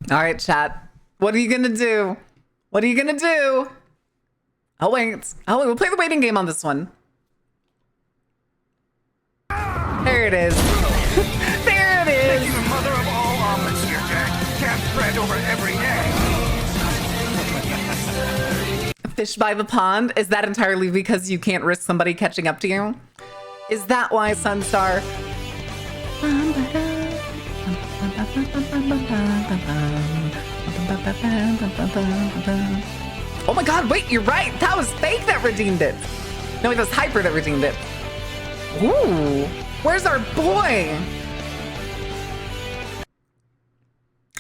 All right, chat. What are you gonna do? What are you gonna do? Oh wait. Oh wait, we'll play the waiting game on this one. There it is. There it is. Making the mother of all omelets here, Jack. Cast bread over every egg. Fish by the pond. Is that entirely because you can't risk somebody catching up to you? Is that why, Sunstar? Oh my god, wait, you're right. That was fake that redeemed it. No, it was Hyper that redeemed it. Ooh, where's our boy?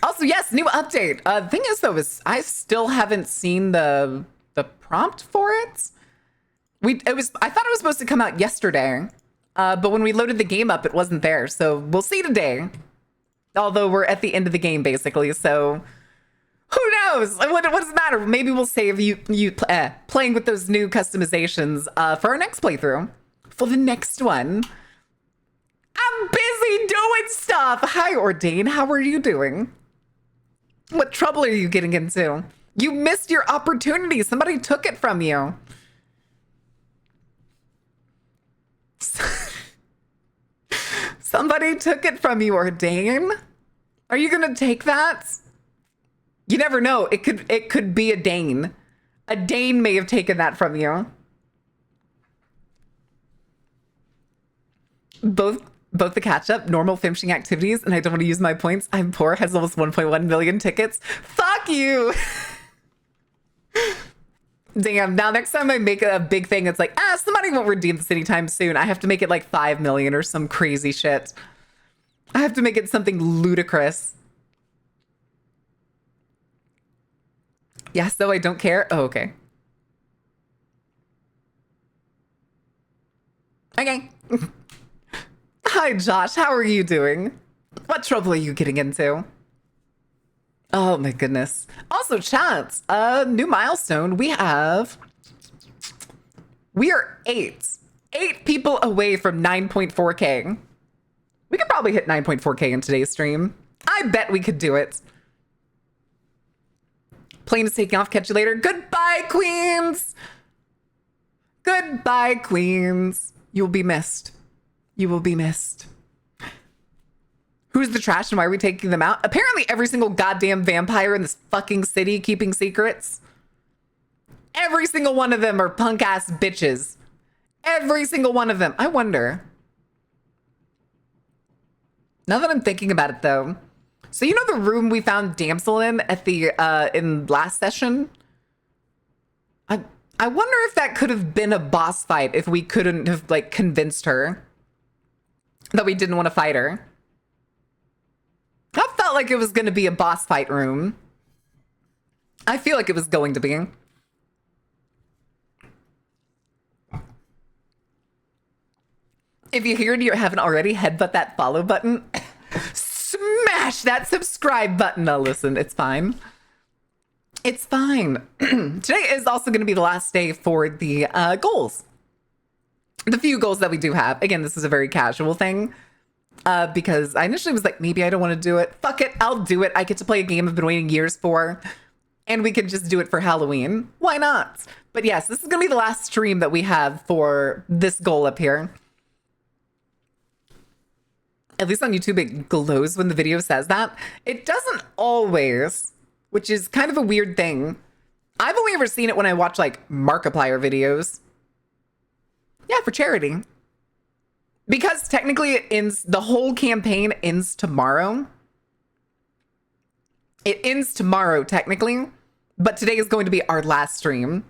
Also, yes, new update. The thing is, though, is I still haven't seen the prompt for it. I thought it was supposed to come out yesterday, but when we loaded the game up, it wasn't there. So we'll see today. Although we're at the end of the game, basically, so who knows? What does it matter? Maybe we'll save you playing with those new customizations for our next playthrough. For the next one. I'm busy doing stuff. Hi, Ordain. How are you doing? What trouble are you getting into? You missed your opportunity. Somebody took it from you. Somebody took it from you, Ordain. Are you gonna take that? You never know. It could be a Dane. A Dane may have taken that from you. Both the catch up, normal finishing activities, and I don't want to use my points. I'm poor, has almost 1.1 million tickets. Fuck you! Damn, now next time I make a big thing, it's like, somebody won't redeem this anytime soon. I have to make it like 5 million or some crazy shit. I have to make it something ludicrous. Yeah, so I don't care. Oh, okay. Okay. Hi, Josh. How are you doing? What trouble are you getting into? Oh my goodness. Also, chat, new milestone. We are 8 people away from 9.4K. We could probably hit 9.4K in today's stream. I bet we could do it. Plane is taking off. Catch you later. Goodbye, queens. Goodbye, queens. You'll be missed. You will be missed. Who's the trash and why are we taking them out? Apparently every single goddamn vampire in this fucking city keeping secrets. Every single one of them are punk ass bitches. Every single one of them. I wonder. Now that I'm thinking about it though. So you know the room we found Damsel in at the in last session? I wonder if that could have been a boss fight if we couldn't have like convinced her that we didn't want to fight her. I felt like it was going to be a boss fight room. I feel like it was going to be. If you're here and you haven't already, headbutt that follow button. Smash that subscribe button. No, listen, it's fine. It's fine. Today is also going to be the last day for the goals. The few goals that we do have. Again, this is a very casual thing. Because I initially was like, maybe I don't want to do it. Fuck it, I'll do it. I get to play a game I've been waiting years for. And we can just do it for Halloween. Why not? But yes, this is going to be the last stream that we have for this goal up here. At least on YouTube, it glows when the video says that. It doesn't always, which is kind of a weird thing. I've only ever seen it when I watch like Markiplier videos. Yeah, for charity. Because technically it ends, the whole campaign ends tomorrow. It ends tomorrow, technically. But today is going to be our last stream.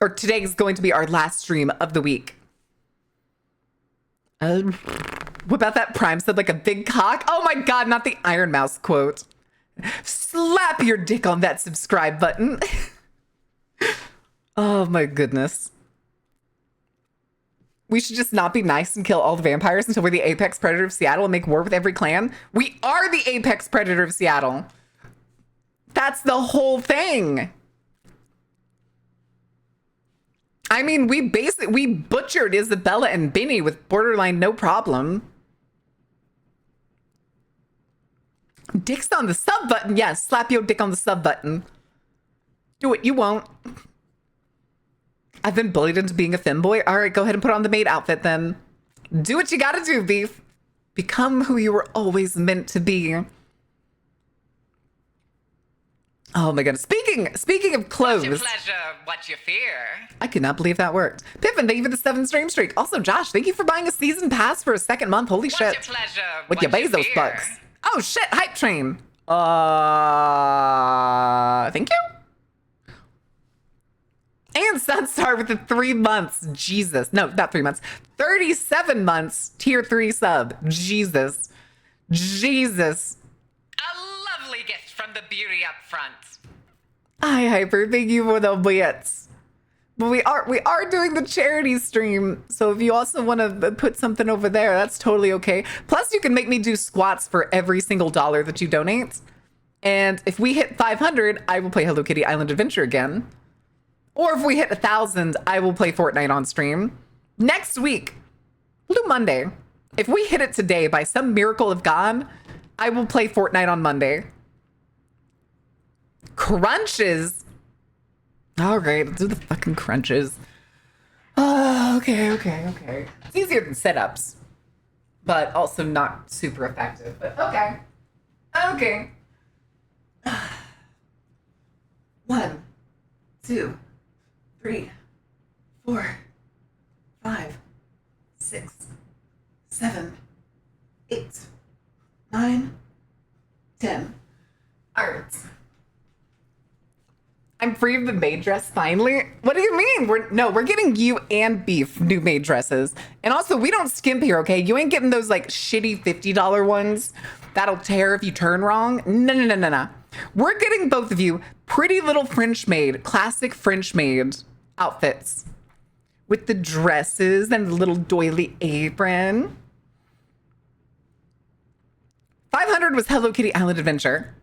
Or today is going to be our last stream of the week. What about that Prime said like a big cock? Oh my god, not the Iron Mouse quote. Slap your dick on that subscribe button. Oh my goodness. We should just not be nice and kill all the vampires until we're the apex predator of Seattle and make war with every clan. We are the apex predator of Seattle. That's the whole thing. I mean, we butchered Isabella and Benny with borderline no problem. Dick's on the sub button. Yes, slap your dick on the sub button. Do it. You won't. I've been bullied into being a femboy. All right, go ahead and put on the maid outfit then. Do what you gotta do, Beef. Become who you were always meant to be. Oh my goodness. Speaking of clothes. What's your pleasure, what you fear? I could not believe that worked. Pippin, thank you for the 7 stream streak. Also, Josh, thank you for buying a season pass for a second month. Holy What's shit. your pleasure, With your what you Bezos fear? bucks. Oh shit, hype train. Thank you. And Sunstar with the 3 months. Jesus. No, not 3 months. 37 months. Tier 3 sub. Jesus. Jesus. A lovely gift from the beauty up front. Hi, Hyper. Thank you for the bits. But we are doing the charity stream. So if you also want to put something over there, that's totally okay. Plus, you can make me do squats for every single dollar that you donate. And if we hit 500, I will play Hello Kitty Island Adventure again. Or if we hit 1,000, I will play Fortnite on stream. Next week, we'll do Monday. If we hit it today by some miracle of God, I will play Fortnite on Monday. Crunches. All right, let's do the fucking crunches. Oh, okay. It's easier than sit-ups, but also not super effective. But okay. 1, 2, 3, 4, 5, 6, 7, 8, 9, 10. All right. I'm free of the maid dress finally. What do you mean? We're getting you and Beef new maid dresses. And also, we don't skimp here, okay? You ain't getting those like shitty $50 ones that'll tear if you turn wrong. No. We're getting both of you pretty little French maid, classic French maid outfits with the dresses and the little doily apron. 500 was Hello Kitty Island Adventure.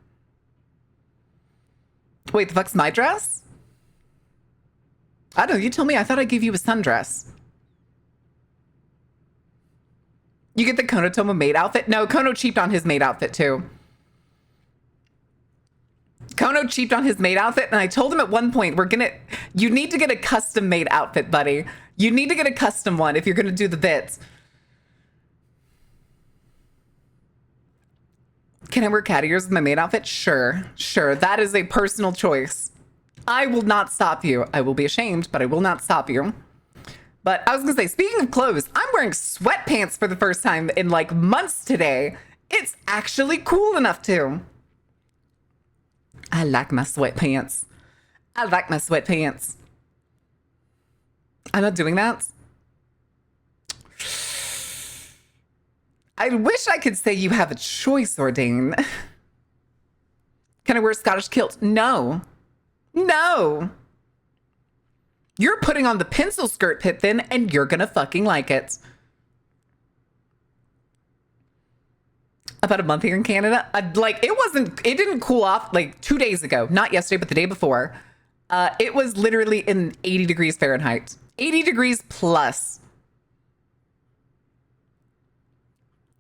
Wait, the fuck's my dress? I don't know. You tell me. I thought I gave you a sundress. You get the Konotomo maid outfit? No, Kono cheaped on his maid outfit too. Kono cheaped on his maid outfit, and I told him at one point, you need to get a custom made outfit, buddy. You need to get a custom one if you're gonna do the bits. Can I wear cat ears with my maid outfit? Sure. That is a personal choice. I will not stop you. I will be ashamed, but I will not stop you. But I was gonna say, speaking of clothes, I'm wearing sweatpants for the first time in like months today. It's actually cool enough to. I like my sweatpants. I'm not doing that. I wish I could say you have a choice, Ordain. Can I wear a Scottish kilt? No. You're putting on the pencil skirt, Pippin, and you're gonna fucking like it. About a month here in Canada. It didn't cool off like 2 days ago. Not yesterday, but the day before. It was literally in 80 degrees Fahrenheit. 80 degrees plus.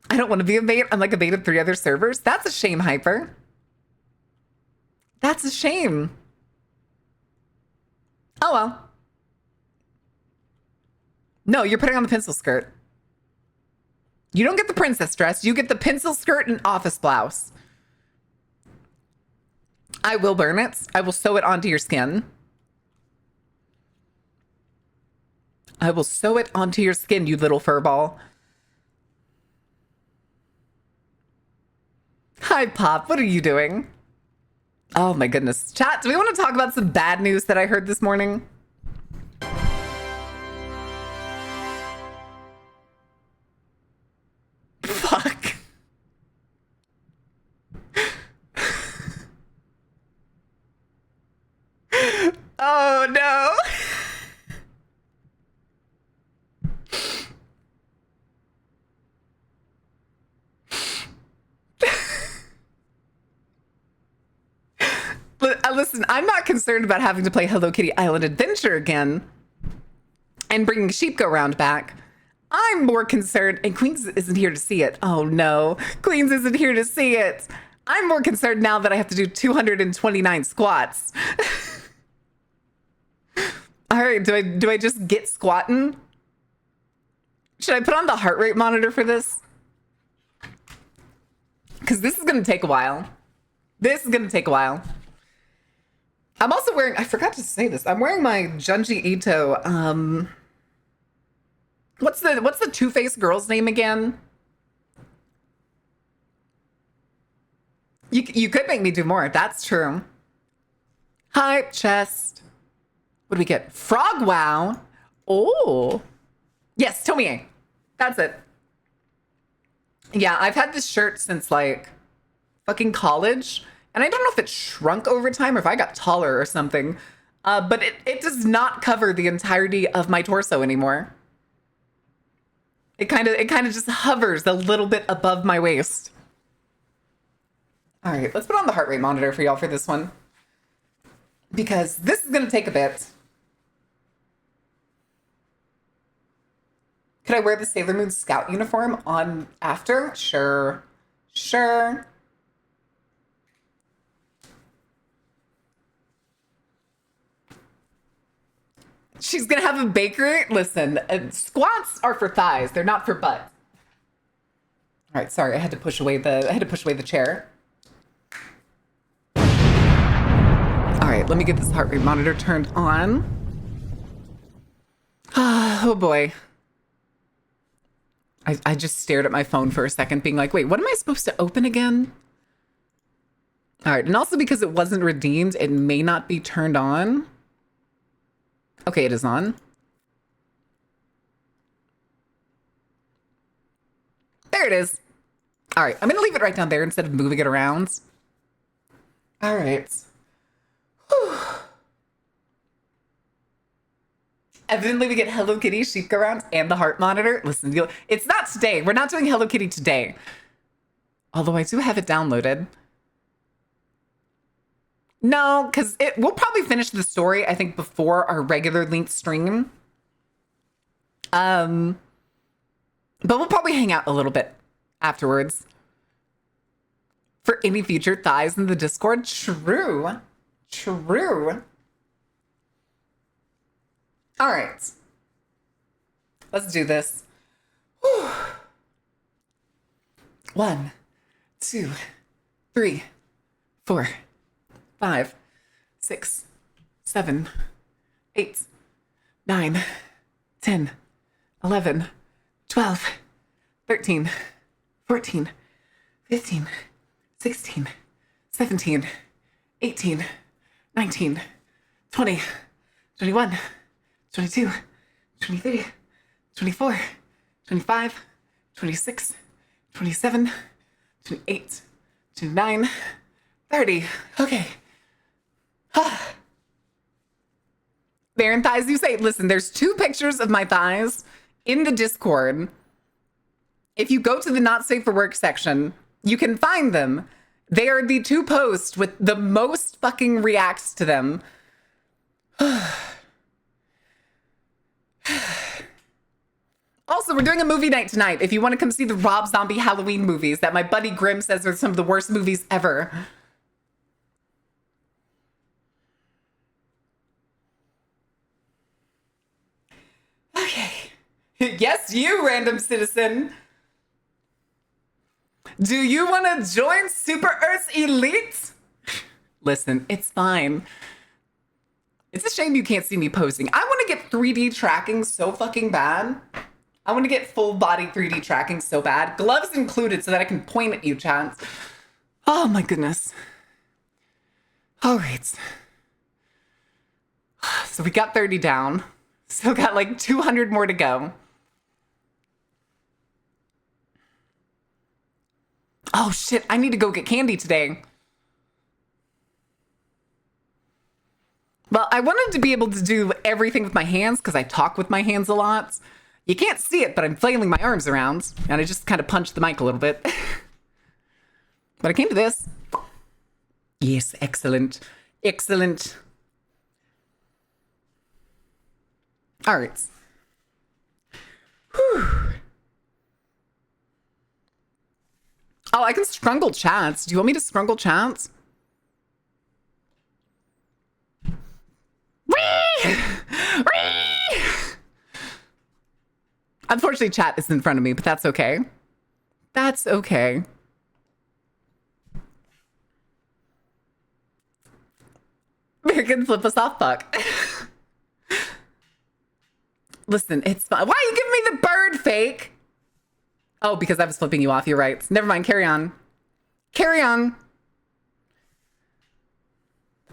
I don't want to be a mate. I'm like a mate of 3 other servers. That's a shame, Hyper. That's a shame. Oh well. No, you're putting on the pencil skirt. You don't get the princess dress. You get the pencil skirt and office blouse. I will burn it. I will sew it onto your skin. I will sew it onto your skin, you little furball. Hi, Pop. What are you doing? Oh, my goodness. Chat, do we want to talk about some bad news that I heard this morning? Fuck. Oh, no. Listen, I'm not concerned about having to play Hello Kitty Island Adventure again and bringing Sheep Go Round back. I'm more concerned, and Queens isn't here to see it. Oh no, Queens isn't here to see it. I'm more concerned now that I have to do 229 squats. All right, do I just get squatting? Should I put on the heart rate monitor for this? Because this is going to take a while. This is going to take a while. I'm also wearing, I forgot to say this. I'm wearing my Junji Ito, what's the two-faced girl's name again? You could make me do more. That's true. Hype chest. What do we get? Frog wow. Oh. Yes, Tomie. That's it. Yeah, I've had this shirt since like fucking college. And I don't know if it shrunk over time or if I got taller or something. But it does not cover the entirety of my torso anymore. It kind of just hovers a little bit above my waist. All right, let's put on the heart rate monitor for y'all for this one. Because this is going to take a bit. Could I wear the Sailor Moon Scout uniform on after? Sure. Sure. She's going to have a bakery? Listen, squats are for thighs. They're not for butt. All right, sorry. I had to push away the chair. All right, let me get this heart rate monitor turned on. Oh boy. I just stared at my phone for a second being like, wait, what am I supposed to open again? All right, and also because it wasn't redeemed, it may not be turned on. Okay, it is on. There it is. All right, I'm gonna leave it right down there instead of moving it around. All right. Whew. Evidently, we get Hello Kitty sheep go around and the heart monitor. Listen, it's not today. We're not doing Hello Kitty today. Although I do have it downloaded. No, because we'll probably finish the story, I think, before our regular linked stream. But we'll probably hang out a little bit afterwards. For any future thighs in the Discord. True. True. All right. Let's do this. Whew. 1, 2, 3, 4, 5, 6, 7, 8, 9, 10, 11, 12, 13, 14, 15, 16, 17, 18, 19, 20, 21, 22, 23, 24, 25, 26, 27, 28, 29, 30. Okay. Baron thighs, you say, listen, there's 2 pictures of my thighs in the Discord. If you go to the not safe for work section, you can find them. They are the 2 posts with the most fucking reacts to them. Also, we're doing a movie night tonight. If you want to come see the Rob Zombie Halloween movies that my buddy Grim says are some of the worst movies ever. Okay. Yes, you, random citizen. Do you want to join Super Earth's elite? Listen, it's fine. It's a shame you can't see me posing. I want to get 3D tracking so fucking bad. I want to get full body 3D tracking so bad. Gloves included so that I can point at you, chat. Oh my goodness. All right. So we got 30 down. Still got like 200 more to go. Oh shit, I need to go get candy today. Well, I wanted to be able to do everything with my hands because I talk with my hands a lot. You can't see it, but I'm flailing my arms around and I just kind of punched the mic a little bit. But I came to this. Yes, excellent. Excellent. All right. Whew. Oh, Oh, I can scrungle chats. Do you want me to scrungle chats? Unfortunately, chat is in front of me, but that's okay. That's okay. We can flip us off, fuck. Listen, it's fine. Why are you giving me the bird, fake? Oh, because I was flipping you off. You're right. Never mind. Carry on. Carry on.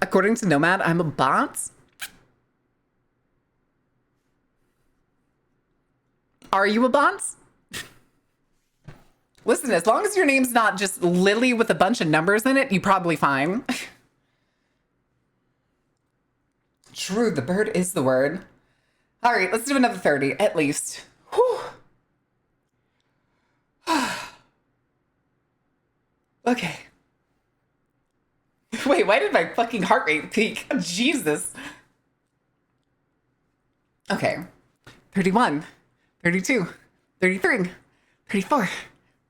According to Nomad, I'm a bot. Are you a bot? Listen, as long as your name's not just Lily with a bunch of numbers in it, you're probably fine. True, the bird is the word. All right, let's do another 30, at least. Whew. Okay. Wait, why did my fucking heart rate peak? Jesus. Okay. 31, 32, 33, 34,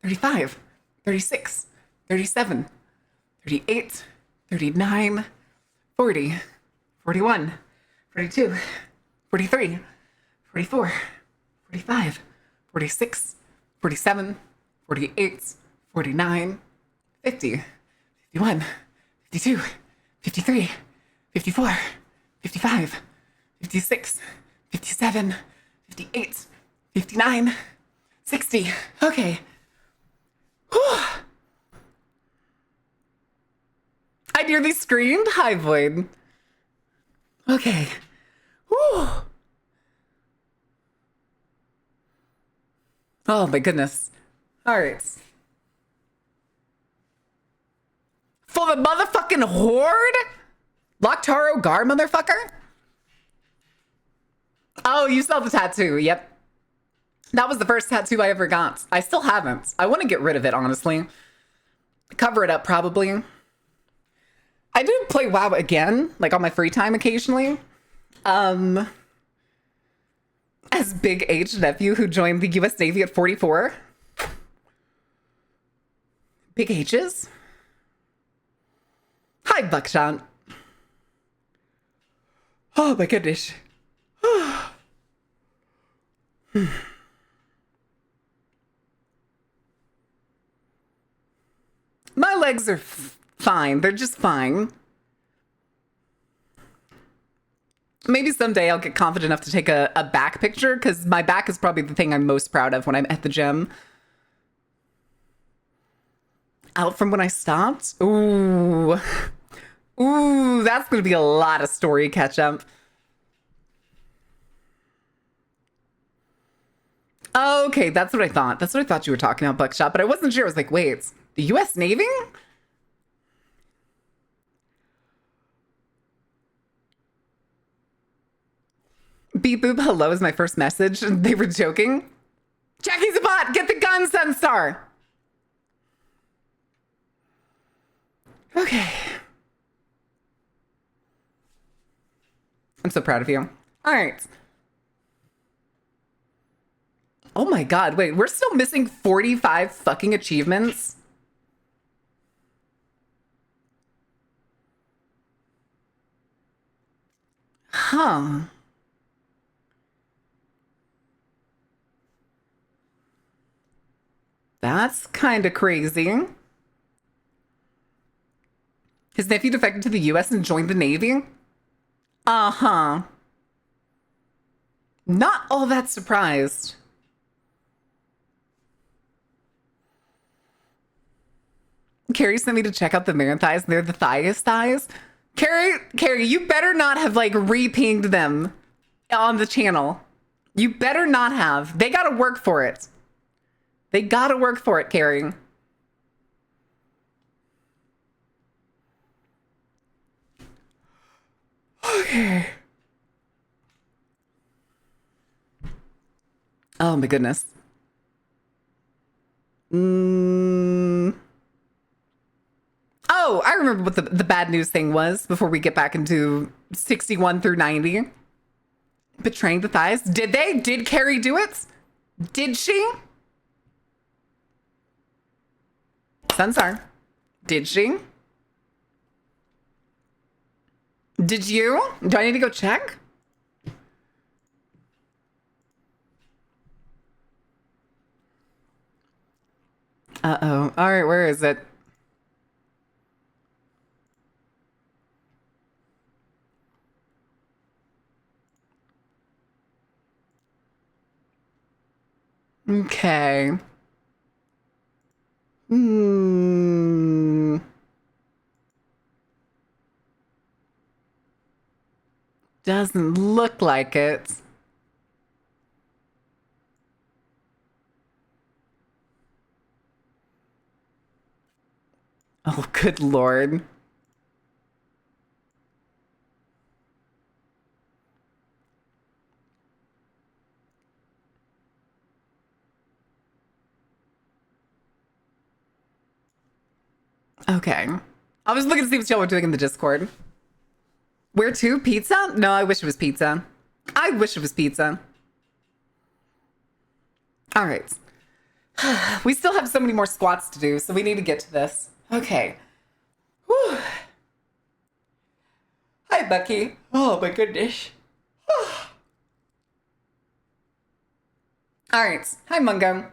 35, 36, 37, 38, 39, 40, 41, 42, 43, 44, 45, 46, 47, 48, 49, 50, 51, 52, 53, 54, 55, 56, 57, 58, 59, 60. Okay. Whew. I nearly screamed. Hi, Void. Okay. Whew. Oh my goodness. All right. For the motherfucking horde? Loctaro Gar, motherfucker? Oh, you saw the tattoo. Yep. That was the first tattoo I ever got. I still haven't. I want to get rid of it, honestly. Cover it up, probably. I do play WoW again, like on my free time occasionally. As Big H nephew who joined the US Navy at 44. Big H's? Hi, Buckshot. Oh my goodness. My legs are fine. They're just fine. Maybe someday I'll get confident enough to take a back picture, because my back is probably the thing I'm most proud of when I'm at the gym. Out from when I stopped? Ooh. Ooh, that's going to be a lot of story catch up. Okay, that's what I thought. That's what I thought you were talking about, Buckshot, but I wasn't sure. I was like, wait, the US Navy? Beep boop hello is my first message. They were joking. Jackie's a bot! Get the gun, Sunstar! Okay. I'm so proud of you. All right. Oh my god, wait, we're still missing 45 fucking achievements? Huh. That's kind of crazy. His nephew defected to the US and joined the Navy? Uh-huh. Not all that surprised. Carrie sent me to check out the man thighs, and they're the thighest thighs. Carrie, you better not have like re-pinged them on the channel. You better not have. They gotta work for it. They gotta work for it, Carrie. Okay. Oh my goodness. Oh, I remember what the bad news thing was before we get back into 61 through 90. Betraying the thighs. Did they? Did Carrie do it? Did she? Sunsar. Did she? Did you? Do I need to go check? Uh-oh. All right, where is it? Okay. Hmm. Doesn't look like it. Oh, good Lord. Okay. I was looking to see what y'all were doing in the Discord. Where to? Pizza? No, I wish it was pizza. I wish it was pizza. All right. We still have so many more squats to do, so we need to get to this. Okay. Whew. Hi, Bucky. Oh, my goodness. All right. Hi, Mungo.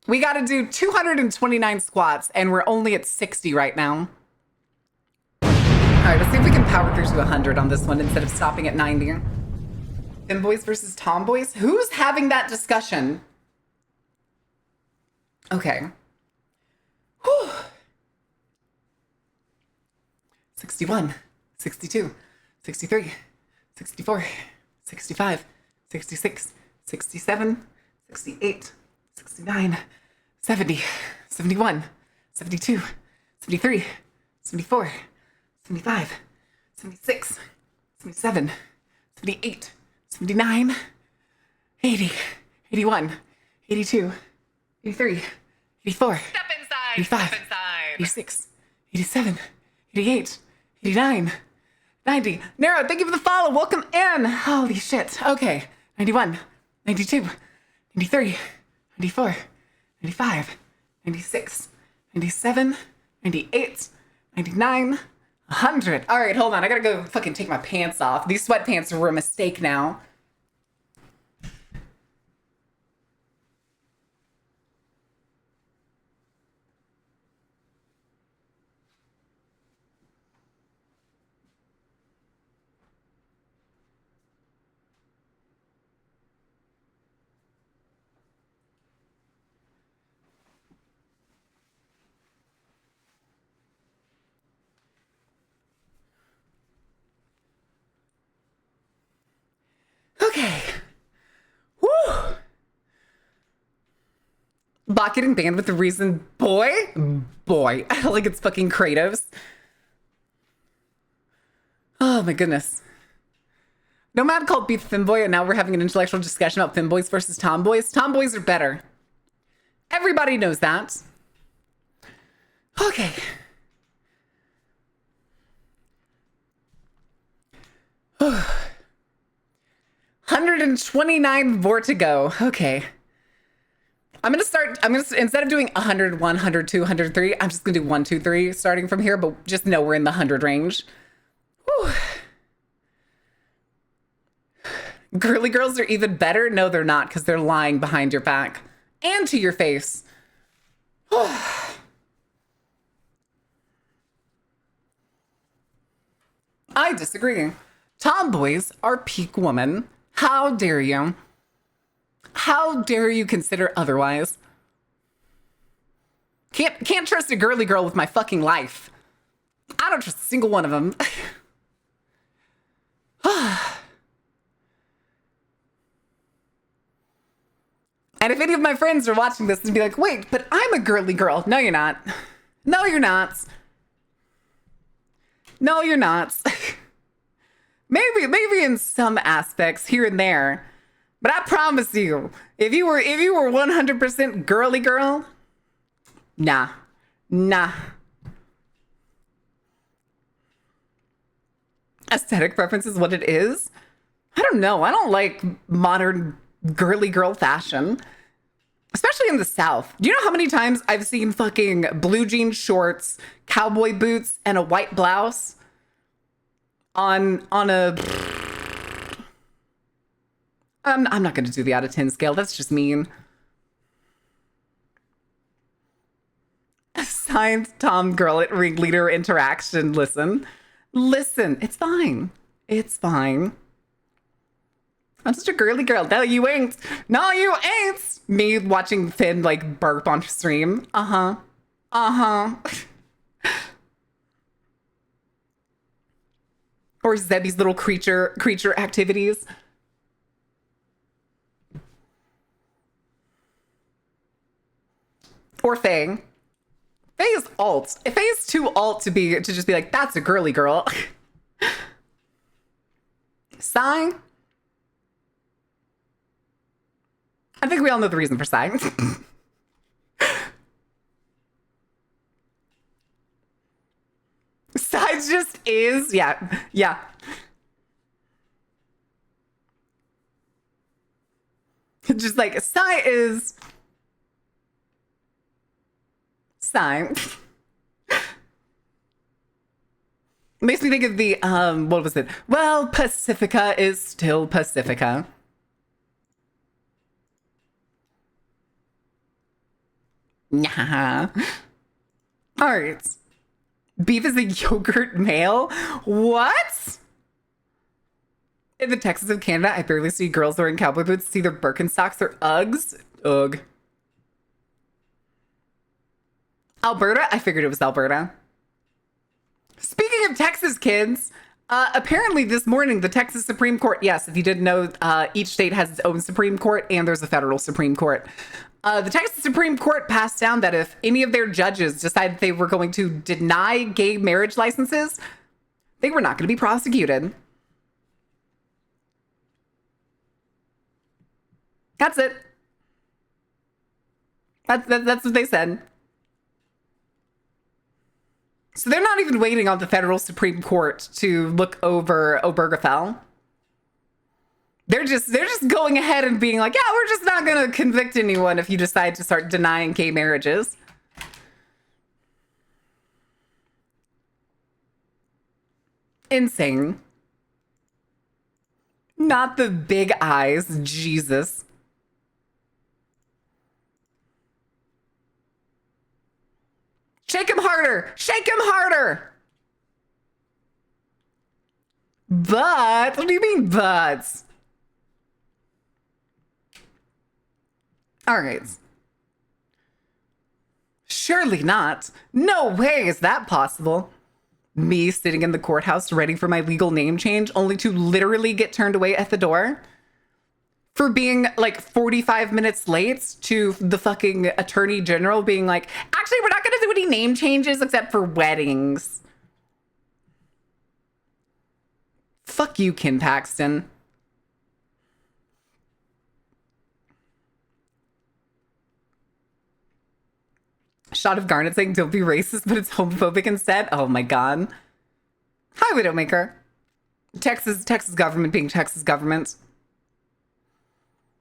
We got to do 229 squats, and we're only at 60 right now. All right, let's see if we can power through to 100 on this one instead of stopping at 90. Femboys versus tomboys? Who's having that discussion? Okay. Whew. 61, 62, 63, 64, 65, 66, 67, 68, 69, 70, 71, 72, 73, 74, 75, 76, 77, 78, 79, 80, 81, 82, 83, 84, Step inside. 85, Step inside. 86, 87, 88, 89, 90. Nero, thank you for the follow. Welcome in. Holy shit. Okay. 91, 92, 93, 94, 95, 96, 97, 98, 99, 100. All right, hold on. I gotta go fucking take my pants off. These sweatpants were a mistake now. Okay. Woo! Bot getting banned with the reason boy? Boy. Like it's fucking Kratos. Oh my goodness. Nomad called Beef Femboy, and now we're having an intellectual discussion about femboys versus tomboys. Tomboys are better. Everybody knows that. Okay. Whew. 129 more to go. Okay. Instead of doing 100, 100, 200, 103, I'm just gonna do 1, 2, 3 starting from here, but just know we're in the 100 range. Whew. Girly girls are even better? No, they're not, because they're lying behind your back and to your face. I disagree. Tomboys are peak woman. How dare you? How dare you consider otherwise? Can't trust a girly girl with my fucking life. I don't trust a single one of them. And if any of my friends are watching this and be like, wait, but I'm a girly girl. No, you're not. No, you're not. No, you're not. Maybe in some aspects here and there. But I promise you, if you were 100% girly girl, nah. Aesthetic preference is what it is. I don't know. I don't like modern girly girl fashion. Especially in the South. Do you know how many times I've seen fucking blue jean shorts, cowboy boots, and a white blouse on a... I'm not going to do the out of 10 scale. That's just mean. Signed Tom Gurlitt, ringleader interaction. Listen. It's fine. It's fine. I'm such a girly girl. No, you ain't. No, you ain't. Me watching Finn like burp on stream. Uh-huh. Or Zebby's little creature activities. Or Faye. Faye is alt. Faye is too alt to just be like, that's a girly girl. Sigh. I think we all know the reason for sighing. Sigh just is, yeah. Just like sigh is sigh. Makes me think of the what was it? Well, Pacifica is still Pacifica. Nah. All right. Beef is a yogurt male? What? In the Texas of Canada, I barely see girls wearing cowboy boots. It's either Birkenstocks or Uggs. Ugh. Alberta? I figured it was Alberta. Speaking of Texas kids, apparently this morning, the Texas Supreme Court, yes, if you didn't know, each state has its own Supreme Court and there's a federal Supreme Court. The Texas Supreme Court passed down that if any of their judges decided they were going to deny gay marriage licenses, they were not going to be prosecuted. That's it. That's what they said. So they're not even waiting on the federal Supreme Court to look over Obergefell. They're just going ahead and being like, yeah, we're just not going to convict anyone if you decide to start denying gay marriages. Insane. Not the big eyes, Jesus. Shake him harder! Shake him harder! But, what do you mean, but? All right. Surely not. No way is that possible. Me sitting in the courthouse ready for my legal name change only to literally get turned away at the door for being like 45 minutes late to the fucking attorney general being like, actually, we're not going to do any name changes except for weddings. Fuck you, Ken Paxton. Shot of Garnet saying, don't be racist, but it's homophobic instead. Oh my God. Hi, Widowmaker. Texas government being Texas government.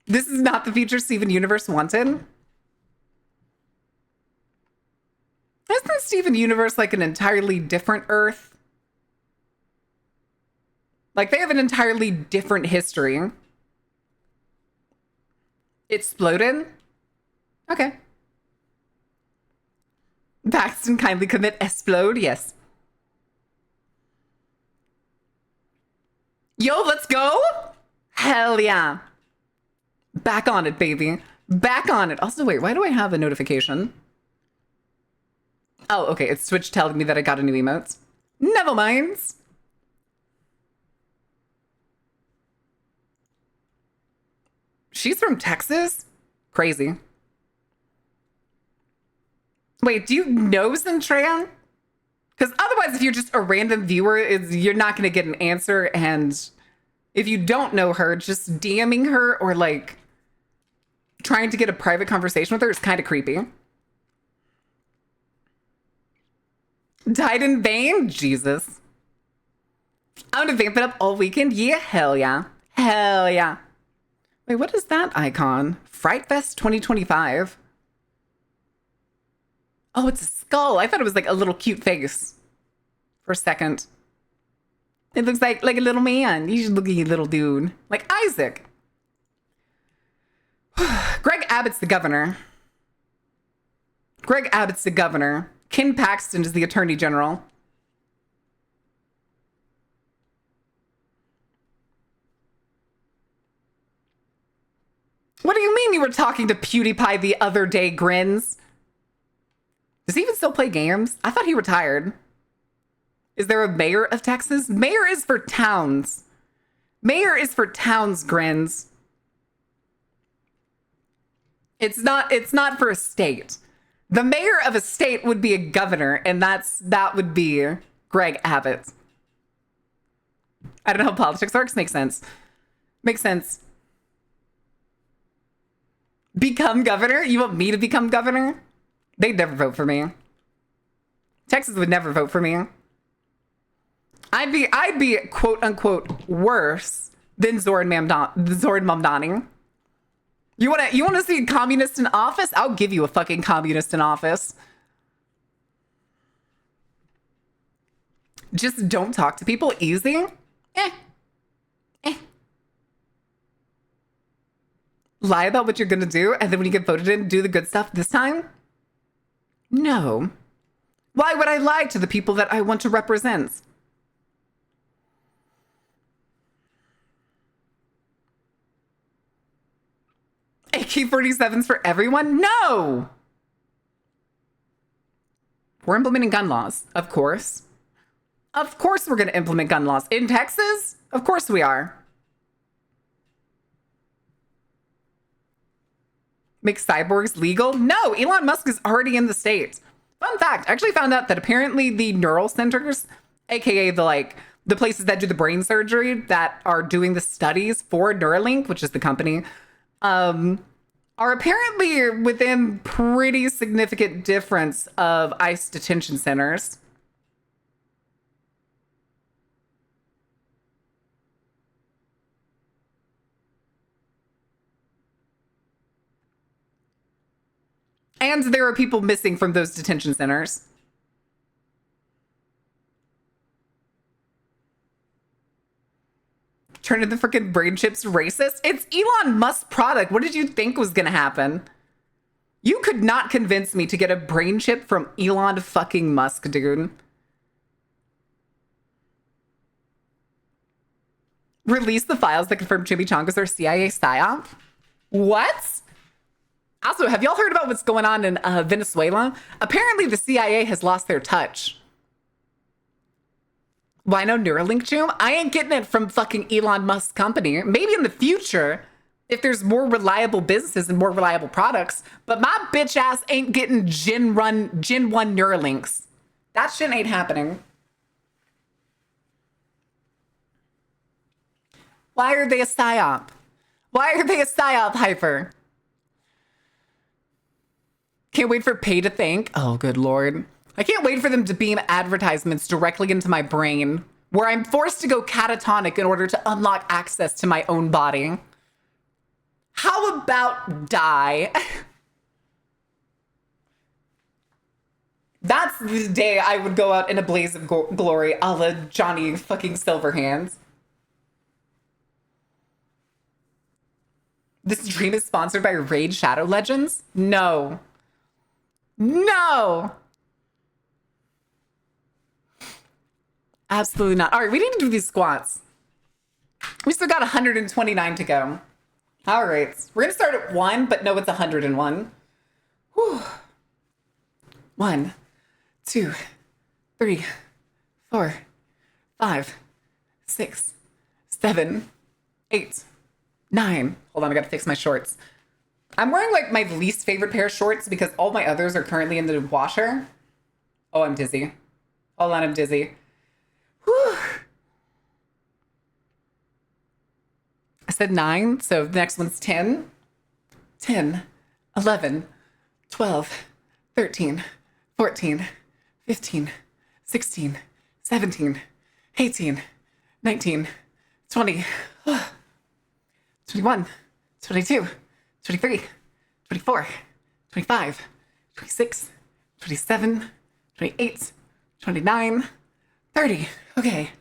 This is not the future Steven Universe wanted. Isn't Steven Universe like an entirely different Earth? Like they have an entirely different history. Exploded? Okay. Paxton kindly commit explode, yes. Yo, let's go! Hell yeah. Back on it, baby. Back on it. Also, wait, why do I have a notification? Oh, okay, it's Twitch telling me that I got a new emote. Never mind. She's from Texas? Crazy. Wait, do you know Zentran? Because otherwise, if you're just a random viewer, you're not going to get an answer. And if you don't know her, just DMing her or like trying to get a private conversation with her is kind of creepy. Died in vain? Jesus. I'm going to vamp it up all weekend. Yeah, hell yeah. Hell yeah. Wait, what is that icon? Fright Fest 2025. Oh, it's a skull. I thought it was like a little cute face for a second. It looks like a little man. You should look at you little dude. Like Isaac. Greg Abbott's the governor. Greg Abbott's the governor. Ken Paxton is the attorney general. What do you mean you were talking to PewDiePie the other day, Grins? Does he even still play games? I thought he retired. Is there a mayor of Texas? Mayor is for towns. Mayor is for towns, Grins. It's not for a state. The mayor of a state would be a governor, and that would be Greg Abbott. I don't know how politics works. Makes sense. Makes sense. Become governor? You want me to become governor? They'd never vote for me. Texas would never vote for me. I'd be quote unquote worse than Zoran Mamdani. You wanna see a communist in office? I'll give you a fucking communist in office. Just don't talk to people. Easy. Lie about what you're gonna do, and then when you get voted in, do the good stuff this time? No. Why would I lie to the people that I want to represent? AK-47s for everyone? No! We're implementing gun laws, of course. Of course we're going to implement gun laws. In Texas? Of course we are. Make cyborgs legal? No, Elon Musk is already in the States. Fun fact, I actually found out that apparently the neural centers, aka the places that do the brain surgery that are doing the studies for Neuralink, which is the company, are apparently within pretty significant difference of ICE detention centers. And there are people missing from those detention centers. Turning the freaking brain chips racist? It's Elon Musk's product. What did you think was gonna happen? You could not convince me to get a brain chip from Elon fucking Musk, dude. Release the files that confirm chimichangas are CIA psyop? What? Also, have y'all heard about what's going on in Venezuela? Apparently the CIA has lost their touch. Why no Neuralink, June? I ain't getting it from fucking Elon Musk's company. Maybe in the future, if there's more reliable businesses and more reliable products, but my bitch ass ain't getting Gen 1 Neuralinks. That shit ain't happening. Why are they a psyop? Why are they a psyop, Hyper? Can't wait for pay to think. Oh, good Lord. I can't wait for them to beam advertisements directly into my brain, where I'm forced to go catatonic in order to unlock access to my own body. How about die? That's the day I would go out in a blaze of glory, a la Johnny fucking Silverhands. This stream is sponsored by Raid Shadow Legends? No. No! Absolutely not. All right, we need to do these squats. We still got 129 to go. All right, we're gonna start at 1, but no, it's 101. Whew. 1, 2, 3, 4, 5, 6, 7, 8, 9. Hold on, I gotta fix my shorts. I'm wearing like my least favorite pair of shorts because all my others are currently in the washer. Oh, I'm dizzy. Hold on, I'm dizzy. Whew. I said 9, so the next one's 10. 10, 11, 12, 13, 14, 15, 16, 17, 18, 19, 20, 21, 22, 23, 24, 25, 26, 27, 28, 29, 30. Okay.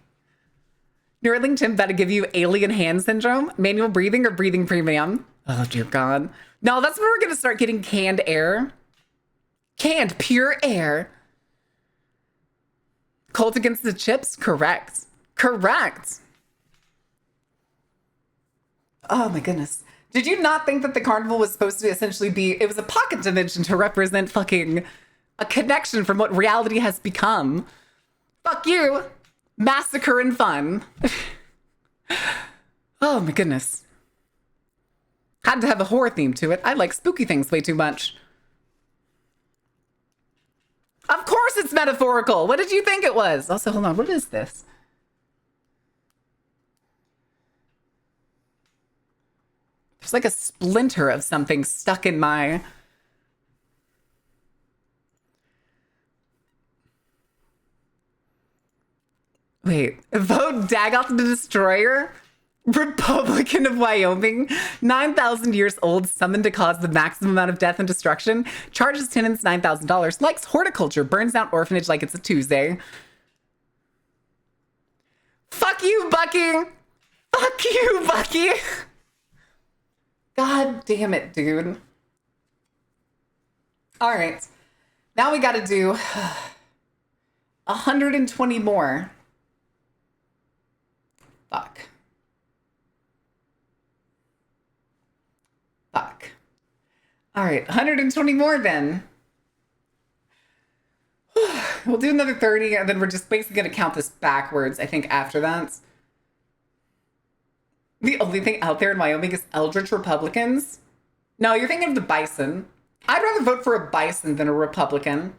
Neuralink Tim better give you alien hand syndrome, manual breathing, or breathing premium. Oh, dear God. No, that's where we're going to start getting canned air. Canned, pure air. Colt against the chips? Correct. Correct. Oh, my goodness. Did you not think that the carnival was supposed to essentially be, it was a pocket dimension to represent fucking a connection from what reality has become? Fuck you. Massacre and fun. Oh my goodness. Had to have a horror theme to it. I like spooky things way too much. Of course it's metaphorical. What did you think it was? Also, hold on. What is this? There's like a splinter of something stuck in my... Wait, vote Dagoth the Destroyer? Republican of Wyoming, 9,000 years old, summoned to cause the maximum amount of death and destruction, charges tenants $9,000, likes horticulture, burns down orphanage like it's a Tuesday. Fuck you, Bucky! Fuck you, Bucky! God damn it, dude. All right. Now we gotta do 120 more. Fuck. Fuck. All right, 120 more then. We'll do another 30, and then we're just basically going to count this backwards, I think, after that. The only thing out there in Wyoming is Eldritch Republicans. No, you're thinking of the bison. I'd rather vote for a bison than a Republican.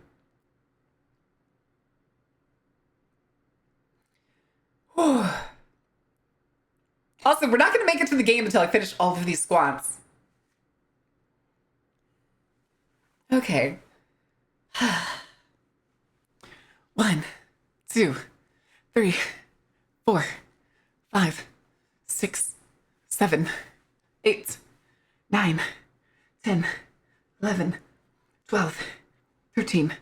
Also, we're not going to make it to the game until I finish all of these squats. Okay. 1, 2, 3, 4, 5, 6, 7, 8, 9, 10, 11, 12, 13,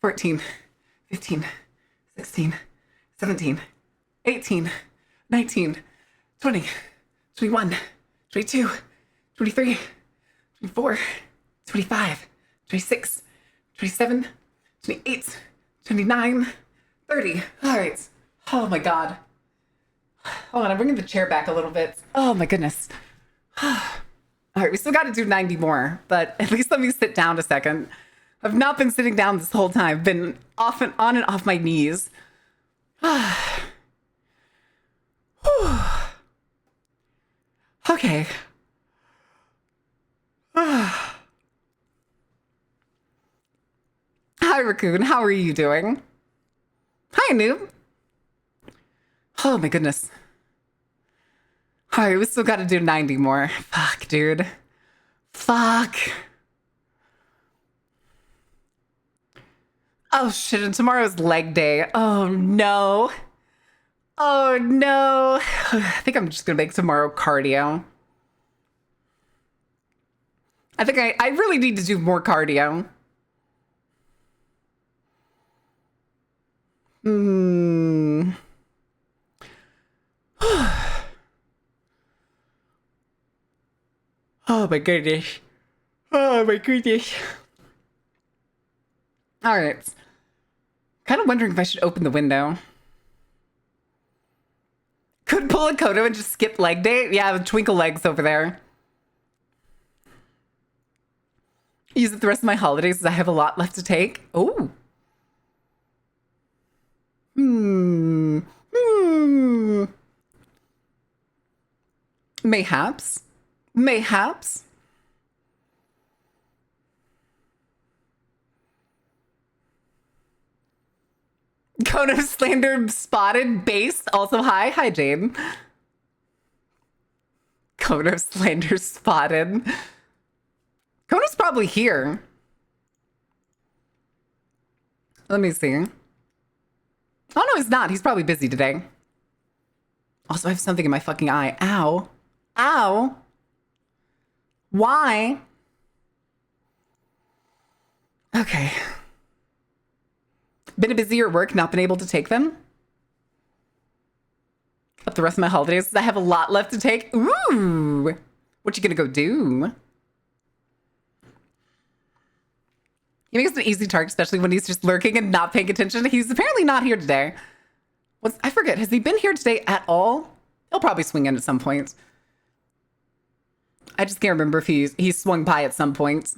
14, 15, 16, 17, 18, 19, 20, 21, 22, 23, 24, 25, 26, 27, 28, 29, 30. All right. Oh my God. Hold on, I'm bringing the chair back a little bit. Oh my goodness. All right, we still got to do 90 more, but at least let me sit down a second. I've not been sitting down this whole time. I've been on and off my knees. Okay. Hi, Raccoon. How are you doing? Hi, Noob. Oh, my goodness. All right, we still got to do 90 more. Fuck, dude. Fuck. Oh, shit. And tomorrow's leg day. Oh, no. Oh, no. I think I'm just going to make tomorrow cardio. I think I really need to do more cardio. Oh my goodness. Oh my goodness. All right. Kind of wondering if I should open the window. Could pull a Kodo and just skip leg day? Yeah, with twinkle legs over there. Use it the rest of my holidays as I have a lot left to take. Oh. Mayhaps. Mayhaps. Cone of slander spotted base. Also hi. Hi, Jane. Cone of slander spotted. Kono's probably here. Let me see. Oh, no, he's not. He's probably busy today. Also, I have something in my fucking eye. Ow. Ow. Why? Okay. Been a busy at work, not been able to take them. Up the rest of my holidays. I have a lot left to take. Ooh. What you gonna go do? He makes an easy target, especially when he's just lurking and not paying attention. He's apparently not here today. I forget, has he been here today at all? He'll probably swing in at some point. I just can't remember if he's swung by at some point.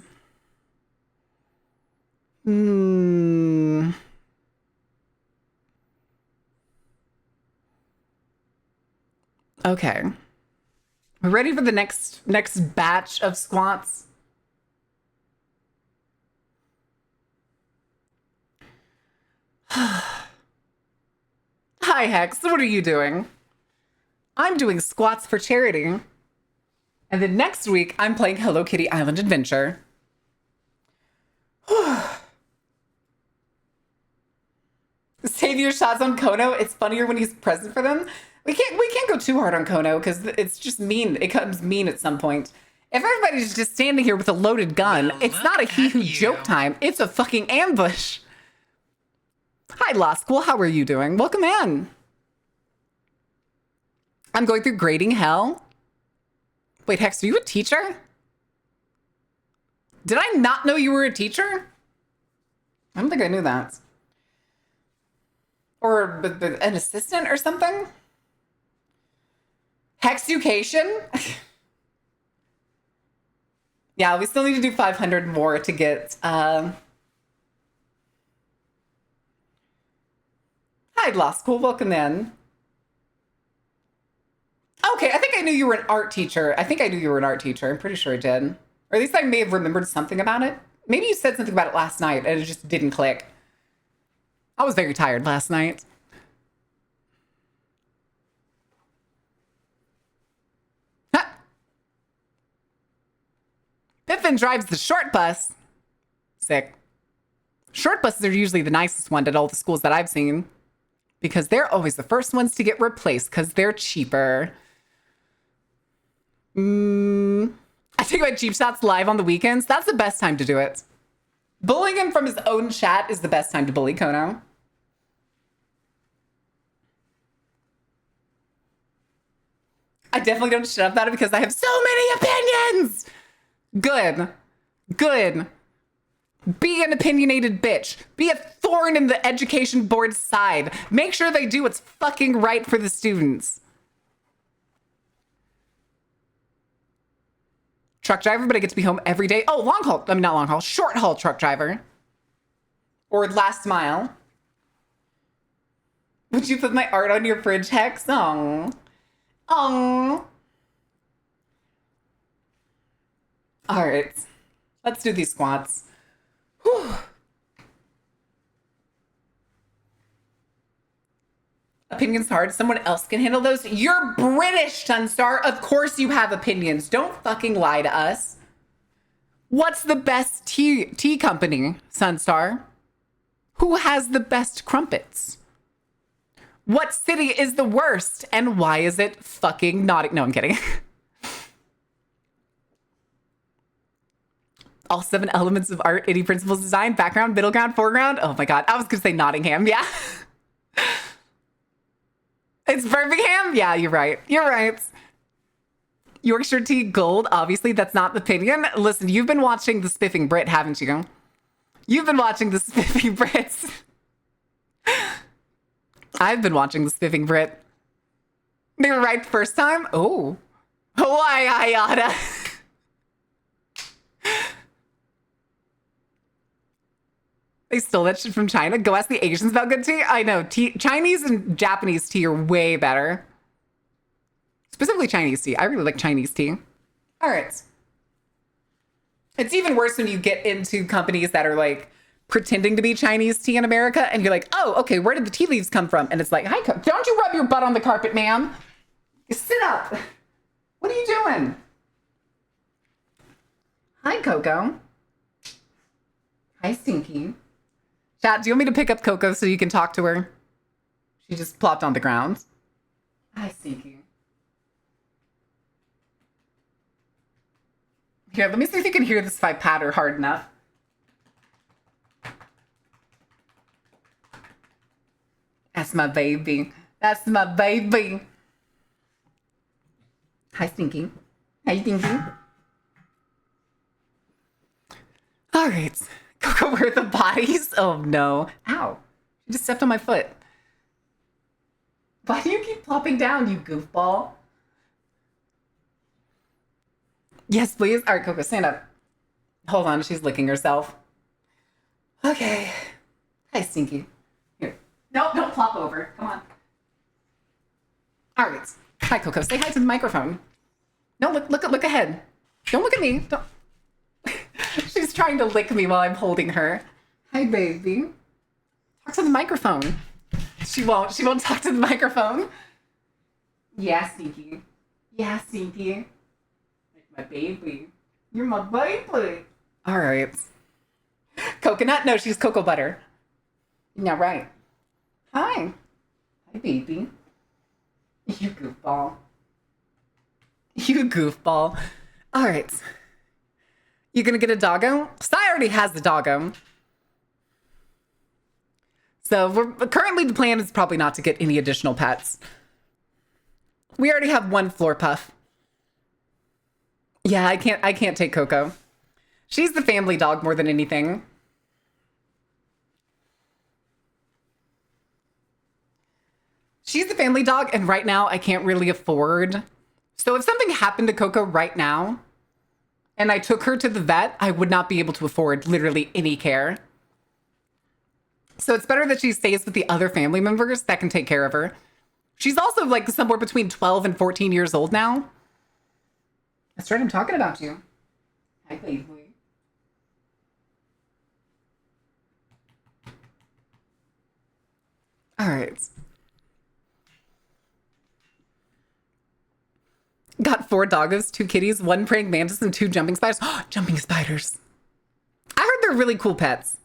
Okay. We're ready for the next batch of squats. Hi, Hex. What are you doing? I'm doing squats for charity. And then next week, I'm playing Hello Kitty Island Adventure. Save your shots on Kono. It's funnier when he's present for them. We can't go too hard on Kono because it's just mean. It becomes mean at some point. If everybody's just standing here with a loaded gun, Well, it's not a he who joke time. It's a fucking ambush. Hi, Law School. How are you doing? Welcome in. I'm going through grading hell. Wait, Hex, are you a teacher? Did I not know you were a teacher? I don't think I knew that. Or an assistant or something? Hexucation? Yeah, we still need to do 500 more to get... Hi, Law School. Welcome in. Okay, I think I knew you were an art teacher. I'm pretty sure I did. Or at least I may have remembered something about it. Maybe you said something about it last night and it just didn't click. I was very tired last night. Ha! Biffin drives the short bus. Sick. Short buses are usually the nicest one at all the schools that I've seen. Because they're always the first ones to get replaced because they're cheaper. I take my cheap shots live on the weekends. That's the best time to do it. Bullying him from his own chat is the best time to bully Kono. I definitely don't shut up about it because I have so many opinions. Good. Good. Be an opinionated bitch. Be a thorn in the education board's side. Make sure they do what's fucking right for the students. Truck driver, but I get to be home every day. Oh, long haul. I mean, not long haul. Short haul truck driver. Or last mile. Would you put my art on your fridge, Hex? Oh. Oh. All right. Let's do these squats. Whew. Opinions hard. Someone else can handle those. You're British, Sunstar. Of course you have opinions. Don't fucking lie to us. What's the best tea company, Sunstar? Who has the best crumpets? What city is the worst? And why is it fucking Nottingham? No, I'm kidding. All 7 elements of art, 80 principles, design, background, middle ground, foreground. Oh my God. I was going to say Nottingham. Yeah. It's Birmingham. Yeah, you're right. You're right. Yorkshire tea gold. Obviously, that's not the opinion. Listen, you've been watching The Spiffing Brit, haven't you? You've been watching The Spiffing Brits. I've been watching The Spiffing Brit. They were right the first time. Oh. Hawaii, Ayada. They stole that shit from China. Go ask the Asians about good tea. I know. Chinese and Japanese tea are way better. Specifically Chinese tea. I really like Chinese tea. All right. It's even worse when you get into companies that are like pretending to be Chinese tea in America and you're like, oh, okay, where did the tea leaves come from? And it's like, hi, don't you rub your butt on the carpet, ma'am. You sit up. What are you doing? Hi, Coco. Hi, Stinky. Chat, do you want me to pick up Coco so you can talk to her? She just plopped on the ground. Hi, Stinky. Here, let me see if you can hear this if I patter hard enough. That's my baby. That's my baby. Hi, Stinky. Hi, Stinky. All right. Coco, where are the bodies? Oh, no. Ow. You just stepped on my foot. Why do you keep plopping down, you goofball? Yes, please. All right, Coco, stand up. Hold on. She's licking herself. Okay. Hi, Stinky. Here. No, don't plop over. Come on. All right. Hi, Coco. Say hi to the microphone. No, look ahead. Don't look at me. Don't. She's trying to lick me while I'm holding her. Hi, baby. Talk to the microphone. She won't talk to the microphone. Yeah, Stinky. Yeah, Stinky. Like my baby. You're my baby. All right. Coconut? No, she's cocoa butter. Yeah, right. Hi. Hi, baby. You goofball. You goofball. All right. You gonna get a doggo? Sai already has the doggo. So currently the plan is probably not to get any additional pets. We already have one floor puff. Yeah, I can't take Coco. She's the family dog more than anything. She's the family dog, and right now I can't really afford. So if something happened to Coco right now, and I took her to the vet, I would not be able to afford literally any care. So it's better that she stays with the other family members that can take care of her. She's also like somewhere between 12 and 14 years old now. That's right, I'm talking about you. Hi, baby. All right. Got 4 doggos, 2 kitties, 1 praying mantis, and 2 jumping spiders. Jumping spiders. I heard they're really cool pets.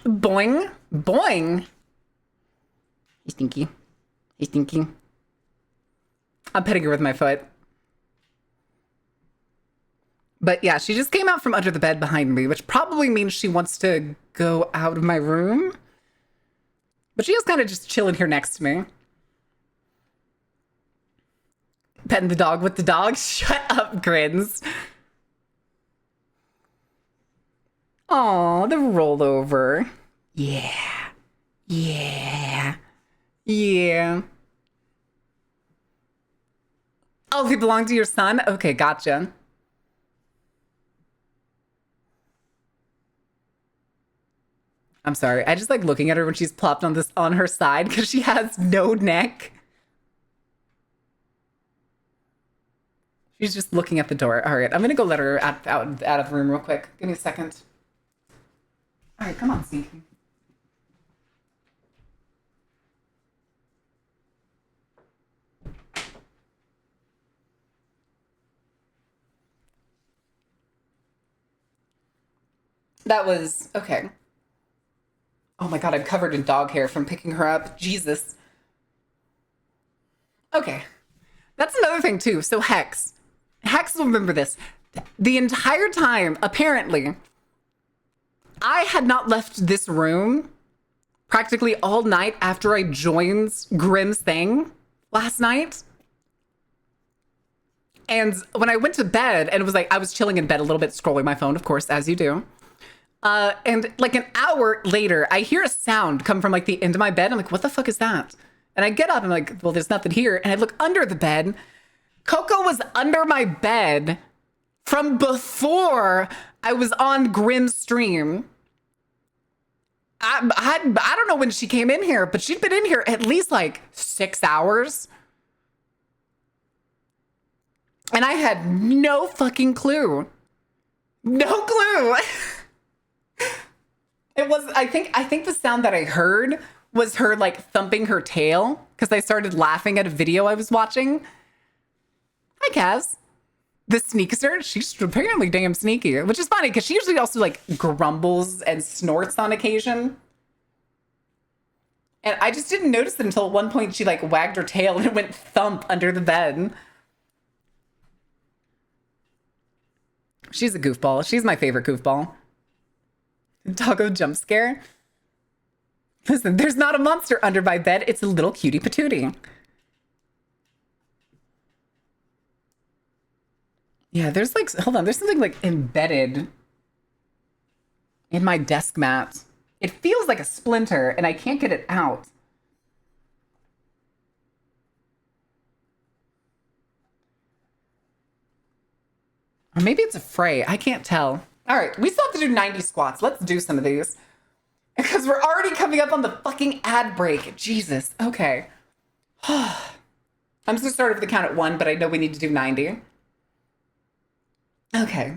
Boing. Boing. Hey, Stinky. Hey, Stinky. I'm petting her with my foot. But yeah, she just came out from under the bed behind me, which probably means she wants to go out of my room. But she is kind of just chilling here next to me. Petting the dog with the dog. Shut up, Grins. Aw, the rollover. Yeah. Yeah. Yeah. Oh, they belong to your son? Okay, gotcha. I'm sorry. I just like looking at her when she's plopped on her side because she has no neck. She's just looking at the door. All right, I'm gonna go let her out of the room real quick. Give me a second. All right, come on, Stinky. That was okay. Oh my God, I'm covered in dog hair from picking her up. Jesus. Okay. That's another thing too. So Hex will remember this. The entire time, apparently, I had not left this room practically all night after I joined Grimm's thing last night. And when I went to bed, and it was like, I was chilling in bed a little bit, scrolling my phone, of course, as you do. And like an hour later, I hear a sound come from like the end of my bed. I'm like, what the fuck is that? And I get up and I'm like, well, there's nothing here. And I look under the bed. Coco was under my bed from before I was on Grimm's stream. I don't know when she came in here, but she'd been in here at least like 6 hours. And I had no fucking clue. No clue. It was, I think the sound that I heard was her like thumping her tail because I started laughing at a video I was watching. Hi, Kaz. The sneakster, she's apparently damn sneaky, which is funny because she usually also like grumbles and snorts on occasion. And I just didn't notice it until at one point she like wagged her tail and it went thump under the bed. She's a goofball. She's my favorite goofball. Doggo jump scare. Listen, there's not a monster under my bed. It's a little cutie patootie. Yeah, there's like, hold on, there's something like embedded in my desk mat. It feels like a splinter and I can't get it out. Or maybe it's a fray. I can't tell. All right, we still have to do 90 squats. Let's do some of these. Because we're already coming up on the fucking ad break. Jesus. Okay. I'm just gonna start with the count at 1, but I know we need to do 90. Okay.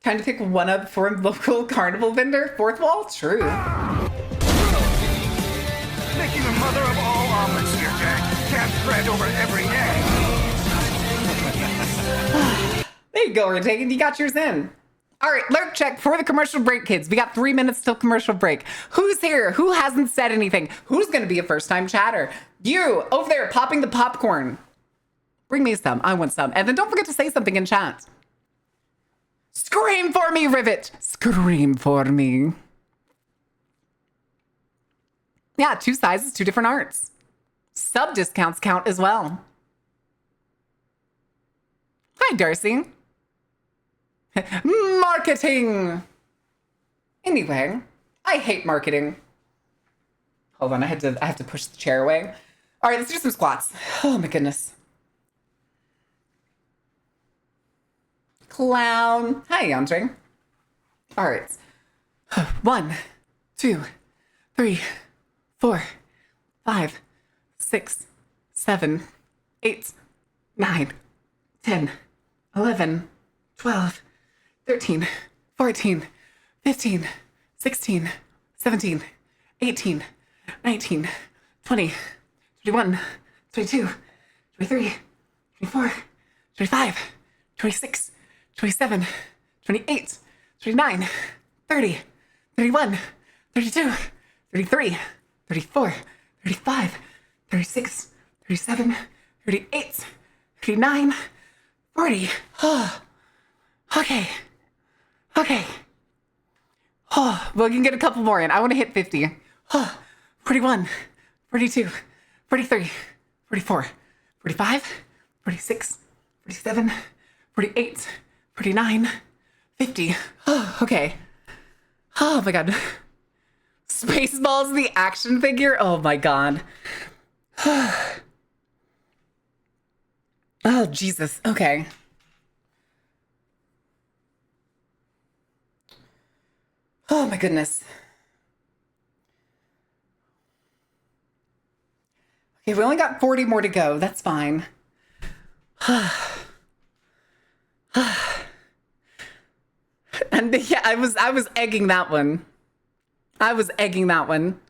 Time to pick one up for a local carnival vendor. Fourth wall? True. Making a mother of all omelets here, Jack. Can't spread over every egg. There you go, Regan. You got yours in. All right, lurk check for the commercial break, kids. We got 3 minutes till commercial break. Who's here? Who hasn't said anything? Who's going to be a first-time chatter? You, over there, popping the popcorn. Bring me some. I want some. And then don't forget to say something in chat. Scream for me, Rivet. Scream for me. Yeah, 2 sizes, 2 different arts. Sub discounts count as well. Hi, Darcy. Marketing. Anyway, I hate marketing. Hold on, I have to push the chair away. All right, let's do some squats. Oh my goodness. Clown. Hi, Andre. All right. 1, 2, 3, 4, 5, 6, 7, 8, 9, 10, 11, 12, 13, 14, 15, 16, 17, 18, 19, 20, 21, 22, 23, 24, 25, 26, 27, 28, 29, 30, 31, 32, 33, 34, 35, 36, 37, 38, 39, 40. Oh, okay. Okay. Oh, we can get a couple more in. I want to hit 50. Oh, 41, 42, 43, 44, 45, 46, 47, 48, 49, 50. Oh, okay. Oh my god. Spaceballs, the action figure. Oh my god. Oh, Jesus. Okay. Oh my goodness. Okay, we only got 40 more to go. That's fine. And yeah, I was egging that one. I was egging that one.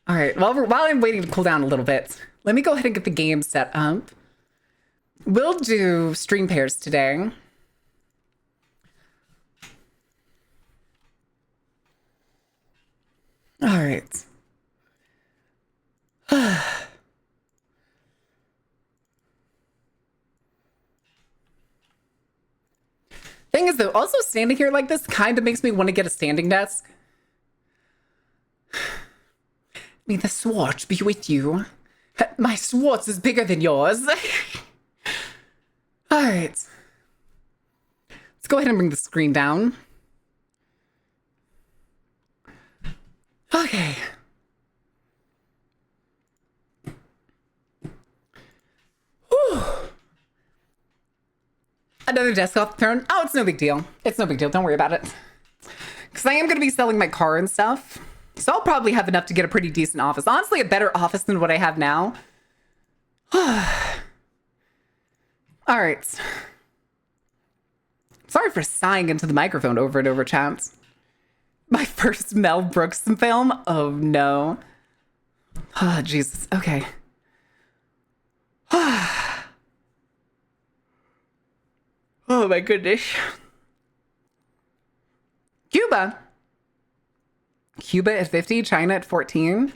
All right, while I'm waiting to cool down a little bit, let me go ahead and get the game set up. We'll do stream pairs today. All right. Thing is, though, also standing here like this kind of makes me want to get a standing desk. May the sword be with you. My sword is bigger than yours. All right. Let's go ahead and bring the screen down. Okay. Whew. Another desk off turn. Oh, it's no big deal. It's no big deal. Don't worry about it. Because I am going to be selling my car and stuff. So I'll probably have enough to get a pretty decent office. Honestly, a better office than what I have now. All right. Sorry for sighing into the microphone over and over, champs. My first Mel Brooks film? Oh, no. Oh, Jesus. Okay. Oh, my goodness. Cuba. Cuba at 50, China at 14.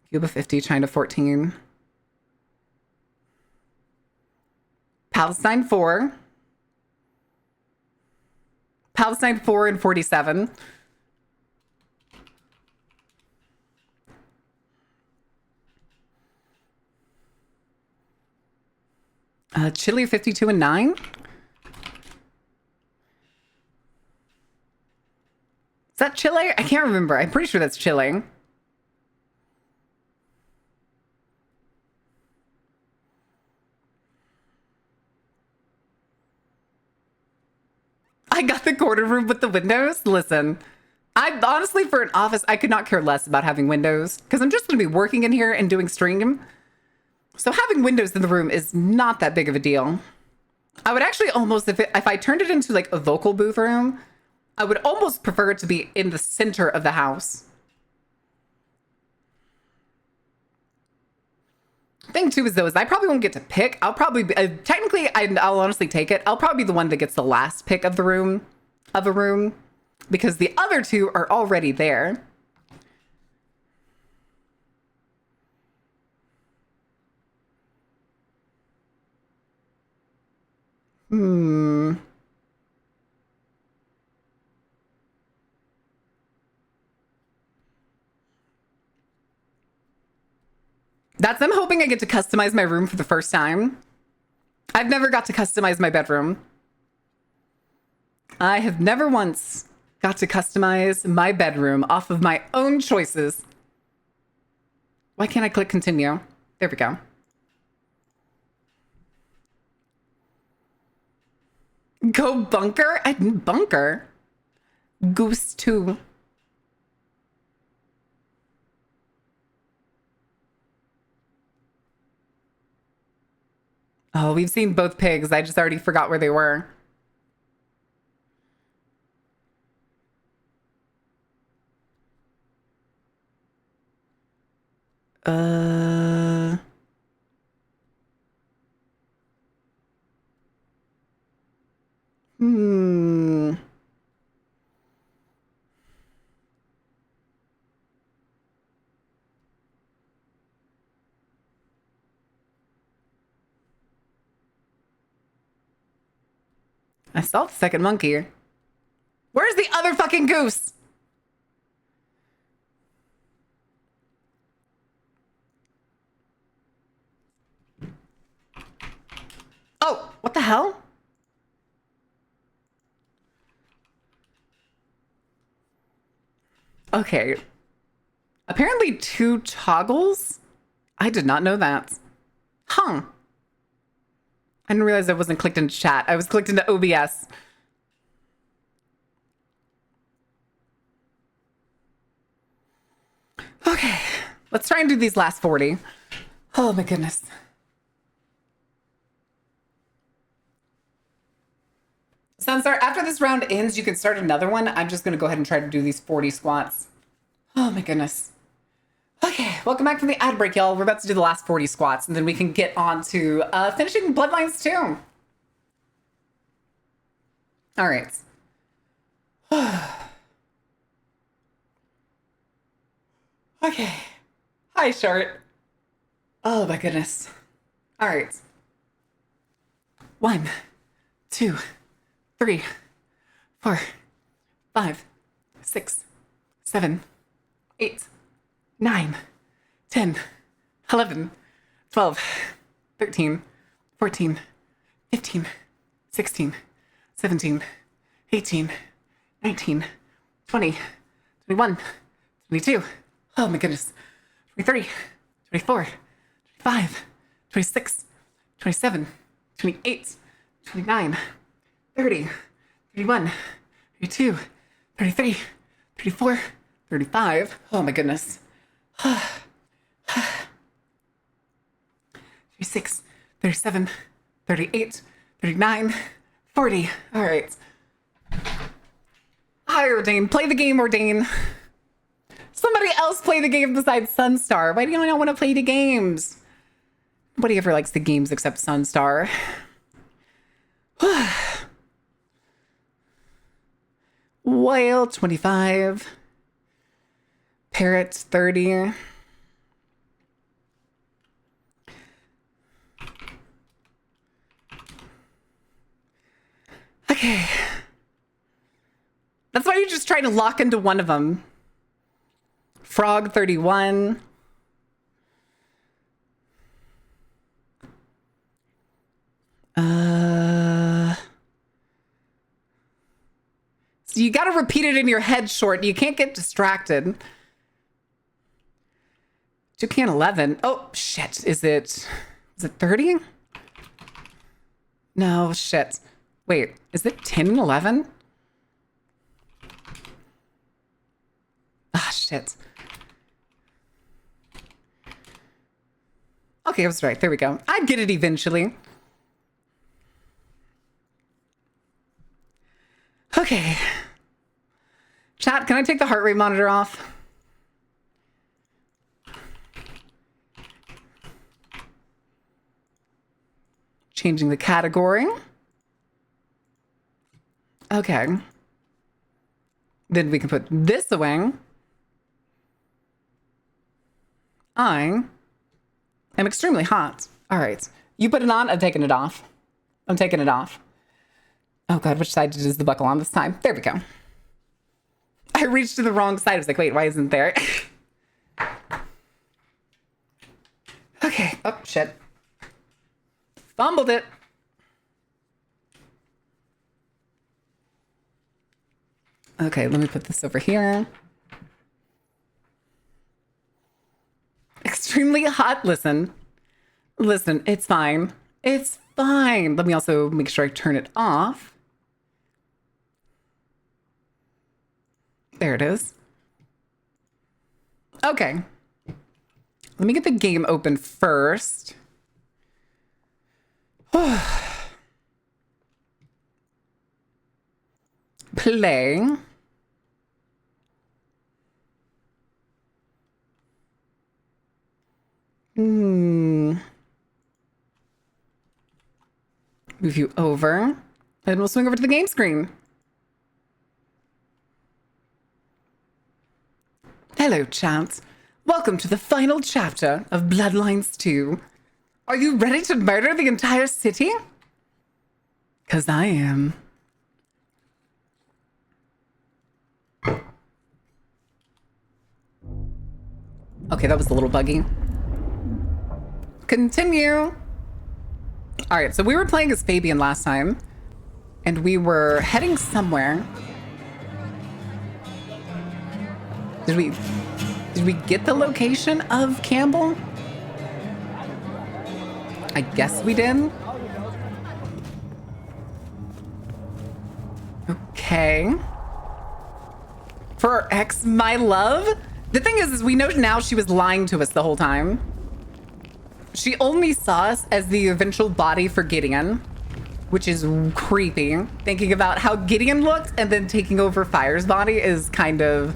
Cuba 50, China 14. Palestine 4. Palestine 4 and 47. Chile 52 and 9. Is that Chile? I can't remember. I'm pretty sure that's Chile. I got the corner room with the windows. Listen, I honestly, for an office, I could not care less about having windows because I'm just going to be working in here and doing stream. So having windows in the room is not that big of a deal. I would actually almost, if I turned it into like a vocal booth room, I would almost prefer it to be in the center of the house. Thing too is though, is I probably won't get to pick. I'll probably be, technically, I'll honestly take it. I'll probably be the one that gets the last pick of the room, because the other two are already there. I'm hoping I get to customize my room for the first time. I've never got to customize my bedroom. I have never once got to customize my bedroom off of my own choices. Why can't I click continue? There we go. Go bunker? I didn't bunker. Goose 2. Oh, we've seen both pigs. I just already forgot where they were. I saw the second monkey. Where's the other fucking goose? Oh, what the hell? Okay. Apparently 2 toggles? I did not know that. Huh. I didn't realize I wasn't clicked into chat. I was clicked into OBS. Okay. Let's try and do these last 40. Oh my goodness. Sunstar, after this round ends, you can start another one. I'm just going to go ahead and try to do these 40 squats. Oh my goodness. Okay, welcome back from the ad break, y'all. We're about to do the last 40 squats, and then we can get on to finishing Bloodlines 2. All right. Okay. Hi, Short. Oh my goodness. All right. 1, 2, 3, 4, 5, 6, 7, 8, 9, 10, 11, 12, 13, 14, 15, 16, 17, 18, 19, 20, 21, 22. Oh my goodness. 23, 24, 25, 26, 27, 28, 29, 30, 31, 32, 33, 34, 35. Oh my goodness. 36, 37, 38, 39, 40. All right. Hi, Ordain. Play the game, Ordain. Somebody else play the game besides Sunstar. Why do you not want to play the games? Nobody ever likes the games except Sunstar. Whale, 25. Parrot, 30. Okay. That's why you're just trying to lock into one of them. Frog, 31. So you got to repeat it in your head short. You can't get distracted. Toucan 11. Oh, shit. Is it 30? No, shit. Wait, is it 10 and 11? Ah, shit. Okay, I was right. There we go. I'd get it eventually. Okay. Chat, can I take the heart rate monitor off? Changing the category. Okay. Then we can put this away. I am extremely hot. All right. You put it on, I'm taking it off. I'm taking it off. Oh God, which side is the buckle on this time? There we go. I reached to the wrong side. I was like, wait, why isn't there? Okay. Oh, shit. Fumbled it. Okay, let me put this over here. Extremely hot. Listen, it's fine. It's fine. Let me also make sure I turn it off. There it is. Okay. Let me get the game open first. Play. Move you over. And we'll swing over to the game screen. Hello, chat. Welcome to the final chapter of Bloodlines 2. Are you ready to murder the entire city? 'Cause I am. Okay, that was a little buggy. Continue. All right, so we were playing as Fabian last time, and we were heading somewhere. Did we get the location of Campbell? I guess we did. Okay. For our ex, my love? The thing is we know now she was lying to us the whole time. She only saw us as the eventual body for Gideon, which is creepy. Thinking about how Gideon looked and then taking over Fire's body is kind of...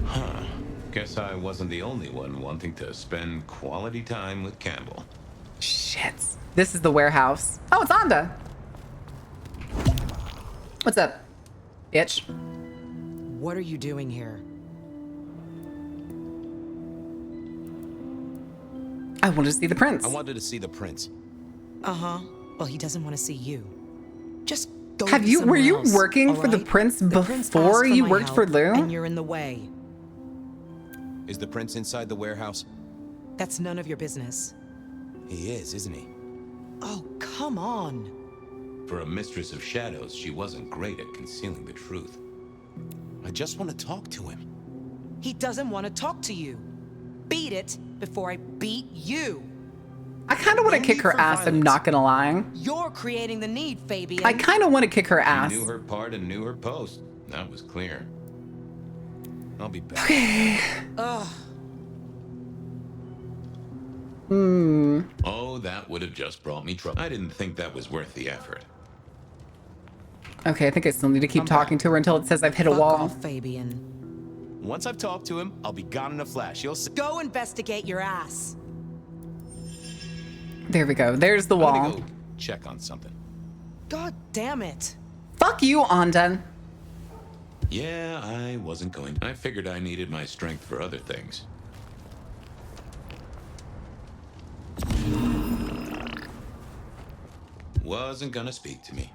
Huh. Guess I wasn't the only one wanting to spend quality time with Campbell. Shit. This is the warehouse. Oh, it's Anda. What's up, bitch? What are you doing here? I wanted to see the prince. I wanted to see the prince. Uh-huh. Well, he doesn't want to see you. Just go Have be you, were somewhere you else, working all for the right? prince The prince asked before you my worked for help, Lou? And you're in the way. Is the prince inside the warehouse? That's none of your business. He is, isn't he? Oh, come on. For a mistress of shadows, she wasn't great at concealing the truth. I just want to talk to him. He doesn't want to talk to you. Beat it before I beat you. I kind of want to No kick need her for ass, I'm violence. not gonna lie. You're creating the need, Fabian. I kind of want to kick her She ass. knew her part and knew her post. That was clear. I'll be back. Ugh. Oh, that would have just brought me trouble. I didn't think that was worth the effort. Okay, I think I still need to keep I'm talking to her until it says I've hit a Fuck wall. off, Fabian. Once I've talked to him, I'll be gone in a flash. You'll see. Go investigate your ass. There we go. There's the I'm wall. gonna go check on something. God damn it. Fuck you, Onda. Yeah, I wasn't going. I figured I needed my strength for other things. Wasn't gonna speak to me.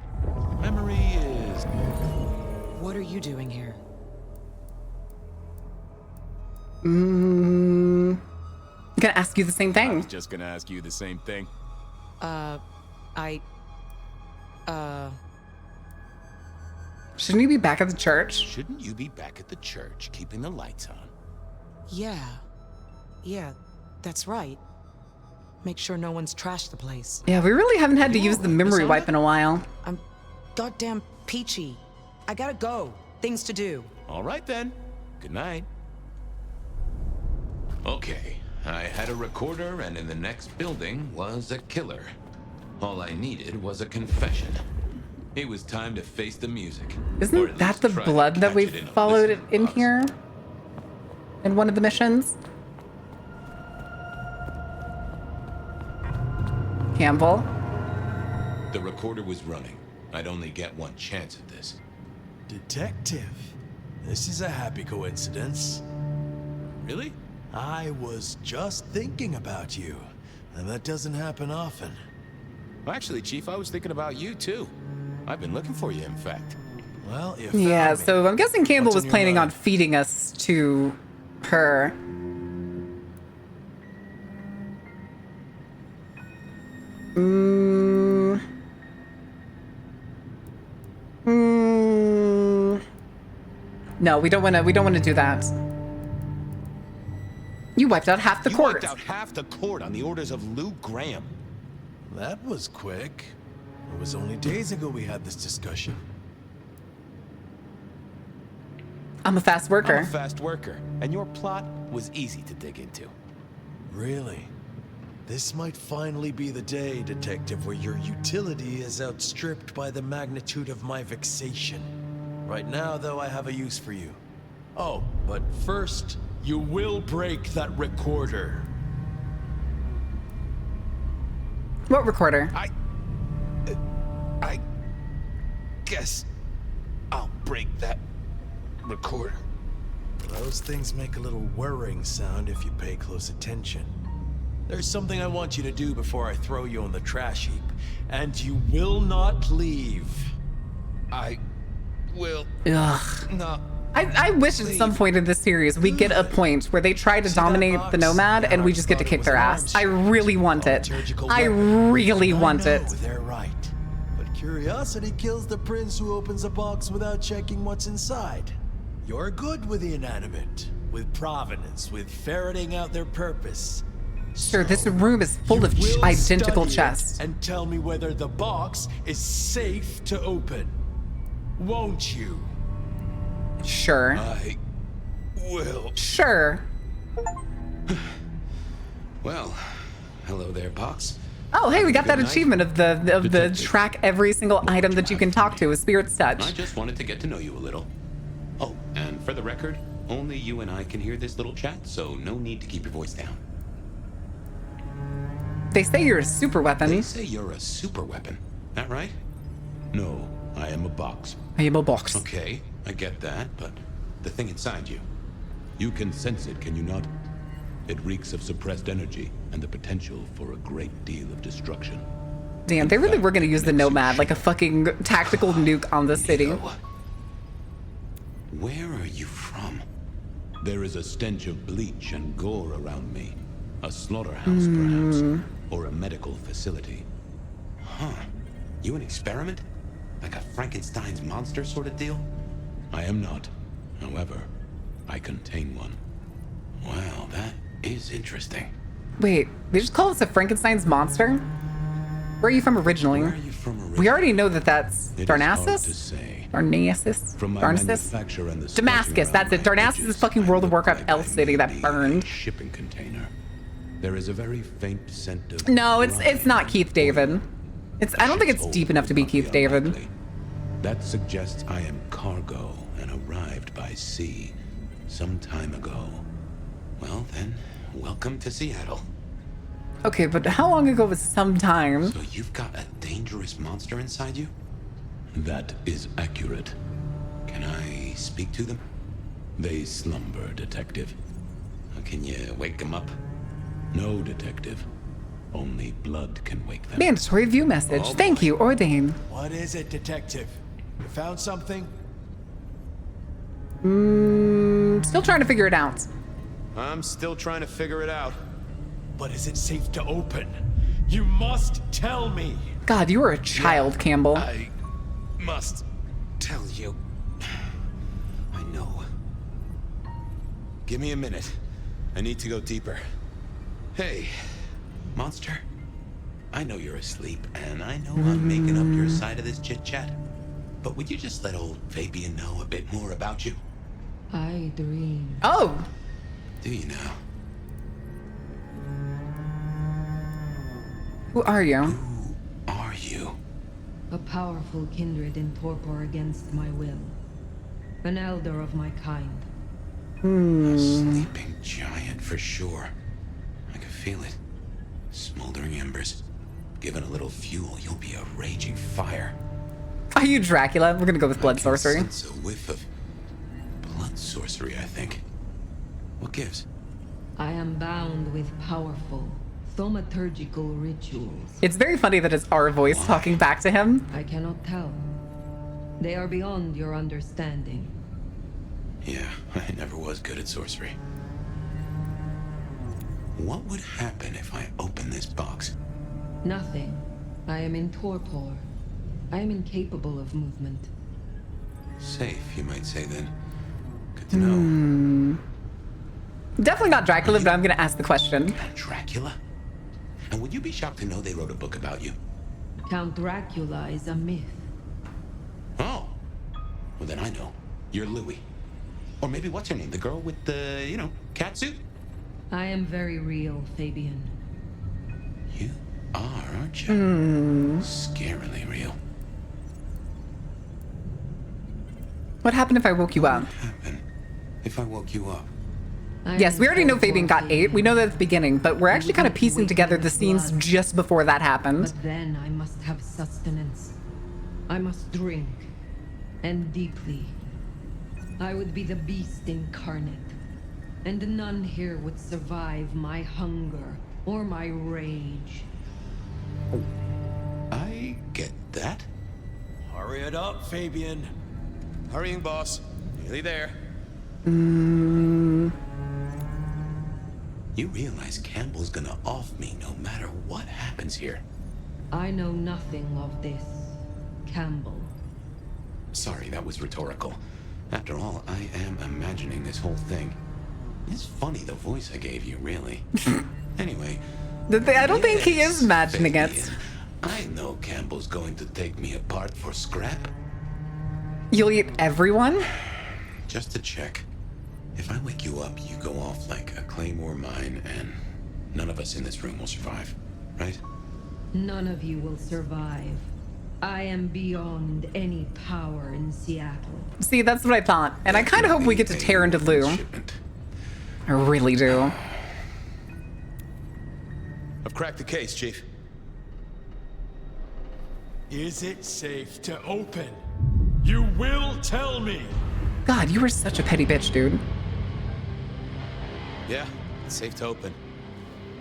Memory is... What are you doing here? I'm gonna ask you the same I thing. was just gonna ask you the same thing. Shouldn't you be back at the church? Shouldn't you be back at the church, keeping the lights on? Yeah, that's right. Make sure no one's trashed the place. Yeah, we really haven't had to use the memory Miss wipe in a while. I'm goddamn peachy. I gotta go. Things to do. All right then. Good night. Okay, I had a recorder, and in the next building was a killer. All I needed was a confession. It was time to face the music. Or Isn't at that least the try to blood that catch we it in a followed listening in box. here? In one of the missions? Campbell? The recorder was running. I'd only get one chance at this. Detective, this is a happy coincidence. Really? I was just thinking about you, and that doesn't happen often. Actually, Chief, I was thinking about you too. I've been looking for you, in fact. Well, you Yeah, found me. so I'm guessing Campbell What's was on your planning on mind? feeding us to her. No, we don't want to do that. You wiped out half the You court. wiped out half the court on the orders of Lou Graham. That was quick. It was only days ago we had this discussion. I'm a fast worker. I'm a fast worker, and your plot was easy to dig into. Really? This might finally be the day, Detective, where your utility is outstripped by the magnitude of my vexation. Right now, though, I have a use for you. Oh, but first, you will break that recorder. What recorder? I guess I'll break that recorder. Those things make a little whirring sound if you pay close attention. There's something I want you to do before I throw you on the trash heap, and you will not leave. I will Ugh. not. I wish at some point in this series we get a point where they try to See that dominate box? the Nomad and we just get to Thought it kick was their an ass. arms I trade. really want it. Liturgical I weapon. really want I know, it. They're right. But curiosity kills the prince who opens a box without checking what's inside. You're good with the inanimate, with provenance, with ferreting out their purpose. Sure, this room is full of You will identical study it chests. and tell me whether the box is safe to open. Won't you? Sure. I will. Sure. Well, hello there, Pox. Oh, hey, we got that Good night. achievement of the Detective. track every single item that you can talk to with Spirit's I Touch. just wanted to get to know you a little. Oh, and for the record, only you and I can hear this little chat, so no need to keep your voice down. They say you're a super They weapon. say you're a super weapon. That right? No, I am a box. I am a box. Okay, I get that, but the thing inside you. You can sense it, can you not? It reeks of suppressed energy and the potential for a great deal of destruction. Damn, they really were gonna use the Nomad like a fucking tactical nuke on the city. Neo, where are you from? There is a stench of bleach and gore around me. A slaughterhouse, perhaps, or a medical facility. Huh. You an experiment? Like a Frankenstein's monster sort of deal? I am not. However, I contain one. Wow, that is interesting. Wait, they just call us a Frankenstein's monster? Where are you from originally? Where are you from originally? We already know that that's It is hard to Darnassus? say. Darnassus? From my Darnassus? manufacture and the Damascus, scorching that's it. around my Darnassus is edges, fucking I World of look Warcraft like L I City may that be burned. a shipping container. There is a very faint scent of No, it's not brine Keith and David. oil. I don't think it's Ship's deep hold enough to be must be Keith David. unlikely. That suggests I am cargo and arrived by sea some time ago. Well then, welcome to Seattle. Okay, but how long ago was some time? So you've got a dangerous monster inside you? That is accurate. Can I speak to them? They slumber, Detective. Can you wake them up? No, Detective. Only blood can wake them. Mandatory view message. Oh, Thank you, Ordain. What is it, Detective? You found something? Still trying to figure it out. I'm still trying to figure it out. But is it safe to open? You must tell me! God, you are a child, Campbell. I must tell you. I know. Give me a minute. I need to go deeper. Hey, monster. I know you're asleep, and I know I'm making up your side of this chit-chat. But would you just let old Fabian know a bit more about you? I dream. Oh, Do you now? who are you? Who are you? A powerful kindred in torpor against my will. An elder of my kind. A sleeping giant for sure. I can feel it. Smoldering embers. Given a little fuel, you'll be a raging fire. Are you Dracula? We're gonna go with blood I can sorcery. sense a whiff of blood sorcery, I think. What gives? I am bound with powerful, thaumaturgical rituals. It's very funny that it's our voice talking back to him. I cannot tell. They are beyond your understanding. Yeah, I never was good at sorcery. What would happen if I open this box? Nothing. I am in torpor. I am incapable of movement. Safe, you might say then. Good to know. Definitely not Dracula, but I'm gonna ask the question. Dracula? And would you be shocked to know they wrote a book about you? Count Dracula is a myth. Oh. Well, then I know. You're Louis. Or maybe what's her name? The girl with the, cat suit? I am very real, Fabian. You are, aren't you? Scarily real. What happened if I woke you up? What would happen if I woke you up? Yes, we already know Fabian got 8. We know that at the beginning, but we're actually kind of piecing together the scenes just before that happened. But then I must have sustenance. I must drink. And deeply. I would be the beast incarnate. And none here would survive my hunger or my rage. I get that. Hurry it up, Fabian. Hurrying, boss. Nearly there. You realize Campbell's gonna off me no matter what happens here. I know nothing of this, Campbell. Sorry, that was rhetorical. After all, I am imagining this whole thing. It's funny the voice I gave you, really. Anyway. I don't think he is imagining it. Fabian, I know Campbell's going to take me apart for scrap. You'll eat everyone? Just to check. If I wake you up, you go off like a claymore mine, and none of us in this room will survive, right? None of you will survive. I am beyond any power in Seattle. See, that's what I thought. And I kind of hope we get to tear into Lou. Shipment. I really do. I've cracked the case, Chief. Is it safe to open? You will tell me! God, you were such a petty bitch, dude. Yeah, it's safe to open.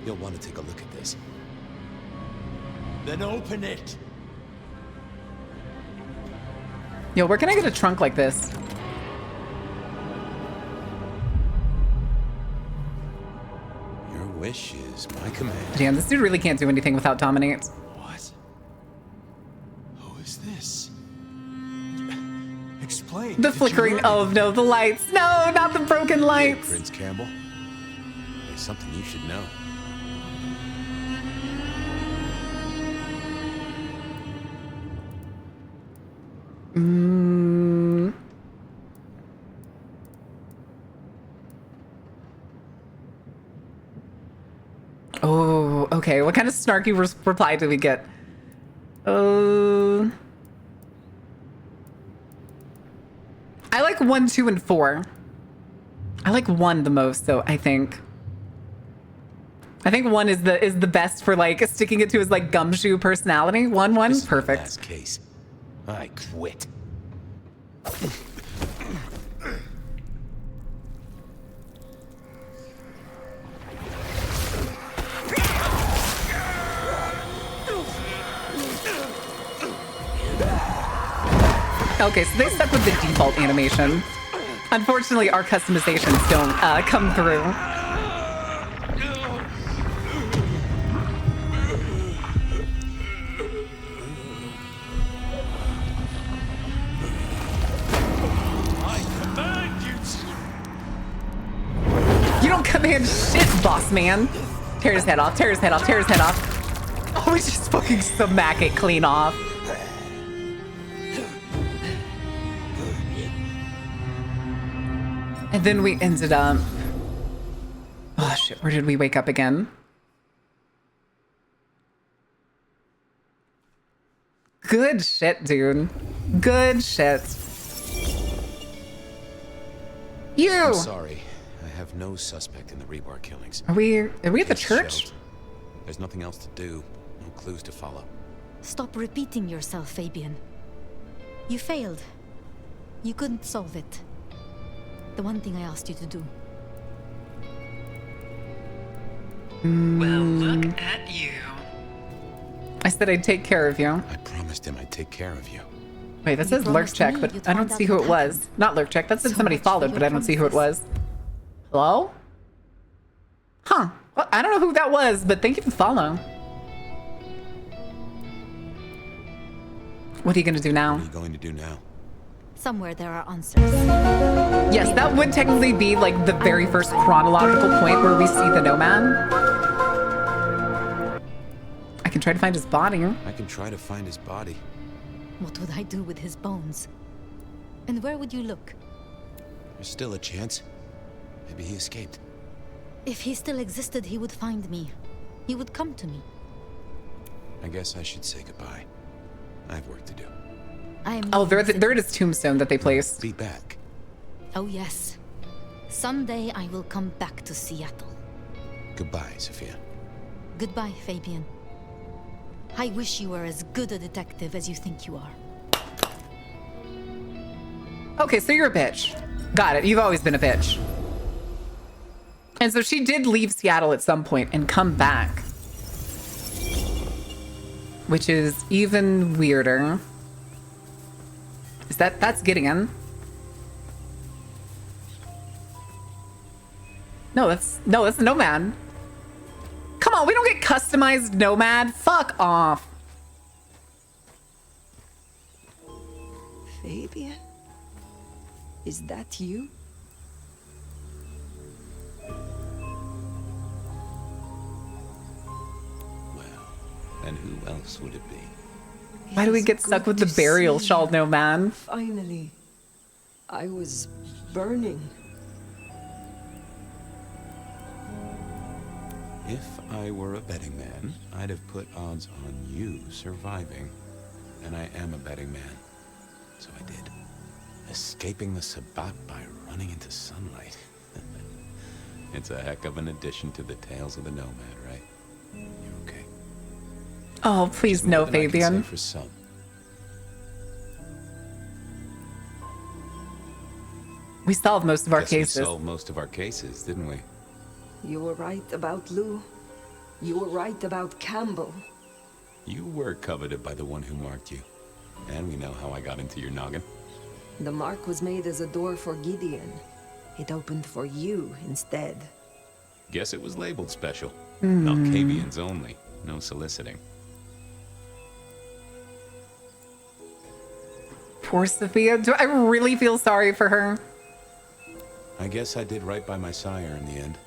You'll want to take a look at this. Then open it! Yo, where can I get a trunk like this? Your wish is my command. Damn, this dude really can't do anything without dominate. What? Who is this? Explain. The Did you flickering, learn oh no, the lights. No, not the broken Hey, lights. Prince Campbell. There's something you should know. Oh, okay. What kind of snarky reply did we get? I like 1, 2, and 4. I like 1 the most, though, I think. I think 1 is the best for like sticking it to his like gumshoe personality. 1, This is my perfect. last case. I quit. Okay, so they stuck with the default animation. Unfortunately, our customizations don't come through. You don't command shit, boss man. Tear his head off, tear his head off, tear his head off. Oh, we just fucking smack it clean off. And then we ended up... Oh shit, where did we wake up again? Good shit, dude. Good shit. You! I'm sorry. I have no suspect in the rebar killings. Are we at the Case church? shelved. There's nothing else to do. No clues to follow. Stop repeating yourself, Fabian. You failed. You couldn't solve it. The one thing I asked you to do. Well, look at you. I said I'd take care of you. I promised him I'd take care of you. Wait, that You says lurk promised check, me but you'd I don't find see out who what it was. happened. Not lurk check, that said So somebody much for followed, your but I don't see who it was. promises. Hello? Huh. Well, I don't know who that was, but thank you for the follow. What are you gonna do now? What are you going to do now? Somewhere there are answers. Yes, that would technically be like the very first chronological point where we see the Nomad. I can try to find his body. I can try to find his body. What would I do with his bones? And where would you look? There's still a chance. Maybe he escaped. If he still existed, he would find me. He would come to me. I guess I should say goodbye. I have work to do. I am. Oh, they're at his tombstone that they placed. Be back. Oh yes. Someday I will come back to Seattle. Goodbye, Sophia. Goodbye, Fabian. I wish you were as good a detective as you think you are. Okay, so you're a bitch. Got it. You've always been a bitch. And so she did leave Seattle at some point and come back. Which is even weirder. Is that's Gideon? No, that's Nomad. Come on, we don't get customized Nomad. Fuck off. Fabian? Is that you? Well, and who else would it be? Why do we It's get stuck good with the to burial see shawl, you. Nomad? Finally. I was burning. If I were a betting man, I'd have put odds on you surviving. And I am a betting man. So I did. Escaping the Sabbat by running into sunlight. It's a heck of an addition to the tales of the Nomad, right? You're okay. Oh, please More no, than I can say Fabian. for some. We solved most of our Guess we cases. solved most of our cases, didn't we? You were right about Lou. You were right about Campbell. You were coveted by the one who marked you. And we know how I got into your noggin. The mark was made as a door for Gideon. It opened for you instead. Guess it was labeled special. Malkavians only. No soliciting. Poor Sophia. Do I really feel sorry for her? I guess I did right by my sire in the end.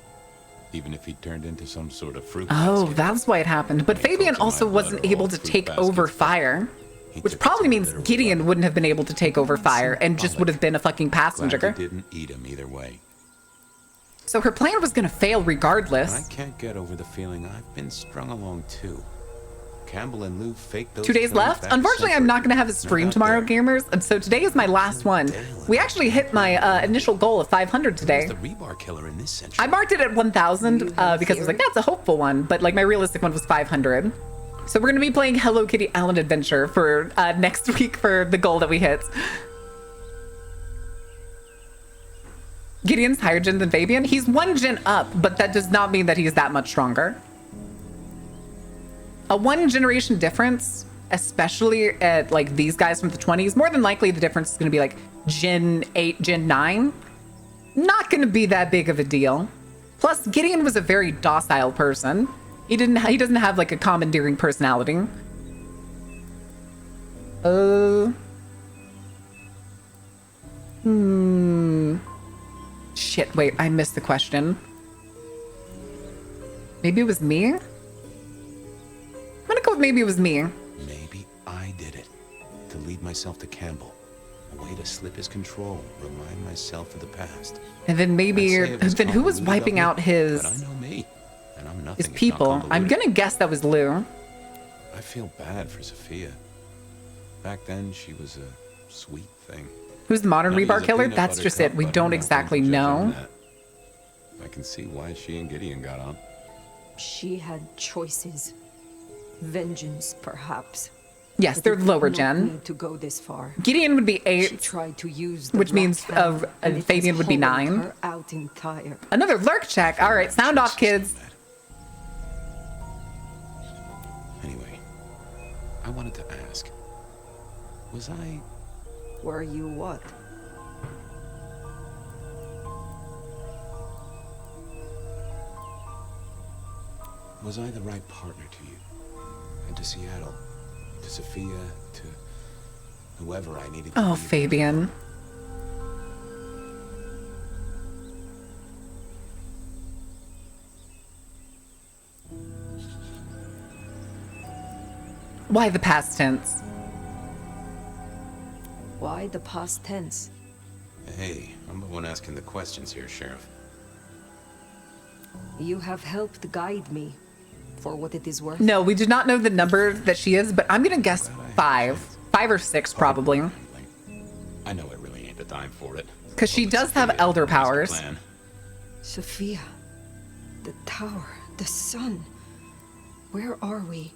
Even if he turned into some sort of fruit Oh, basket. that's why it happened. But When it Fabian comes to also my blood wasn't or able all to fruit take baskets, over but fire. he Which took it probably to means bitter Gideon blood. wouldn't have been able to take over fire and just would have been a fucking Glad passenger. you didn't eat him either way. So her plan was going to fail I regardless. can't get over the feeling I've been strung along too. Campbell and Lou faked those 2 days killings left. back Unfortunately, I'm century. not going to have a No stream doubt tomorrow, there. gamers. And so today is my last one. We actually hit my initial goal of 500 Who's today. the rebar killer in this century? I marked it at 1,000 Do you have a because I was like, theory? that's a hopeful one. But like my realistic one was 500. So we're gonna be playing Hello Kitty Island Adventure for next week for the goal that we hit. Gideon's higher gen than Fabian. He's 1 gen up, but that does not mean that he's that much stronger. A 1 generation difference, especially at like these guys from the 20s, more than likely the difference is gonna be like Gen 8, Gen 9. Not gonna be that big of a deal. Plus, Gideon was a very docile person. He doesn't have like a commandeering personality. Shit, wait, I missed the question. Maybe it was me? I'm gonna go with maybe it was me. Maybe I did it. To lead myself to Campbell. A way to slip his control, remind myself of the past. And then maybe, then who was wiping out But I his know me, and I'm nothing his if not people? I'm convoluted. gonna guess that was Lou. I feel bad for Sophia. Back then, she was a sweet thing. Who's the modern Nutty rebar as a killer? peanut That's butter just cup, it. We but don't I'm not exactly going to judge on know. that. I can see why she and Gideon got on. She had choices. Vengeance, perhaps. Yes, But they're it did lower not gen. need to go this far. Gideon would be She 8, tried to use the which black means hand, and it Fabian has would be hollowed 9. her out entire. Another lurk check. All right, sound off, kids. Anyway, I wanted to ask. Was I... Were you what? Was I the right partner to you? And to Seattle? To Sophia? To whoever I needed to Oh, be? Fabian. Why the past tense? Why the past tense? Hey, I'm the one asking the questions here, Sheriff. You have helped guide me, for what it is worth. No, we do not know the number that she is, but I'm gonna guess 5. 5 or 6, probably. I know it really ain't the time for it. 'Cause she But does have Sophia elder has the powers. plan. Sophia, the tower, the sun. Where are we?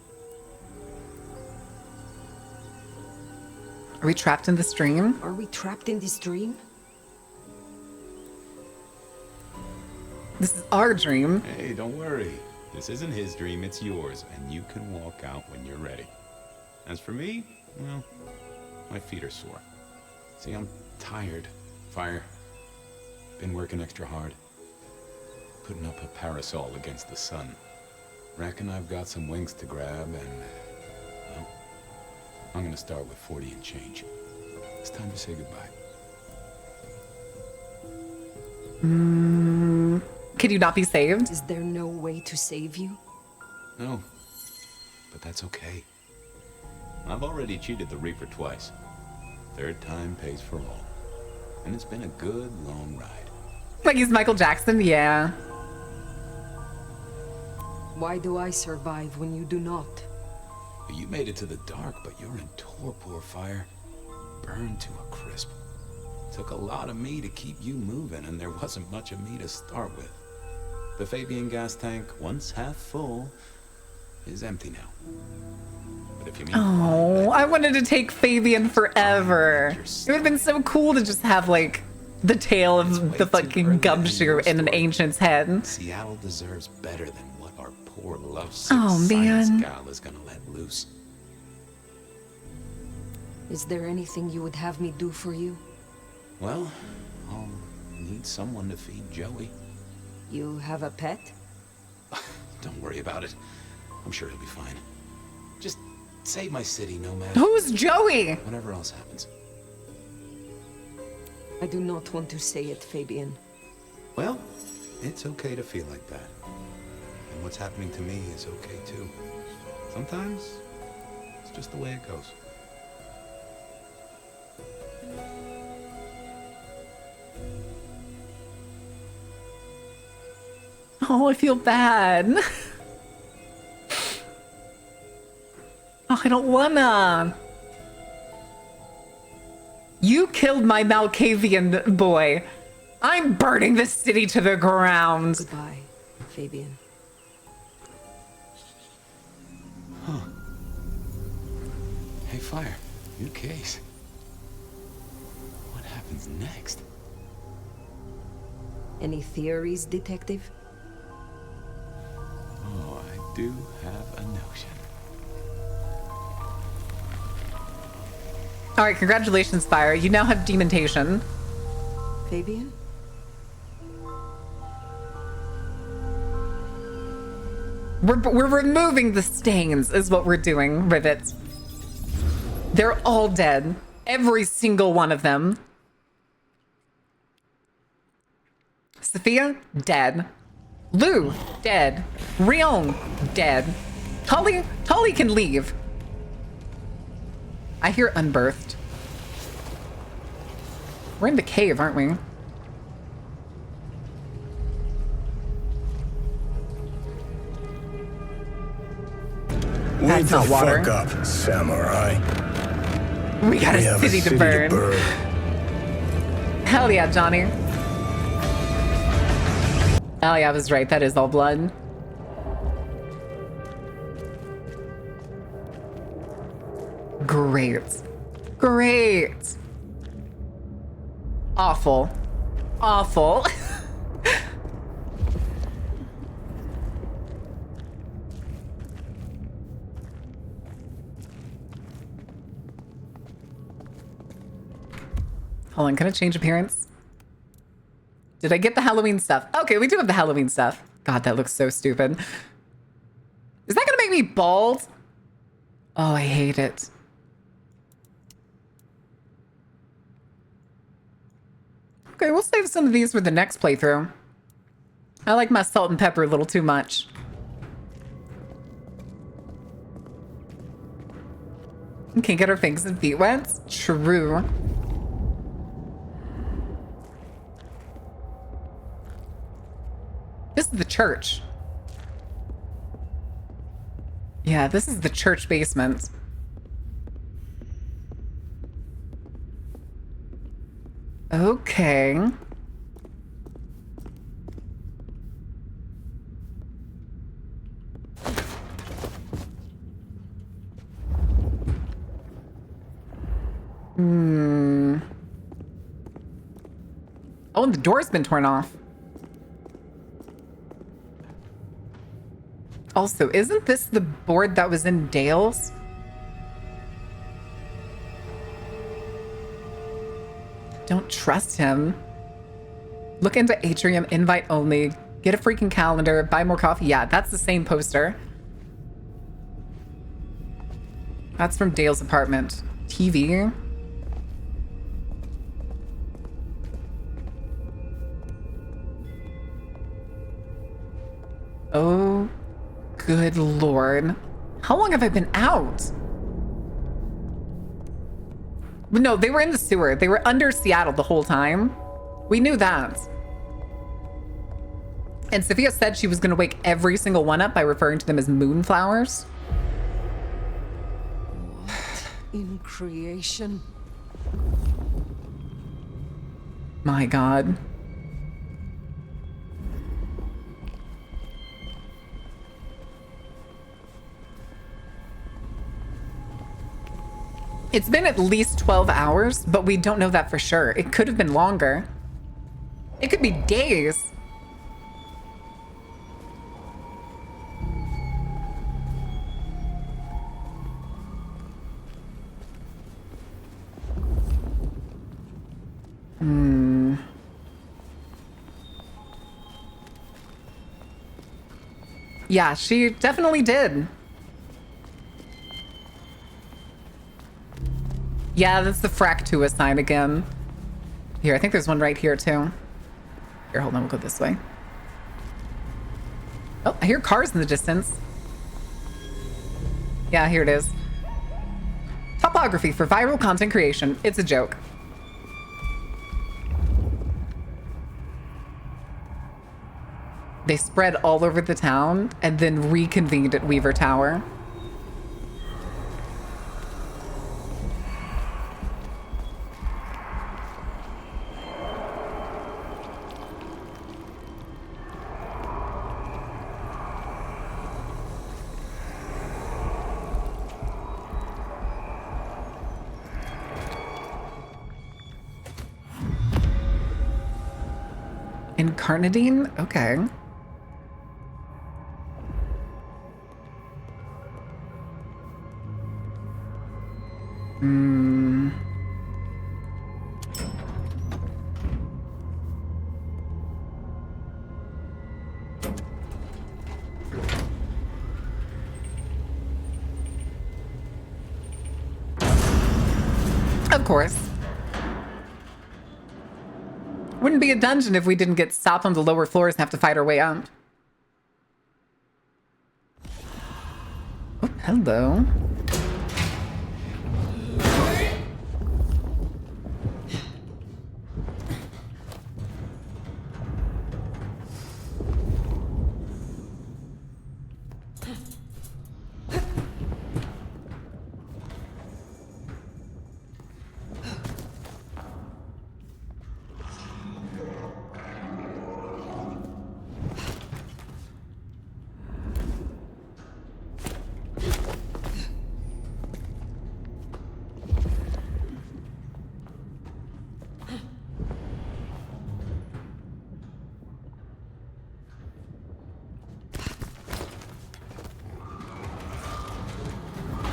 Are we trapped in the stream? Are we trapped in this dream? This is our dream. Hey, don't worry. This isn't his dream, it's yours, and you can walk out when you're ready. As for me, well, my feet are sore. See, I'm tired. Fire. Been working extra hard. Putting up a parasol against the sun. Reckon I've got some wings to grab, and, well, I'm gonna start with 40 and change. It's time to say goodbye. Could you not be saved? Is there no way to save you? No, but that's okay. I've already cheated the Reaper twice. Third time pays for all. And it's been a good, long ride. Like he's Michael Jackson? Yeah. Why do I survive when you do not? You made it to the dark, but you're in torpor, Fire. Burned to a crisp. Took a lot of me to keep you moving, and there wasn't much of me to start with. The Fabian gas tank, once half full, is empty now. But if you mean Oh, I wanted to take Fabian forever. It would have been so cool to just have, like, the tail of the fucking gumshoe in an ancient's head. Seattle deserves better than what our poor lovesick Oh, science man. gal is gonna let loose. Is there anything you would have me do for you? Well, I'll need someone to feed Joey. You have a pet? Don't worry about it. I'm sure he'll be fine. Just save my city, Nomad. Who's Joey? Whatever else happens. I do not want to say it, Fabian. Well, it's okay to feel like that. And what's happening to me is okay too. Sometimes, it's just the way it goes. Oh, I feel bad. Oh, I don't wanna. You killed my Malkavian boy. I'm burning this city to the ground. Goodbye, Fabian. Hey, Fire. New case. What happens next? Any theories, Detective? Oh, I do have a notion. All right, congratulations, Fire. You now have demontation. Fabian? We're removing the stains is what we're doing, Rivet. They're all dead. Every single one of them. Sophia, dead. Lou, dead. Rion, dead. Tully can leave. I hear unbirthed. We're in the cave, aren't we? That's not water. Fuck up, samurai. We got a city to burn. Hell yeah, Johnny. Oh yeah, I was right. That is all blood. Great. Great. Awful. Awful. Hold on, can I change appearance? Did I get the Halloween stuff? Okay, we do have the Halloween stuff. God, that looks so stupid. Is that gonna make me bald? Oh, I hate it. Okay, we'll save some of these for the next playthrough. I like my salt and pepper a little too much. Can't get our fingers and feet wet? True. This is the church. Yeah, this is the church basement. Okay. Oh, and the door's been torn off. Also, isn't this the board that was in Dale's? Don't trust him. Look into Atrium, invite only. Get a freaking calendar, buy more coffee. Yeah, that's the same poster. That's from Dale's apartment. TV. Oh, good Lord. How long have I been out? No, they were in the sewer. They were under Seattle the whole time. We knew that. And Sophia said she was going to wake every single one up by referring to them as moonflowers. What in creation? My God. It's been at least 12 hours, but we don't know that for sure. It could have been longer. It could be days. Yeah, she definitely did. Yeah, that's the Fractua sign again. Here, I think there's one right here too. Here, hold on, we'll go this way. Oh, I hear cars in the distance. Yeah, here it is. Topography for viral content creation. It's a joke. They spread all over the town and then reconvened at Weaver Tower. Incarnadine? Okay. Of course. Wouldn't be a dungeon if we didn't get stopped on the lower floors and have to fight our way up. Oh, hello.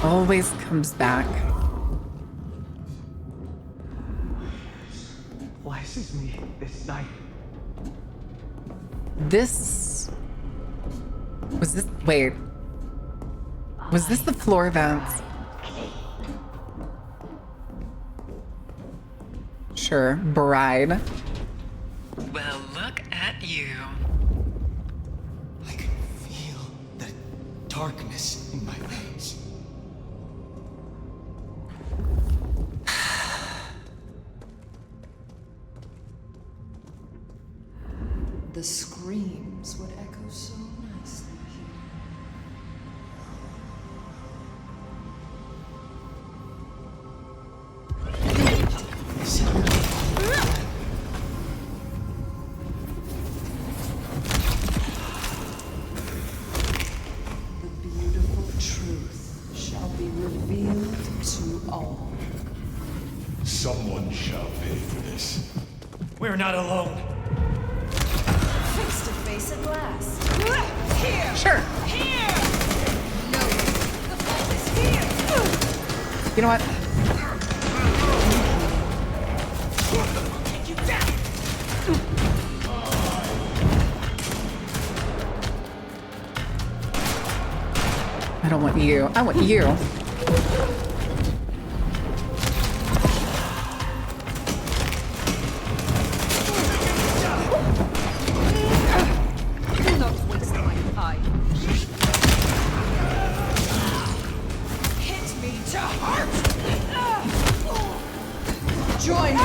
Always comes back. Blesses me this night. This... Was this... Wait. Was this the floor events? Sure. Bride. Well, look at you. I can feel the darkness in my veins. The screams would echo so nicely here. The beautiful truth shall be revealed to all. Someone shall pay for this. We're not alone. Face to face at last. Here! Sure. Here! No, the fight is here. You know what? Take you down! I don't want you. I want you. Do not waste my time. Hit me to heart! Join me.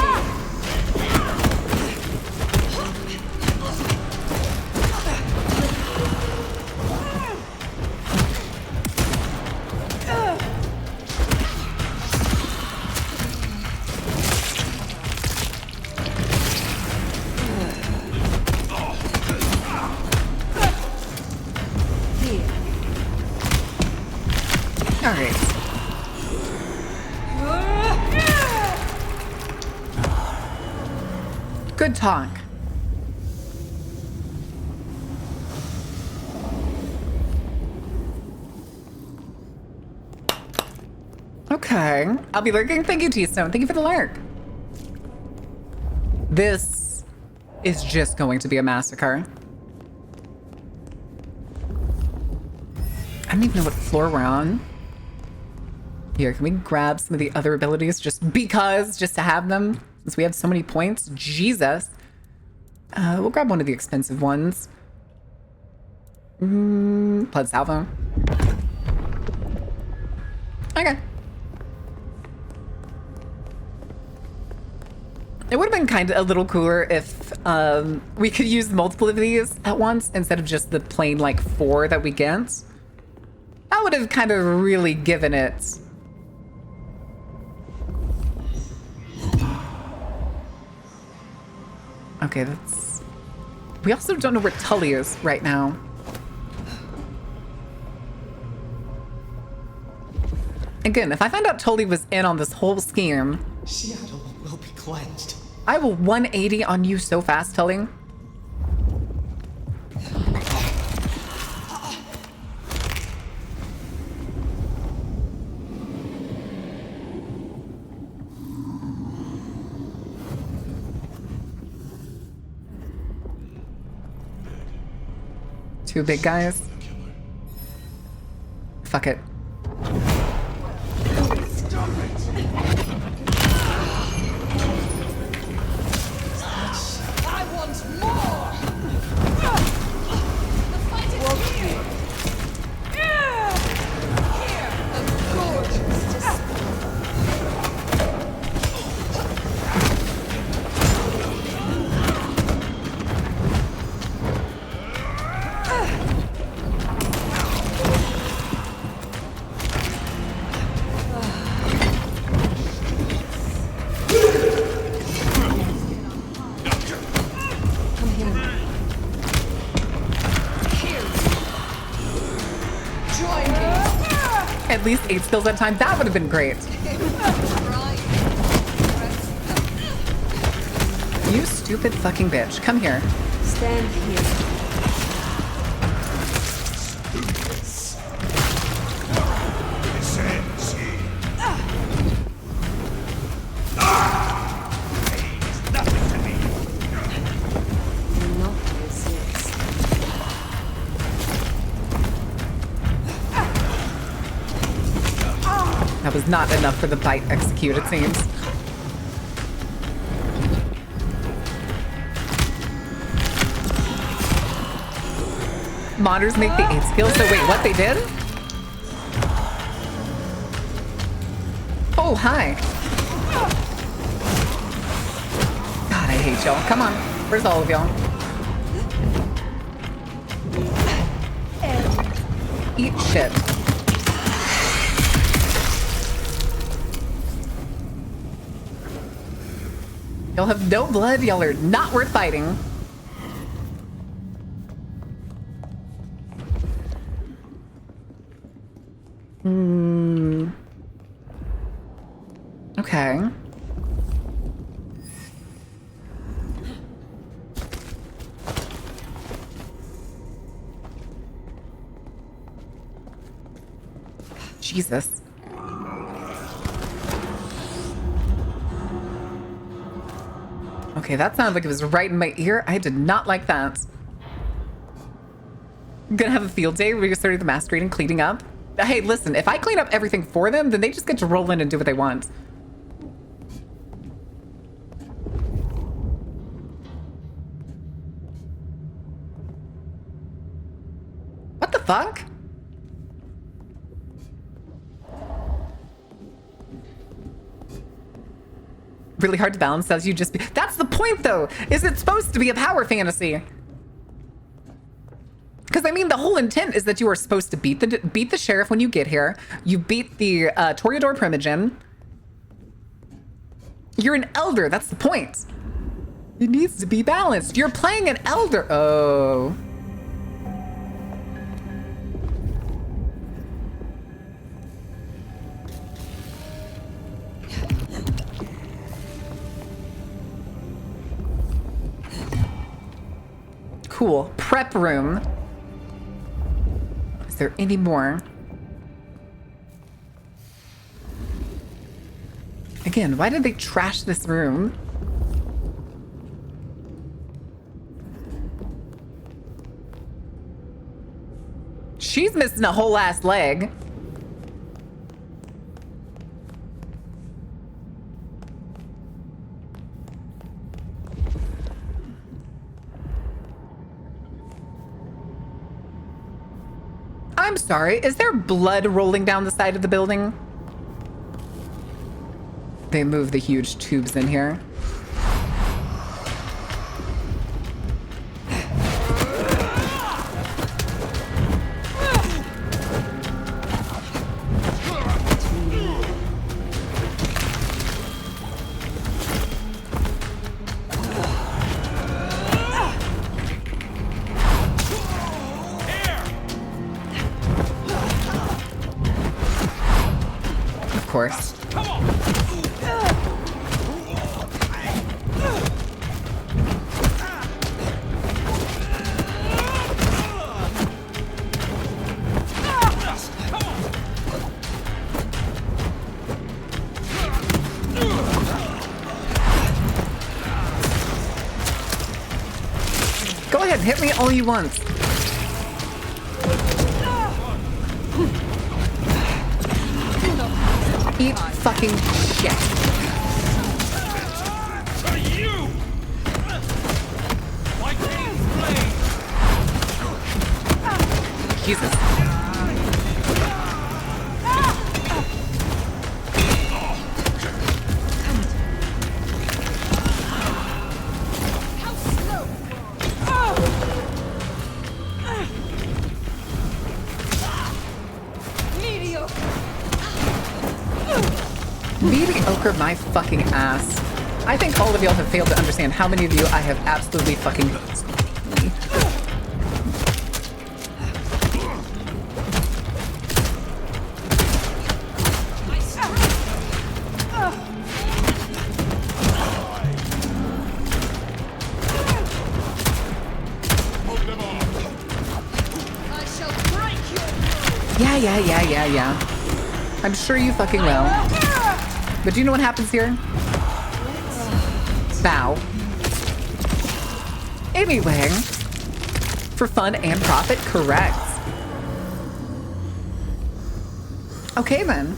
Here. All right. Good talk. Okay. I'll be lurking. Thank you, T-Stone. Thank you for the lurk. This is just going to be a massacre. I don't even know what floor we're on. Here, can we grab some of the other abilities just to have them? Since we have so many points. Jesus. We'll grab one of the expensive ones. Blood salvo. Okay. It would have been kind of a little cooler if we could use multiple of these at once instead of just the plain like 4 that we get. That would have kind of really given it. Okay, that's... We also don't know where Tully is right now. Again, if I find out Tully was in on this whole scheme... Seattle will be cleansed. I will 180 on you so fast, Tully. Two big guys. Fuck it. I want more! The fight is here! Here, a gorgeous display. At least 8 skills at a time. That would have been great. You stupid fucking bitch. Come here. Stand here. That was not enough for the bite execute, it seems. Modders make the 8 skills. So wait, what they did? Oh, hi. God, I hate y'all. Come on. Where's all of y'all? Eat shit. Y'all have no blood. Y'all are not worth fighting. Okay. Jesus. Okay, that sounded like it was right in my ear. I did not like that. I'm gonna have a field day restarting the masquerade and cleaning up. Hey, listen, if I clean up everything for them, then they just get to roll in and do what they want. What the fuck? Really hard to balance as you just be. That's the point, though. Is it supposed to be a power fantasy? Because I mean, the whole intent is that you are supposed to beat the sheriff when you get here. You beat the Toreador Primogen. You're an elder. That's the point. It needs to be balanced. You're playing an elder. Oh. Cool. Prep room. Is there any more? Again, why did they trash this room? She's missing a whole ass leg. I'm sorry, is there blood rolling down the side of the building? They moved the huge tubes in here. Of course. Go ahead, hit me all you want. Eat fucking shit. To you! Like Cain's blade! Jesus. Mediocre my fucking ass. I think all of y'all have failed to understand how many of you I have absolutely fucking... Yeah. I'm sure you fucking will. But do you know what happens here? Bow. Anyway. For fun and profit, correct. Okay then.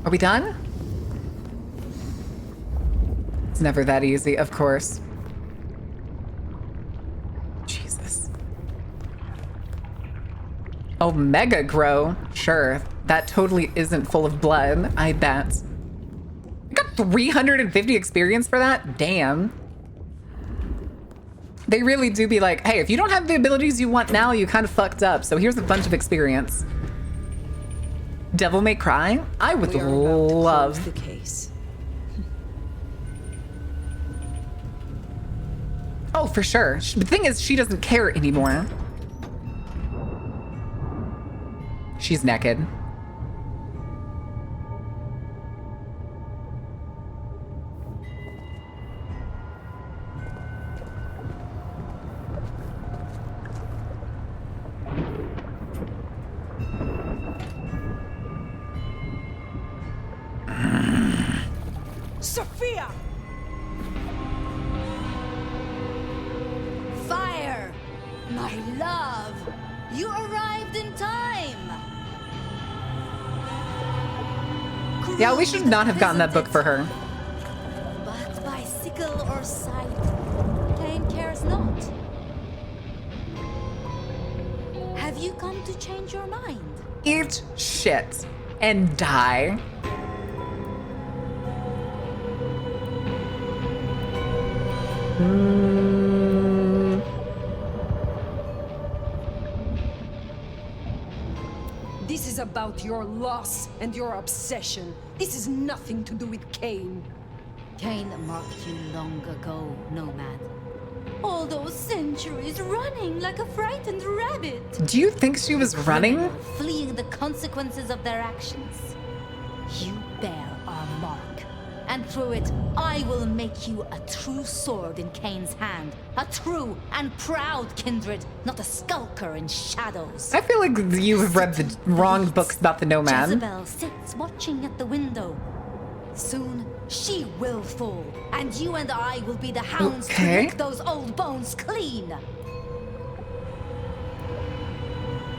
Are we done? It's never that easy, of course. Jesus. Oh, Mega Grow. Sure. That totally isn't full of blood, I bet. I got 350 experience for that? Damn. They really do be like, hey, if you don't have the abilities you want now, you kind of fucked up. So here's a bunch of experience. Devil May Cry? I would love the case. Oh, for sure. The thing is, she doesn't care anymore. She's naked. Sophia! Fire! My love! You arrived in time! Yeah, we should not have gotten that book for her. But by sickle or scythe, Cain cares not. Have you come to change your mind? Eat shit and die. This is about your loss and your obsession. This is nothing to do with Cain. Cain marked you long ago, Nomad. All those centuries running like a frightened rabbit. Do you think she was running? Fleeing the consequences of their actions. You bear our mark. And through it, I will make you a true sword in Cain's hand. A true and proud kindred, not a skulker in shadows. I feel like you have read the wrong books about the Nomad. Jezebel sits watching at the window. Soon, she will fall, and you and I will be the hounds to lick those old bones clean.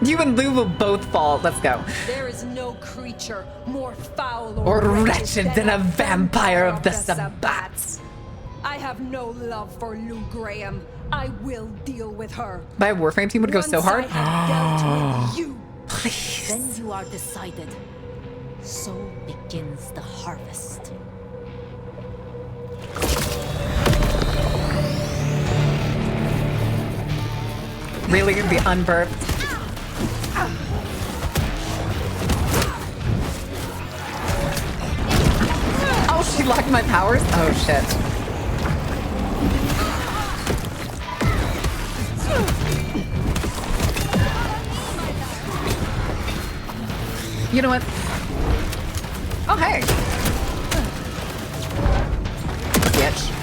You and Lou will both fall. Let's go. There is no creature more foul Or wretched than a vampire of the Sabbats. I have no love for Lou Graham. I will deal with her. My Warframe team would go so hard. Once I have dealt with you. Please. Then you are decided. So begins the harvest. Really gonna be unburped. Oh, she locked my powers? Oh, shit. You know what? Oh, hey. Bitch.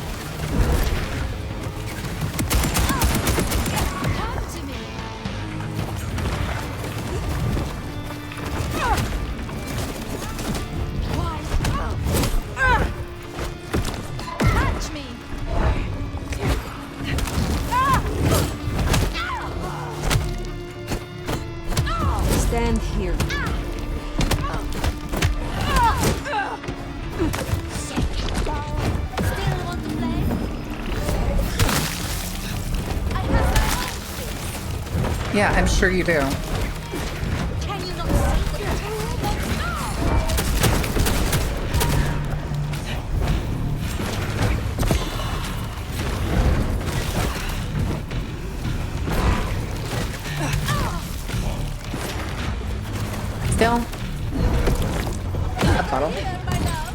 Stand here. Yeah, I'm sure you do. Can you not see the true Vods now? Still. A bottle. Here, my love.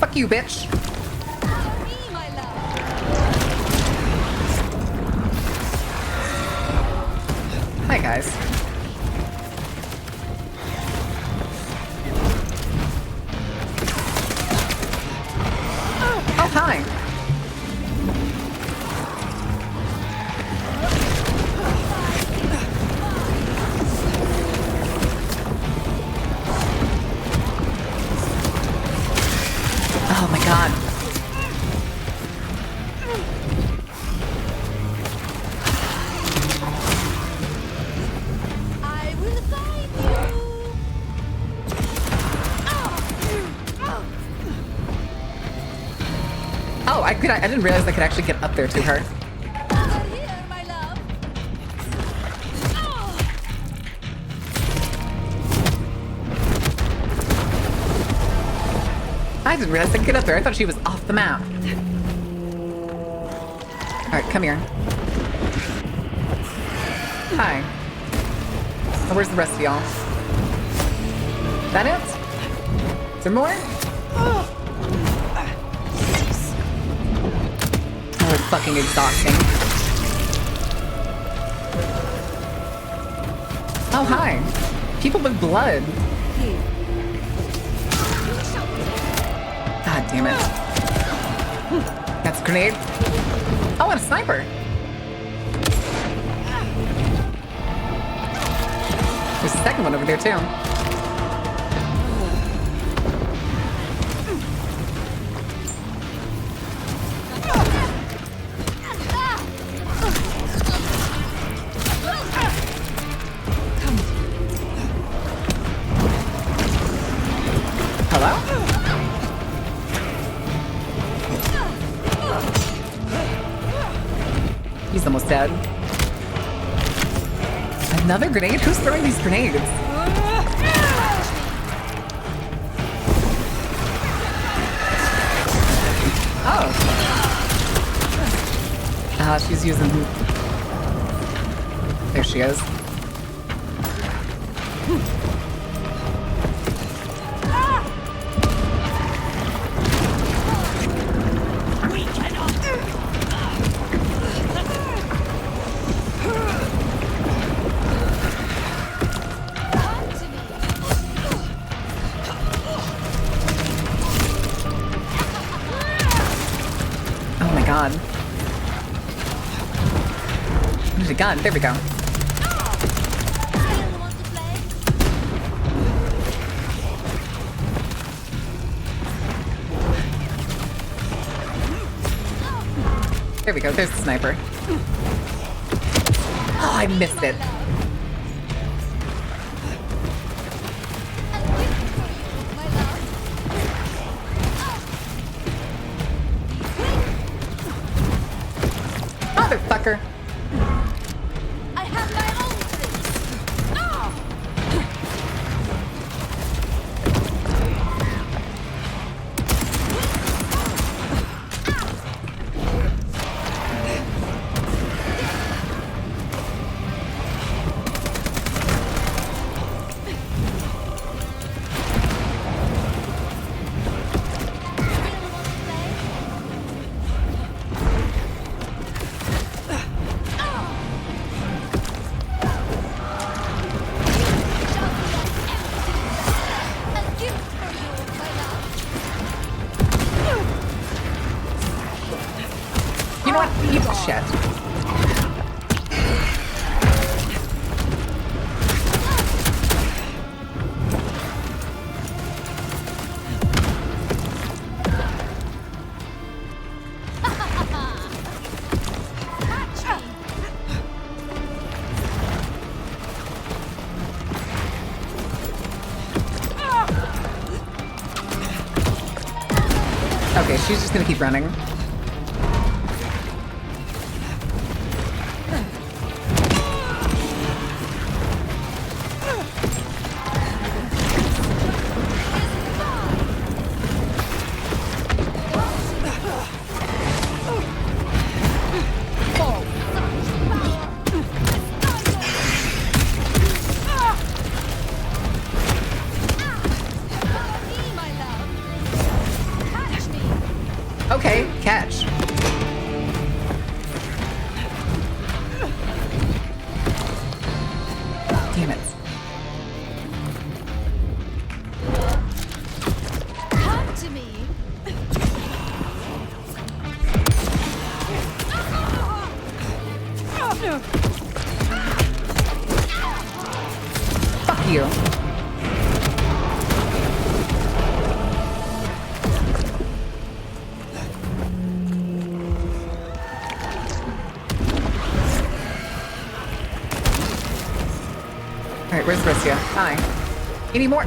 Fuck you, bitch. Me, my love. Hi, guys. Oh, hi. Oh my god. I will find you. Oh, I didn't realize I could actually get up there to her. Over here, my love. I didn't realize I could get up there. I thought she was off the map. Alright, come here. Hi. Oh, where's the rest of y'all? That it? Is there more? Oh, it's fucking exhausting. Oh, hi. People with blood. God damn it. That's a grenade. Oh, and a sniper. There's a second one over there, too. Hello? He's almost dead. Another grenade? Who's throwing these grenades? Oh. Ah, she's using... There she is. God. Where's the gun? There we go. There we go. There's the sniper. Oh, I missed it. Motherfucker. I have my own tricks. You know what? Eat the shit. Okay, she's just gonna keep running. Okay, catch. Damn it. Come to me. Fuck you. Alright, where's Ristia? Hi. Any more?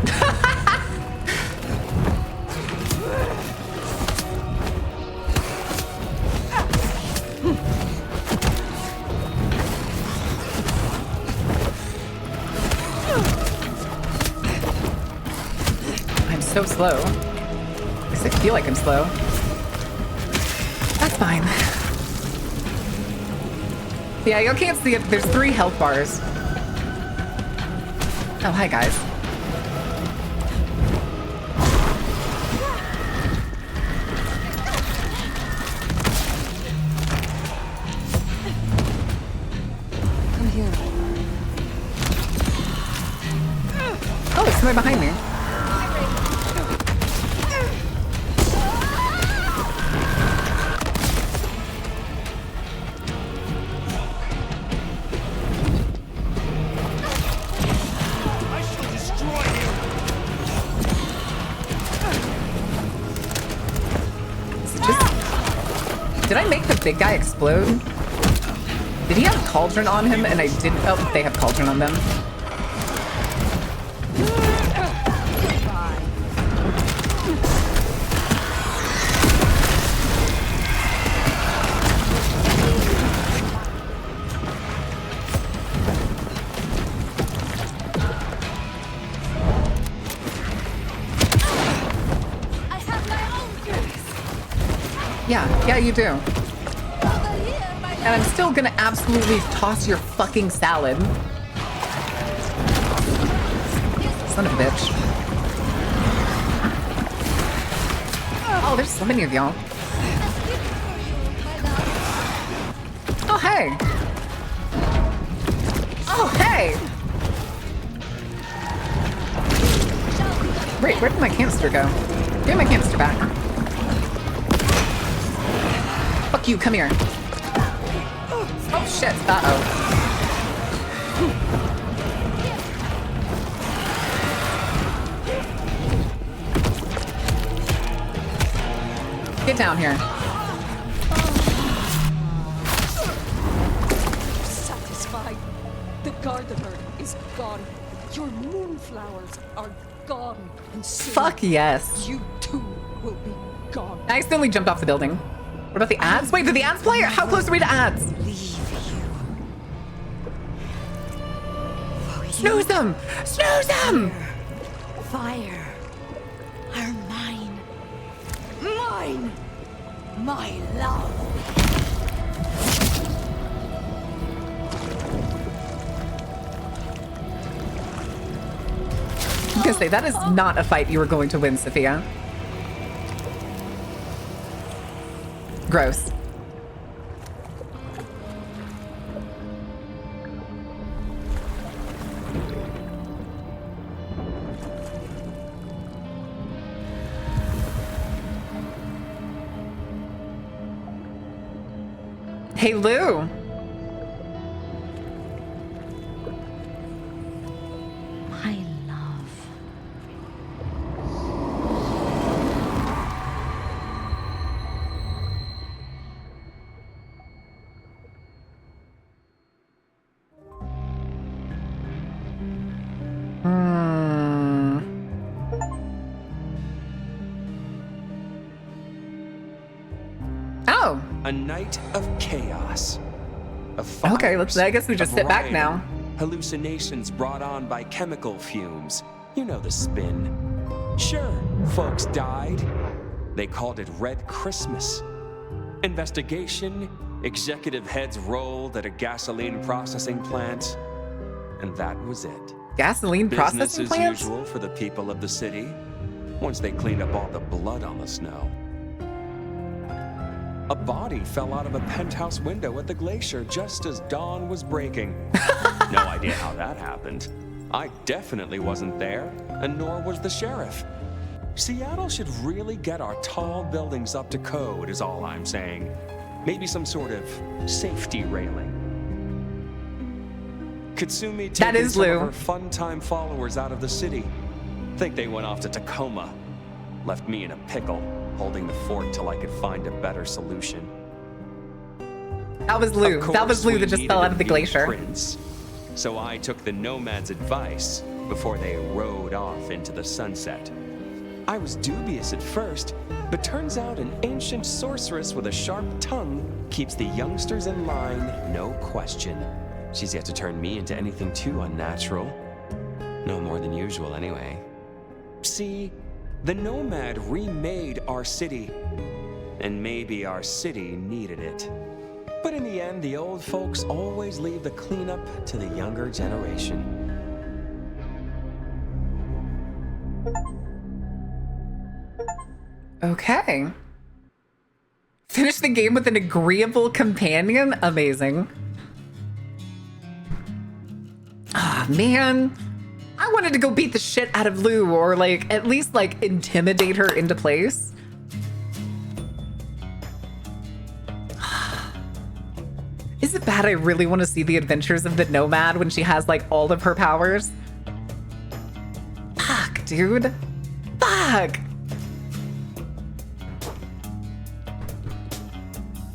I'm so slow. At least I feel like I'm slow. That's fine. Yeah, you can't see it. There's 3 health bars. Oh, hi, guys. Come here. Oh, there's somebody behind me. Did I make the big guy explode? Did he have cauldron on him and I didn't? Oh, they have cauldron on them. Yeah, you do. And I'm still gonna absolutely toss your fucking salad. Son of a bitch. Oh, there's so many of y'all. Oh, hey. Oh, hey. Wait, where did my canister go? Give me my canister back. Fuck you, come here. Oh shit, uh-oh. Get down here. Satisfied. The gardener is gone. Your moonflowers are gone. And soon Fuck yes. you too will be gone. I accidentally jumped off the building. What about the ads? Wait, did the ads play? How close are we to ads? Snooze them! Snooze them! Fire are mine. Mine! My love! I'm gonna say, that is not a fight you were going to win, Sophia. Gross. Hey, Lou. My love. A night of chaos. Of Okay, fires, I guess we just of sit back rioting, now. Hallucinations brought on by chemical fumes. You know the spin. Sure, folks died. They called it Red Christmas. Investigation, executive heads rolled at a gasoline processing plant, and that was it. Gasoline processing Business plants? as usual for the people of the city, once they cleaned up all the blood on the snow. A body fell out of a penthouse window at the glacier just as dawn was breaking. No idea how that happened. I definitely wasn't there, and nor was the sheriff. Seattle should really get our tall buildings up to code, is all I'm saying. Maybe some sort of safety railing. Katsumi taking some of her fun-time followers out of the city. Think they went off to Tacoma. Left me in a pickle, holding the fort till I could find a better solution. That was Lou. That was Lou that just fell out of the glacier. Prince, so I took the nomad's advice before they rode off into the sunset. I was dubious at first, but turns out an ancient sorceress with a sharp tongue keeps the youngsters in line, no question. She's yet to turn me into anything too unnatural. No more than usual, anyway. See, the Nomad remade our city, and maybe our city needed it. But in the end, the old folks always leave the cleanup to the younger generation. Okay. Finish the game with an agreeable companion? Amazing. Ah, man. I wanted to go beat the shit out of Lou, or like at least like intimidate her into place. Is it bad I really want to see the adventures of the Nomad when she has like all of her powers? Fuck, dude. Fuck.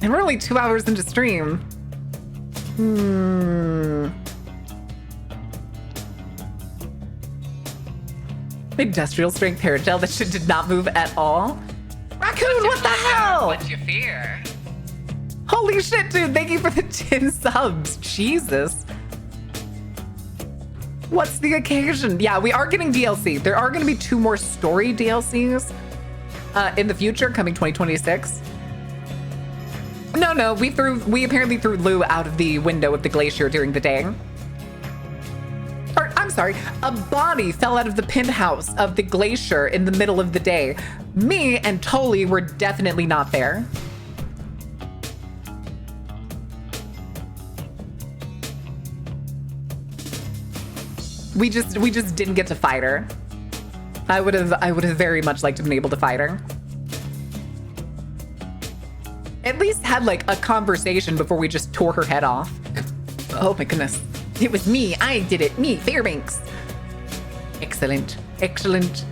And we're only 2 hours into stream. Industrial strength paragel. That shit did not move at all. Raccoon, what the hell? What's your fear? Holy shit, dude. Thank you for the 10 subs. Jesus. What's the occasion? Yeah, we are getting DLC. There are going to be 2 more story DLCs in the future, coming 2026. No, we apparently threw Lou out of the window of the glacier during the day. Or, I'm sorry, a body fell out of the penthouse of the glacier in the middle of the day. Me and Toli were definitely not there. We just didn't get to fight her. I would have very much liked to have been able to fight her. At least had like a conversation before we just tore her head off. Oh my goodness. It was me. I did it. Me, Fairbanks. Excellent. Excellent.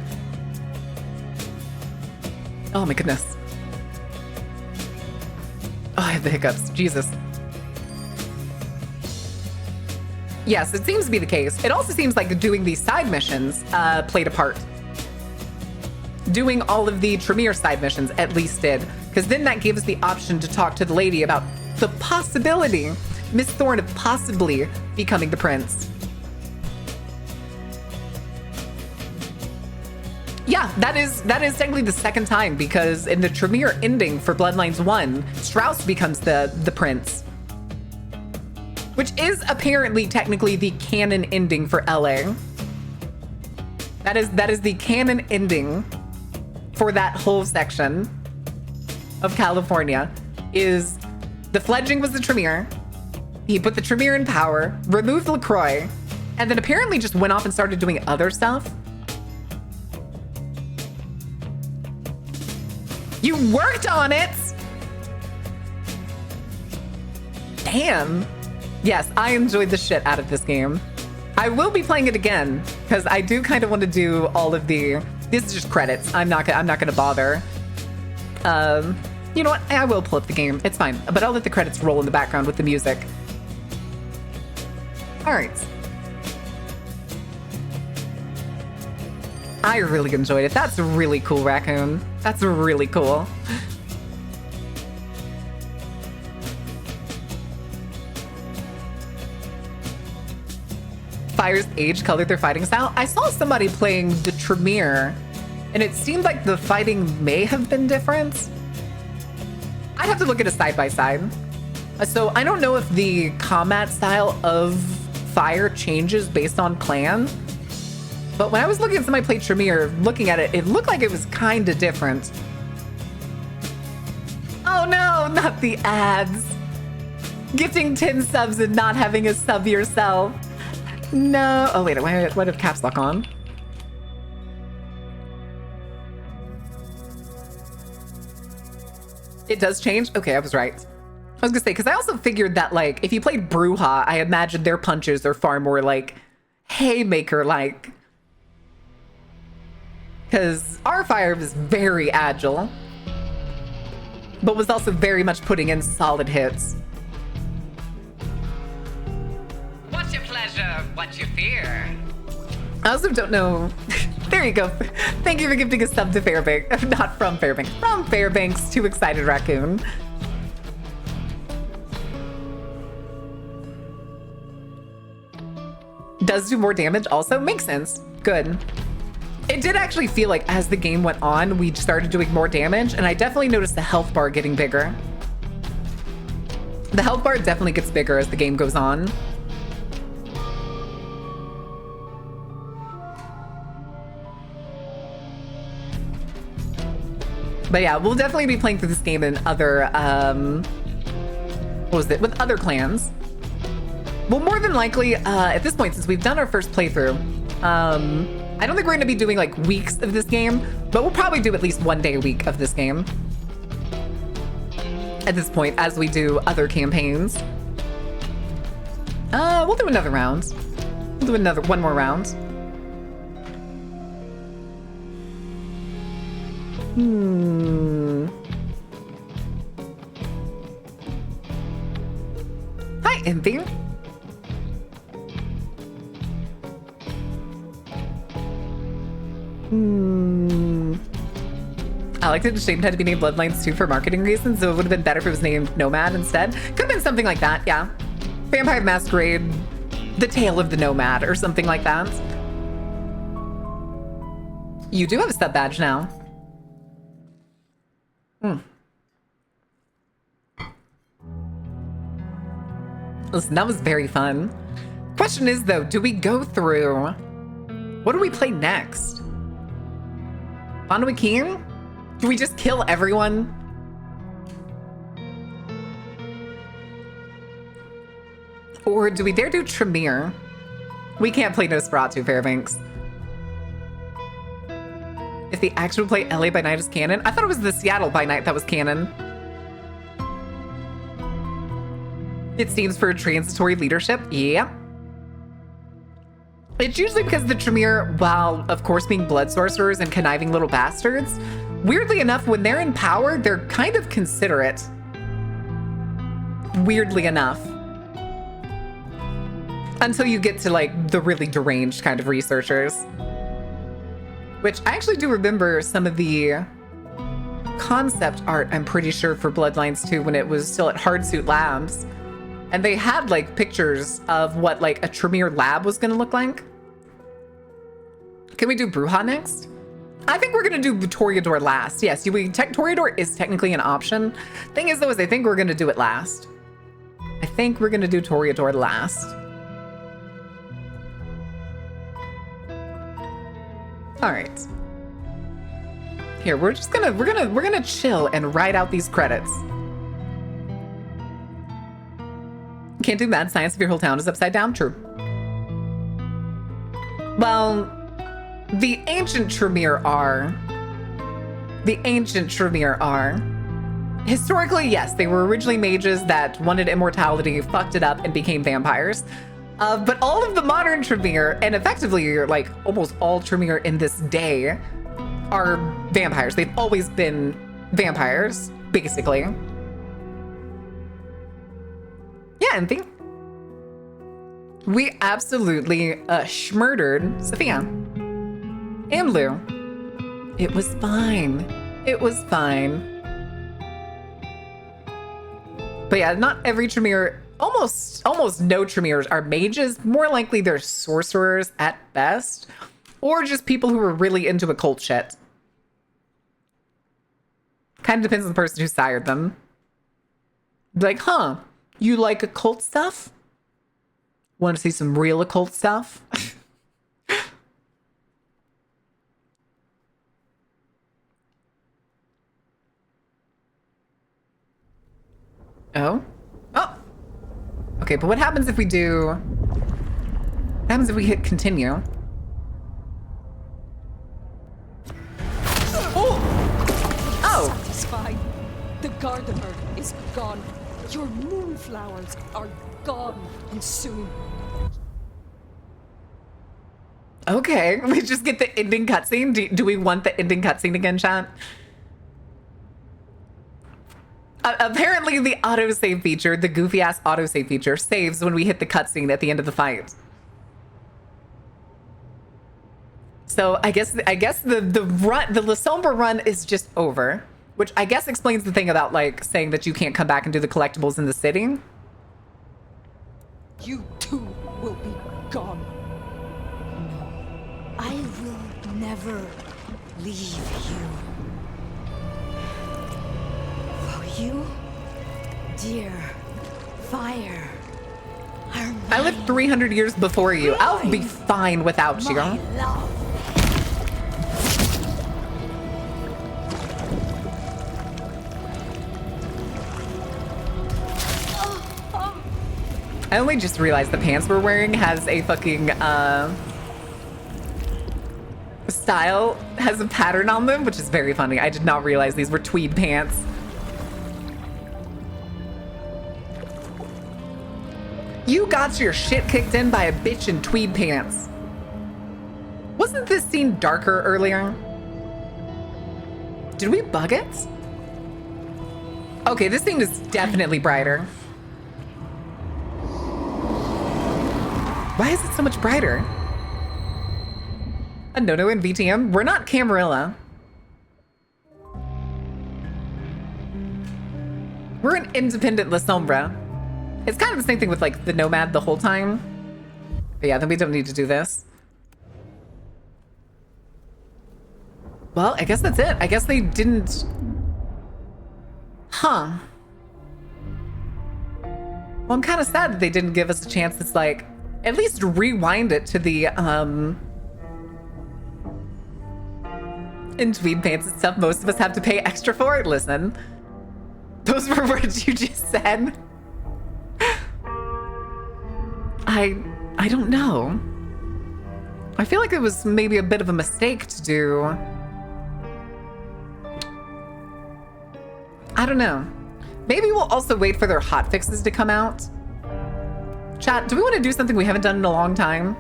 Oh my goodness. Oh, I have the hiccups. Jesus. Yes, it seems to be the case. It also seems like doing these side missions played a part. Doing all of the Tremere side missions at least did, because then that gave us the option to talk to the lady about the possibility, Miss Thorne, of possibly becoming the prince. Yeah, that is technically the second time, because in the Tremere ending for Bloodlines 1, Strauss becomes the prince. Which is apparently technically the canon ending for LA. That is the canon ending for that whole section of California. Is the fledgling was the Tremere. He put the Tremere in power, removed LaCroix, and then apparently just went off and started doing other stuff. You worked on it! Damn. Yes, I enjoyed the shit out of this game. I will be playing it again, because I do kind of want to do all of the... This is just credits. I'm not gonna bother. You know what? I will pull up the game. It's fine. But I'll let the credits roll in the background with the music. All right. I really enjoyed it. That's really cool, Raccoon. That's really cool. Fire's age colored their fighting style. I saw somebody playing the Tremere, and it seemed like the fighting may have been different. I'd have to look at a side-by-side. So I don't know if the combat style of Fire changes based on clan, but when I was looking at somebody play Tremere, looking at it, it looked like it was kind of different. Oh no, not the ads. Gifting 10 subs and not having a sub yourself. No. Oh wait, what if caps lock on? It does change? Okay, I was right. I was gonna say, because I also figured that, like, if you played Bruja, I imagined their punches are far more, like, haymaker-like. Because our Fire was very agile, but was also very much putting in solid hits. What's your pleasure? What's your fear? I also don't know. There you go. Thank you for gifting a sub to Fairbanks. Not from Fairbanks. From Fairbanks to Excited Raccoon. Does do more damage also? Makes sense. Good. It did actually feel like as the game went on, we started doing more damage, and I definitely noticed the health bar getting bigger. The health bar definitely gets bigger as the game goes on. But yeah, we'll definitely be playing through this game in other, what was it? With other clans. Well, more than likely, at this point, since we've done our first playthrough, I don't think we're going to be doing like weeks of this game, but we'll probably do at least 1 day a week of this game at this point as we do other campaigns. We'll do another round. We'll do one more round. Hi, Impy. I liked it. Shame had to be named Bloodlines 2 for marketing reasons, so it would have been better if it was named Nomad instead. Could have been something like that, yeah. Vampire Masquerade, The Tale of the Nomad, or something like that. You do have a sub badge now. Listen, that was very fun. Question is, though, do we go through... What do we play next? Bonaway King? Do we just kill everyone? Or do we dare do Tremere? We can't play Nosferatu, Fairbanks. If the actual play LA by Night is canon? I thought it was the Seattle by Night that was canon. It seems for transitory leadership. Yeah. It's usually because the Tremere, while of course being blood sorcerers and conniving little bastards, weirdly enough, when they're in power, they're kind of considerate. Weirdly enough. Until you get to like the really deranged kind of researchers. Which I actually do remember some of the concept art, I'm pretty sure, for Bloodlines 2 when it was still at Hardsuit Labs. And they had like pictures of what like a Tremere lab was gonna look like. Can we do Bruja next? I think we're gonna do Toreador last. Yes, Toreador is technically an option. Thing is though, is I think we're gonna do it last. I think we're gonna do Toreador last. All right. Here, we're gonna chill and write out these credits. Can't do mad science if your whole town is upside down. True. Well, the ancient Tremere are. Historically, yes, they were originally mages that wanted immortality, fucked it up, and became vampires. But all of the modern Tremere, and effectively, like almost all Tremere in this day, are vampires. They've always been vampires, basically. Yeah, and we absolutely schmurdered Sophia. And Lou. It was fine. It was fine. But yeah, not every Tremere almost no Tremors are mages. More likely they're sorcerers at best, or just people who are really into occult shit. Kind of depends on the person who sired them. Like, huh, you like occult stuff? Want to see some real occult stuff? Oh? Oh! Okay, but what happens if we do... What happens if we hit continue? Oh! Oh! Satisfied. The Gardener is gone. Your moonflowers are gone, and soon. Okay, we just get the ending cutscene. Do we want the ending cutscene again, chat? Apparently the autosave feature, the goofy ass autosave feature, saves when we hit the cutscene at the end of the fight. So I guess the run, the La Sombra run is just over, which I guess explains the thing about like saying that you can't come back and do the collectibles in the city. You too will be gone. No, I will never leave you. You, dear fire. I lived 300 years before you. I'll be fine without you. Love. I only just realized the pants we're wearing has a fucking style, has a pattern on them, which is very funny. I did not realize these were tweed pants. You got your shit kicked in by a bitch in tweed pants. Wasn't this scene darker earlier? Did we bug it? Okay, this scene is definitely brighter. Why is it so much brighter? A no-no in VTM? We're not Camarilla. We're an independent La Sombra. It's kind of the same thing with like the Nomad the whole time. But yeah, then we don't need to do this. Well, I guess that's it. I guess they didn't... Huh. Well, I'm kind of sad that they didn't give us a chance that's like, at least rewind it to the, in tweed pants and stuff most of us have to pay extra for it. Listen, those were words you just said. I don't know. I feel like it was maybe a bit of a mistake to do. I don't know. Maybe we'll also wait for their hotfixes to come out. Chat, do we want to do something we haven't done in a long time?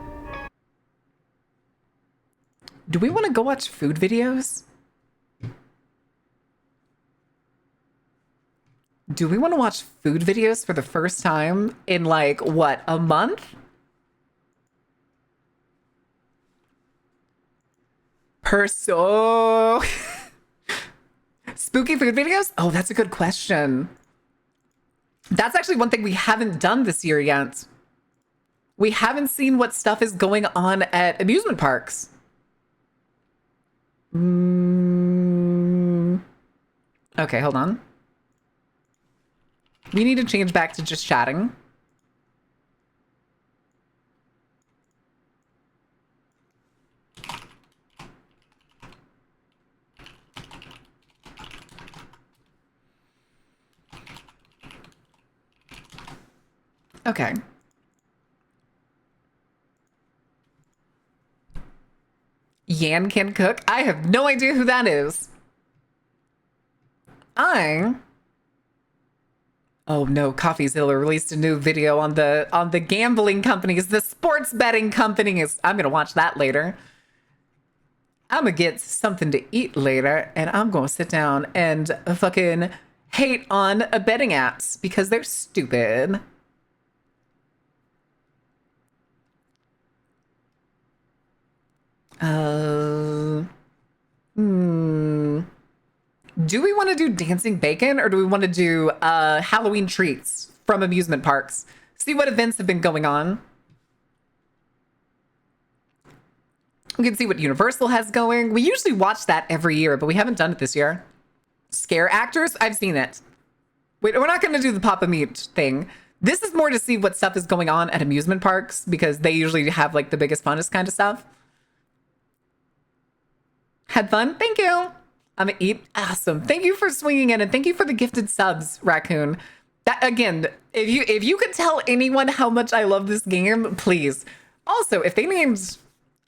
Do we want to go watch food videos? Do we want to watch food videos for the first time in like, what, a month? Spooky food videos? Oh, that's a good question. That's actually one thing we haven't done this year yet. We haven't seen what stuff is going on at amusement parks. Okay, hold on. We need to change back to just chatting. Okay. Yan can cook? I have no idea who that is. Oh no, CoffeeZilla released a new video on the gambling companies, the sports betting companies. I'm gonna watch that later. I'm gonna get something to eat later, and I'm gonna sit down and fucking hate on betting apps because they're stupid. Do we want to do dancing bacon or do we want to do Halloween treats from amusement parks. See what events have been going on. We can see what Universal has going. We usually watch that every year, but we haven't done it this year. Scare actors? I've seen it. Wait, we're not going to do the Papa Meat thing. This is more to see what stuff is going on at amusement parks because they usually have like the biggest, funnest kind of stuff. Had fun? Thank you. I'm gonna eat. Awesome. Thank you for swinging in and thank you for the gifted subs, Raccoon. That again, if you could tell anyone how much I love this game, please. Also, if they named,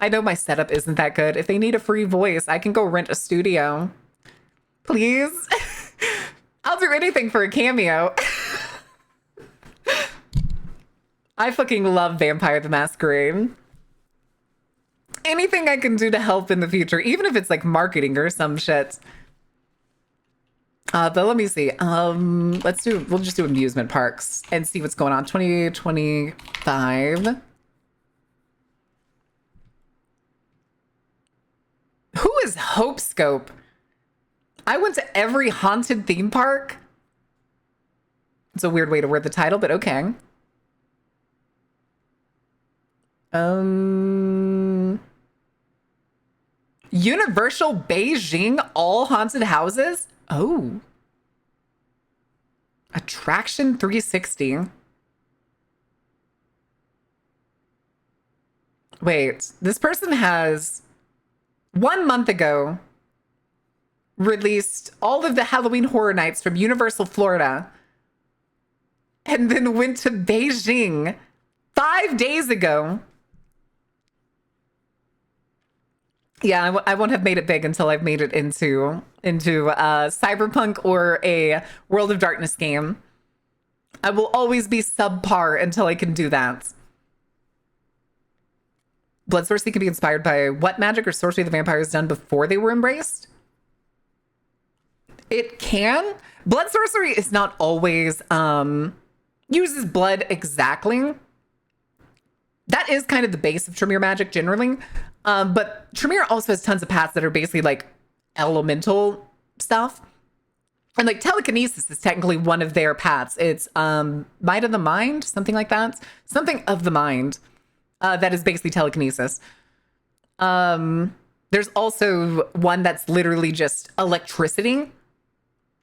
I know my setup isn't that good. If they need a free voice, I can go rent a studio. Please. I'll do anything for a cameo. I fucking love Vampire the Masquerade. Anything I can do to help in the future, even if it's like marketing or some shit. But let me see. We'll just do amusement parks and see what's going on. 2025. Who is Hope Scope? I went to every haunted theme park. It's a weird way to word the title, but okay. Universal Beijing all haunted houses? Oh. Attraction 360. Wait, this person has 1 month ago released all of the Halloween Horror Nights from Universal Florida and then went to Beijing 5 days ago. Yeah, I won't have made it big until I've made it into Cyberpunk or a World of Darkness game. I will always be subpar until I can do that. Blood Sorcery can be inspired by what magic or sorcery the vampires done before they were embraced? It can. Blood Sorcery is not always uses blood exactly. That is kind of the base of Tremere magic generally. But Tremere also has tons of paths that are basically like elemental stuff. And like telekinesis is technically one of their paths. It's might of the mind, something like that. Something of the mind that is basically telekinesis. There's also one that's literally just electricity.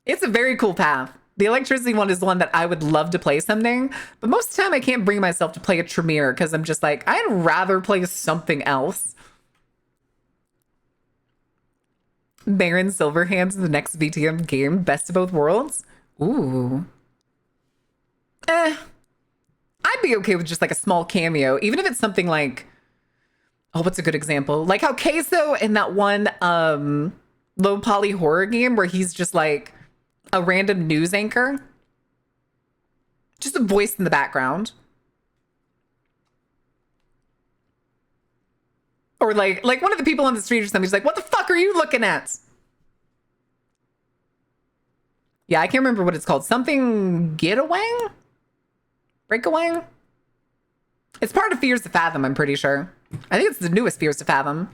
It's a very cool path. The electricity one is the one that I would love to play someday. But most of the time I can't bring myself to play a Tremere because I'm just like, I'd rather play something else. Baron Silverhands in the next VTM game, Best of Both Worlds. Ooh. I'd be okay with just like a small cameo, even if it's something like, oh, what's a good example? Like how Queso in that one low poly horror game where he's just like a random news anchor. Just a voice in the background. Or like one of the people on the street or something, he's like, what the fuck are you looking at? Yeah, I can't remember what it's called. Something Getaway? Breakaway? It's part of Fears to Fathom, I'm pretty sure. I think it's the newest Fears to Fathom.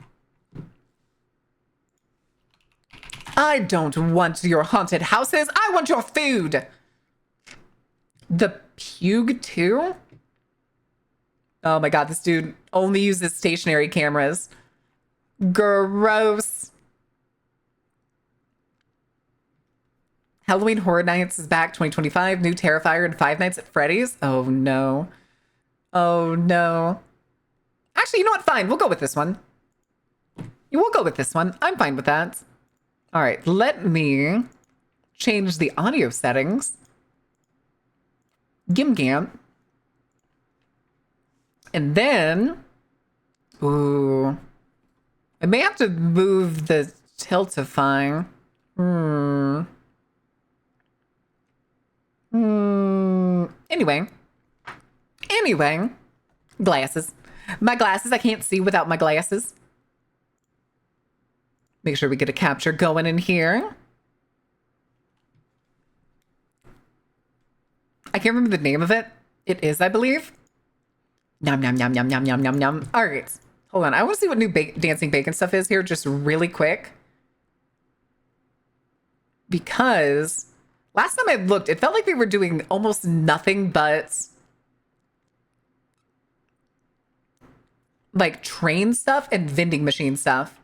I don't want your haunted houses. I want your food. The Pug 2? Oh my god, this dude only uses stationary cameras. Gross. Halloween Horror Nights is back 2025. New Terrifier and Five Nights at Freddy's. Oh no. Oh no. Actually, you know what? Fine. We'll go with this one. We'll go with this one. I'm fine with that. All right. Let me change the audio settings. Gimgamp. And then, ooh, I may have to move the tiltify. Anyway, glasses. My glasses, I can't see without my glasses. Make sure we get a capture going in here. I can't remember the name of it. It is, I believe. Nom, nom, nom, nom, nom, nom, nom, nom. All right. Hold on. I want to see what new Dancing Bacon stuff is here just really quick. Because Last time I looked, it felt like they were doing almost nothing but like train stuff and vending machine stuff.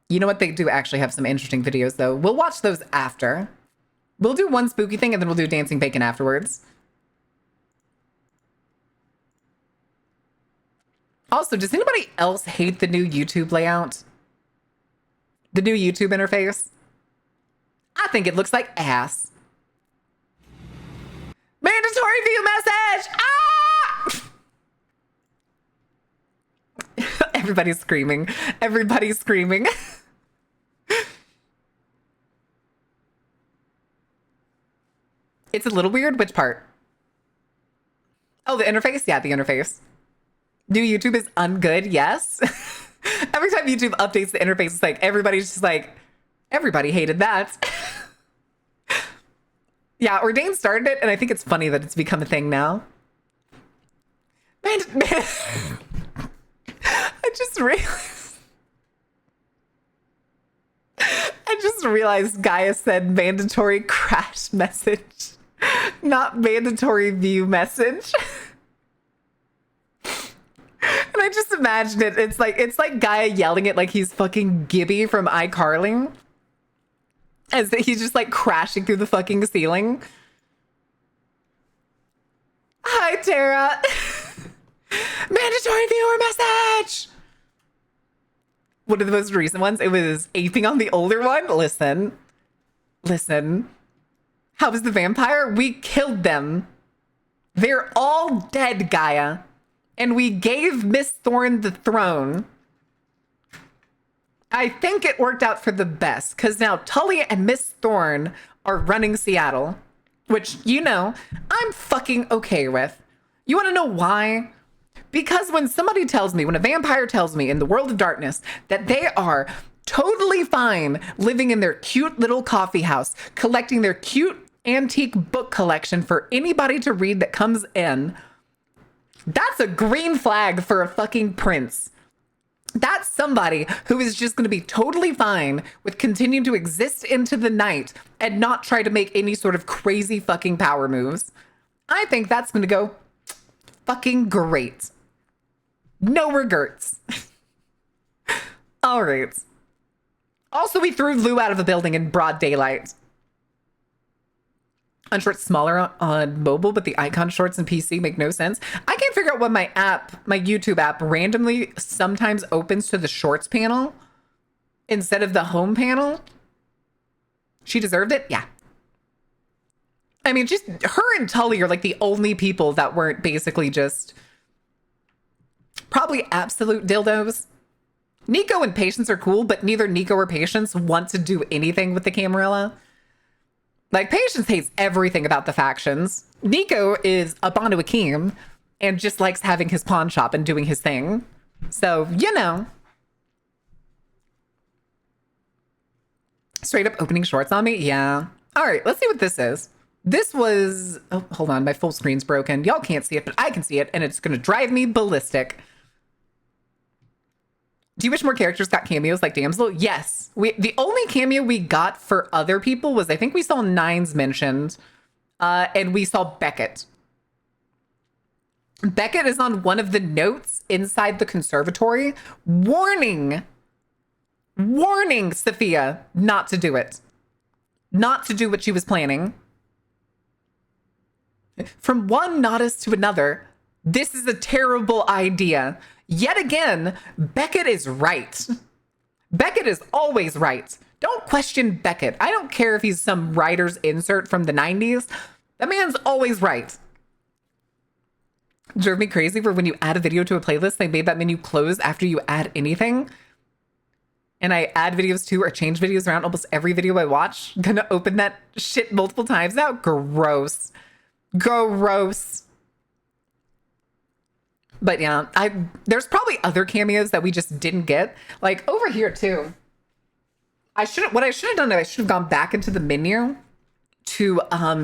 You know what? They do actually have some interesting videos though. We'll watch those after. We'll do one spooky thing and then we'll do dancing bacon afterwards. Also, does anybody else hate the new YouTube layout? The new YouTube interface? I think it looks like ass. Mandatory view message! Ah! Everybody's screaming. Everybody's screaming. It's a little weird. Which part? Oh, the interface? Yeah, the interface. New YouTube is ungood, yes. Every time YouTube updates the interface, it's like everybody's just like, everybody hated that. Yeah, Ordain started it, and I think it's funny that it's become a thing now. Man, I just realized Gaia said mandatory crash message, not mandatory view message. And I just imagine it. It's like Gaia yelling it like he's fucking Gibby from iCarly. As that he's just like crashing through the fucking ceiling. Hi, Tara. Mandatory viewer message. One of the most recent ones, it was aping on the older one. Listen. How was the vampire? We killed them. They're all dead, Gaia. And we gave Miss Thorne the throne. I think it worked out for the best, because now Tully and Miss Thorne are running Seattle, which, you know, I'm fucking okay with. You want to know why? Because when somebody tells me, when a vampire tells me in the world of darkness that they are totally fine living in their cute little coffee house, collecting their cute antique book collection for anybody to read that comes in, that's a green flag for a fucking prince. That's somebody who is just going to be totally fine with continuing to exist into the night and not try to make any sort of crazy fucking power moves. I think that's going to go fucking great. No regrets. All right. Also, we threw Lou out of the building in broad daylight. Shorts smaller on mobile, but the icon shorts and PC make no sense. I can't figure out what my YouTube app randomly sometimes opens to the shorts panel instead of the home panel. She deserved it? Yeah. I mean, just her and Tully are like the only people that weren't basically just probably absolute dildos. Nico and Patience are cool, but neither Nico or Patience want to do anything with the Camarilla. Like, Patience hates everything about the factions. Nico is up onto Akeem and just likes having his pawn shop and doing his thing. So, you know. Straight up opening shorts on me? Yeah. All right, let's see what this is. This was... Oh, hold on. My full screen's broken. Y'all can't see it, but I can see it, and it's going to drive me ballistic. Do you wish more characters got cameos like Damsel? Yes. The only cameo we got for other people was, I think we saw Nines mentioned, and we saw Beckett. Beckett is on one of the notes inside the conservatory, warning Sophia not to do it. Not to do what she was planning. From one Nodus to another, this is a terrible idea. Yet again, Beckett is right. Beckett is always right. Don't question Beckett. I don't care if he's some writer's insert from the 90s. That man's always right. Drove me crazy for when you add a video to a playlist, they made that menu close after you add anything. And I add videos to or change videos around almost every video I watch. Gonna open that shit multiple times now. Gross. Gross. But yeah, there's probably other cameos that we just didn't get. Like over here too. What I should have done is I should have gone back into the menu to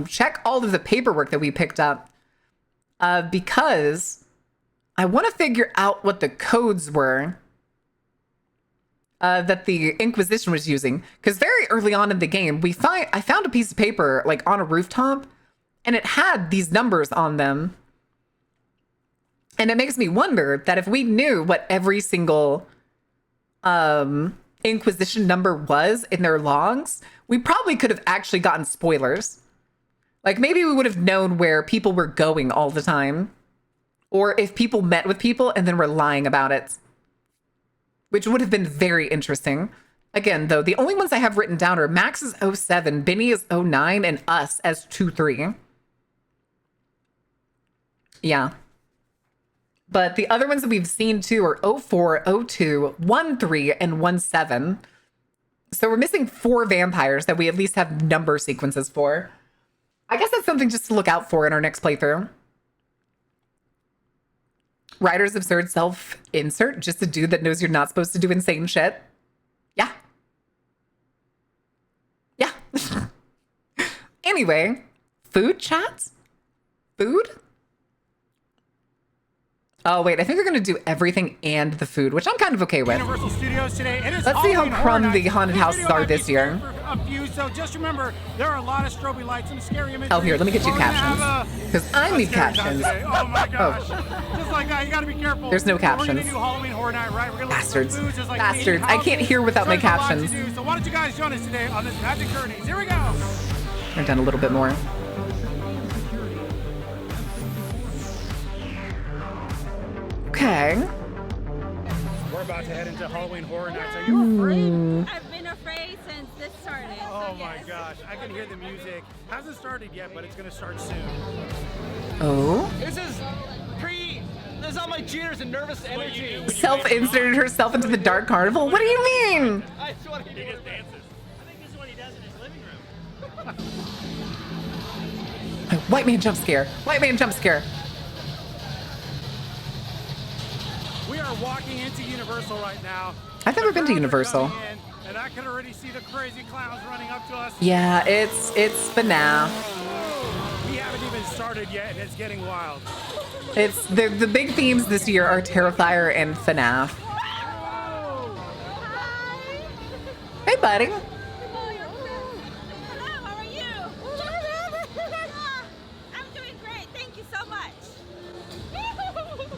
check all of the paperwork that we picked up. Because I want to figure out what the codes were that the Inquisition was using. Because very early on in the game, I found a piece of paper like on a rooftop, and it had these numbers on them. And it makes me wonder that if we knew what every single Inquisition number was in their logs, we probably could have actually gotten spoilers. Like maybe we would have known where people were going all the time. Or if people met with people and then were lying about it. Which would have been very interesting. Again, though, the only ones I have written down are Max is 07, Benny is 09, and us as 23. Yeah. But the other ones that we've seen too are 04, 02, 13, and 17. So we're missing 4 vampires that we at least have number sequences for. I guess that's something just to look out for in our next playthrough. Ryder's absurd self-insert, just a dude that knows you're not supposed to do insane shit. Yeah. Yeah. Anyway, food chat? Food? Oh, wait, I think they're going to do everything and the food, which I'm kind of okay with. Universal Studios today. It is Let's see how Halloween Horror crumb the Nights. haunted This houses video are might be this year. scary for a few, so just remember, there are a lot of strobe lights and scary imagery. Oh, here, let me get you We're gonna have captions. Because I need scary time captions. today. Oh my gosh. Just like that, you gotta be careful. There's no We're gonna captions. do Halloween Horror Night, right? We're gonna Bastards. look for foods just like Bastards. eating I can't houses. hear without my There's a lot to captions. do, so why don't you guys join us today on this Magic Journeys? Here we go. I've done a little bit more. Okay. We're about to head into Halloween Horror Nights. Are you afraid? I've been afraid since this started. Oh my gosh, I can hear the music. Hasn't started yet, but it's gonna start soon. Oh. This is all my jitters and nervous energy. Self-inserted herself into the dark carnival? What do you mean? I just want to He just dances. I think this is what he does in his living room. White man jump scare. White man jump scare. We are walking into Universal right now. I've never been to Universal. And I can already see the crazy clowns running up to us. Yeah, it's FNAF. We haven't even started yet, and it's getting wild. It's the big themes this year are Terrifier and FNAF. Hey, buddy. Hello, how are you? I'm doing great. Thank you so much.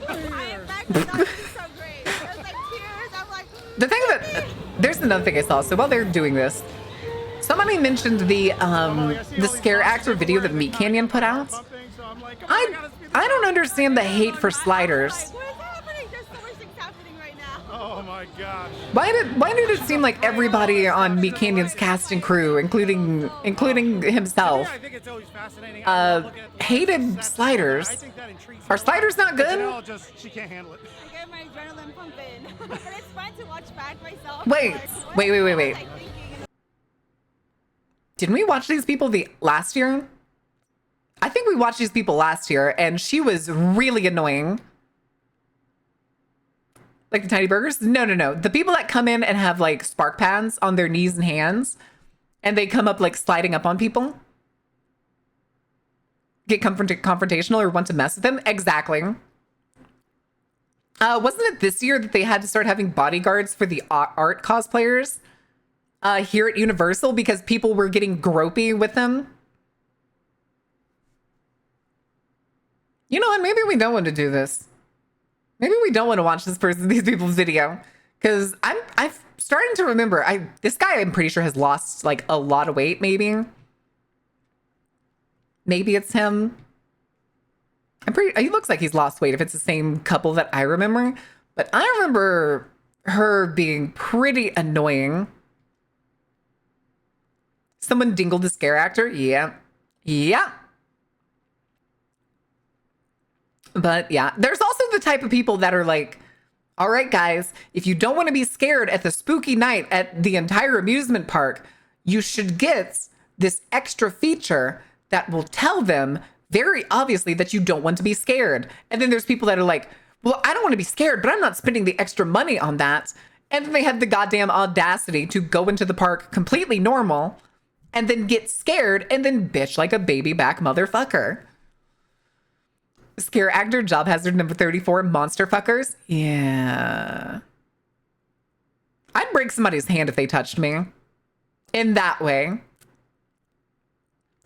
I am back to not being so great. There's like tears. I'm like. The thing that there's another thing I saw. So while they're doing this, somebody mentioned the scare actor video that Meat Canyon put out. I don't understand the hate for sliders. What is happening? There's so much things happening right now. Oh my gosh. Why did it seem like everybody on Meat Canyon's cast and crew, including himself, I think it's always fascinating. hated sliders? Are sliders not good? She can't handle it. I get my adrenaline pumping. But it's fun to watch back myself. Wait. Like, Didn't we watch these people last year? I think we watched these people last year, and she was really annoying. Like the tiny burgers? No. The people that come in and have like spark pads on their knees and hands, and they come up like sliding up on people. Get confrontational or want to mess with them? Exactly. Wasn't it this year that they had to start having bodyguards for the art cosplayers here at Universal because people were getting gropey with them? You know what? Maybe we don't want to do this. Maybe we don't want to watch these people's video, because I'm starting to remember. This guy, I'm pretty sure, has lost like a lot of weight. Maybe it's him. He looks like he's lost weight if it's the same couple that I remember. But I remember her being pretty annoying. Someone dingled the scare actor. Yeah. But yeah, there's also the type of people that are like, all right, guys, if you don't want to be scared at the spooky night at the entire amusement park, you should get this extra feature that will tell them very obviously that you don't want to be scared. And then there's people that are like, well, I don't want to be scared, but I'm not spending the extra money on that. And then they had the goddamn audacity to go into the park completely normal and then get scared and then bitch like a baby back motherfucker. Scare actor, job hazard number 34, monster fuckers. Yeah. I'd break somebody's hand if they touched me. In that way.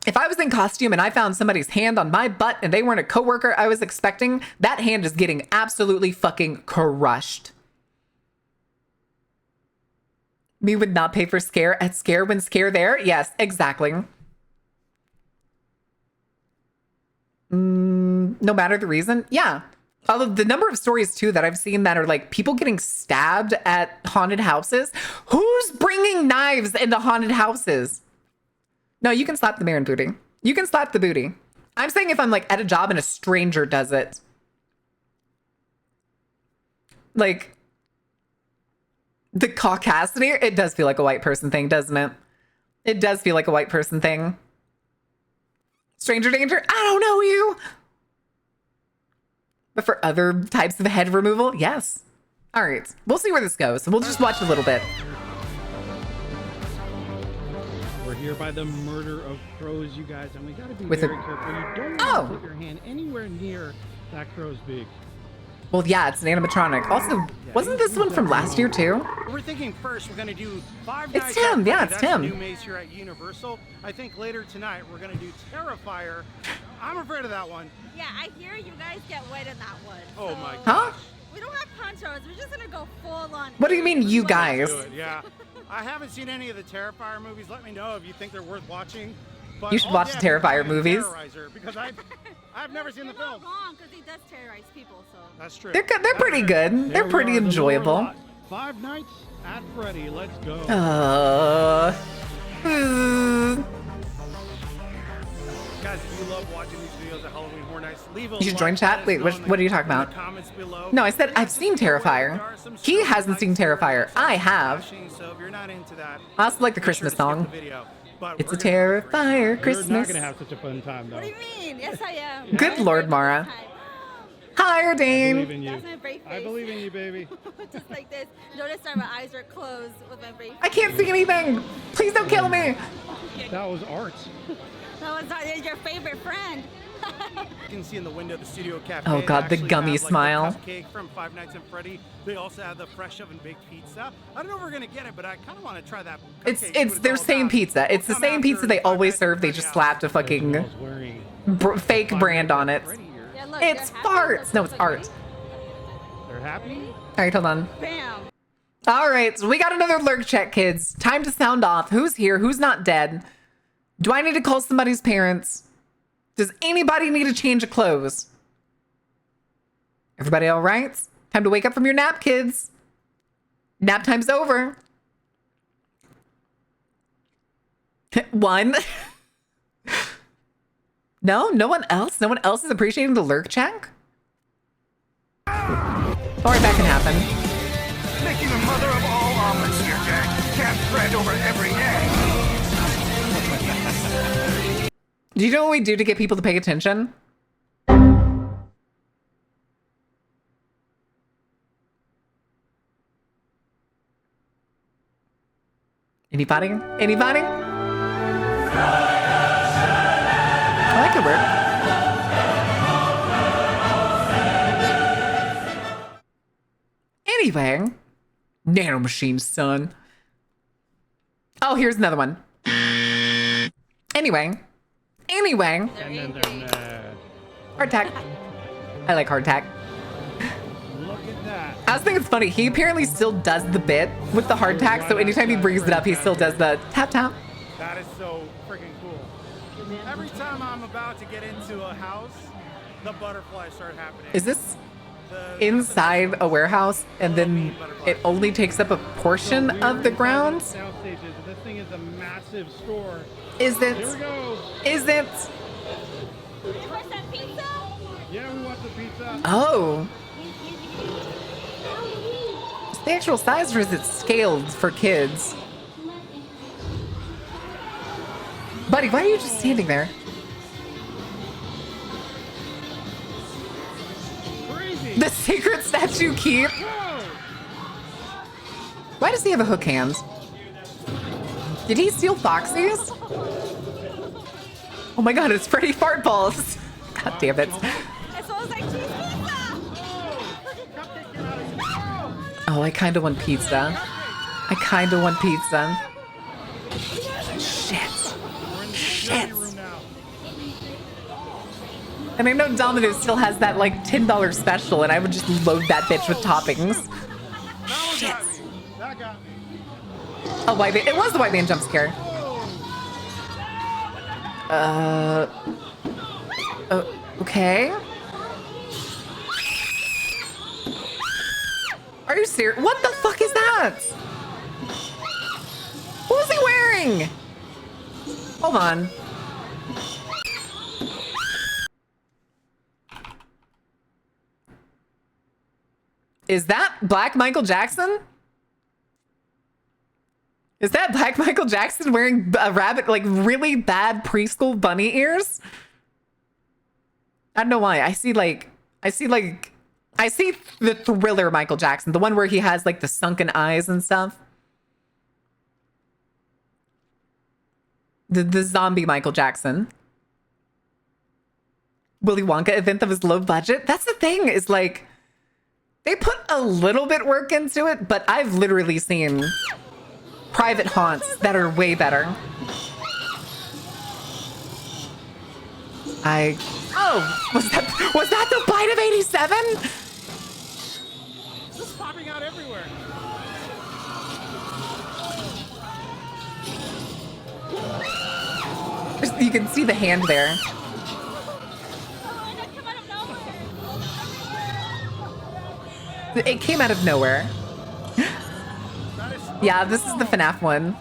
If I was in costume and I found somebody's hand on my butt and they weren't a coworker I was expecting, that hand is getting absolutely fucking crushed. Me would not pay for scare at scare when scare there. Yes, exactly. No matter the reason. Yeah. Although the number of stories too that I've seen that are like people getting stabbed at haunted houses. Who's bringing knives into haunted houses? No, you can slap the mirror and booty. You can slap the booty. I'm saying if I'm like at a job and a stranger does it. Like the caucasity, it does feel like a white person thing, doesn't it? It does feel like a white person thing. Stranger danger, I don't know you. But for other types of head removal, yes. All right, we'll see where this goes. We'll just watch a little bit. We're here by the murder of crows, you guys, and we gotta be With very a- careful. You don't want to put your hand anywhere near that crow's beak. Well, yeah, it's an animatronic. Also, wasn't this one from last year too? We're thinking first we're gonna do Five It's Nights Tim, at yeah, Freddy's. it's That's Tim. the new maze here at Universal. I think later tonight we're gonna do Terrifier. I'm afraid of that one. Yeah, I hear you guys get wet in that one. Oh so my Huh? We don't have ponchos. We're just gonna go full on. What do you mean, you guys? Do it, yeah. I haven't seen any of the Terrifier movies. Let me know if you think they're worth watching. But You should all watch the day I've been Terrifier playing movies. Terrorizer because I've never seen the You're not film. wrong, because he does terrorize people. So That's true. They're pretty good. They're There we pretty are, the lower enjoyable. lot. Five Nights at Freddy. Let's go. Guys, if you love watching these videos of Halloween Horror Nights, leave a You should like, join let chat. us Wait, know in what are you the- talking in the about? comments below. No, I said I've seen Terrifier. He hasn't seen Terrifier. I have. So if you're not into that, I also like the make sure Christmas to skip the song. video. But It's a we're gonna- Terrifier You're not Christmas. gonna have such a fun time, though. what do you mean? Yes, I am. Good Lord, Mara. Hi, I believe Erdane. in you. That's my brave face. I believe in you, baby. Just like this. Notice that my eyes are closed with my brave face. I can't see anything. Please don't kill me. That was art. No, it's not. It's your favorite friend. You can see in the window the studio cafe. Oh, They God, the actually gummy have, like, smile. The cupcake from Five Nights at Freddy. They also have the fresh oven baked pizza. I don't know if we're gonna get it, but I kind of want to try that. It's cupcake, see what their all same about. pizza. It's the We'll same come pizza after they Five always Nights at serve. They Freddy's just house. slapped a fucking Smells wearing fake brand on it. Yeah, look, It's they're happy. farts. No, it's art. They're happy. All right, hold on. Bam. All right, so we got another lurk check, kids. Time to sound off. Who's here? Who's not dead? Do I need to call somebody's parents? Does anybody need a change of clothes? Everybody all right? Time to wake up from your nap, kids. Nap time's over. One. No one else? No one else is appreciating the lurk check? All right, that can happen. Making the mother of all omelets here, Jack. Can't spread over every egg. Do you know what we do to get people to pay attention? Anybody? Anybody? Oh, that could work. Anyway, nano machines, son. Oh, here's another one. Anyway. And then they're mad. Hardtack. I like hardtack. Look at that. I was thinking it's funny. He apparently still does the bit with the hardtack, so anytime he brings it up, he still does the tap tap. That is so freaking cool. Every time I'm about to get into a house, the butterflies start happening. Is this inside a warehouse and then it only takes up a portion of the grounds? Downstages. This thing is a massive store. Is it? Here we go. Is it? Yeah, we want the pizza. Oh. Is it the actual size or is it scaled for kids? Buddy, why are you just standing there? Crazy. The secret statue keep? Why does he have a hook hand? Did he steal Foxy's? Oh my god, it's Freddy Fart Balls. God damn it. It smells like cheese pizza. Oh, I kind of want pizza. I kind of want pizza. Shit. Shit. And I know Domino's still has that like $10 special, and I would just load that bitch with toppings. Shit. That got me. A white man. It was the white man jump scare. Okay. Are you serious? What the fuck is that? What was he wearing? Hold on. Is that Black Michael Jackson? Is that Black Michael Jackson wearing a rabbit, like really bad preschool bunny ears? I don't know why. I see the Thriller Michael Jackson, the one where he has like the sunken eyes and stuff. The zombie Michael Jackson. Willy Wonka event that was low budget. That's the thing, is like, they put a little bit work into it, but I've literally seen private haunts that are way better. Oh, was that the bite of 87? This is popping out everywhere. You can see the hand there. It came out of nowhere. Yeah, this is the FNAF one.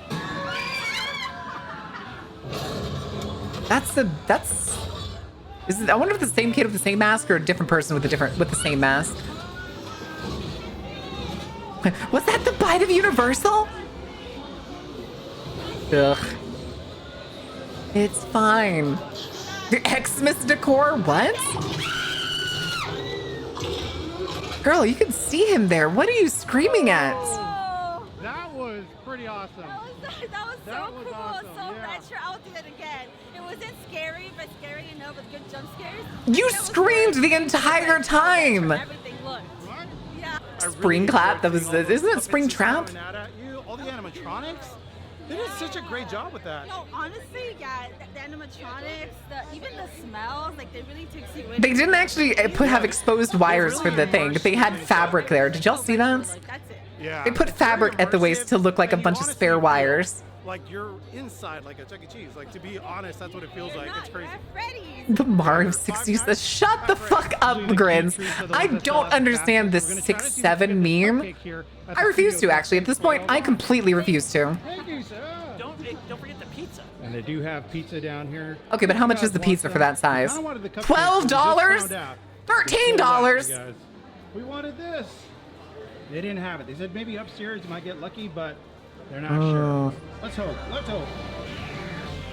I wonder if the same kid with the same mask or a different person with the same mask. Was that the bite of Universal? Ugh. It's fine. The Xmas decor? What? Girl, you can see him there. What are you screaming at? That was pretty awesome. That was so cool, awesome. so retro. I'll do it again. It wasn't scary, but scary enough with good jump scares. You screamed the entire time. Everything looked. Yeah. Spring clap. That was. Isn't it Spring Trap? All the animatronics. They did such a great job with that. No, honestly, yeah, the animatronics, even the smells, like they really takes you in. They didn't actually have exposed wires for the thing. They had fabric there. Did y'all see that? Yeah. They put fabric at the waist to look like a bunch of spare wires. Like you're inside like a Chuck E. Cheese. Like, to be honest, that's what it feels like. It's crazy. The Mario 60 says, shut the fuck up, Grins. I don't understand this 6-7 meme. I refuse to, actually. At this point, I completely refuse to. Don't forget the pizza. And they do have pizza down here. Okay, but how much is the pizza for that size? $12? $13? We wanted this. They didn't have it. They said maybe upstairs you might get lucky, but they're not sure. Let's hope. Let's hope.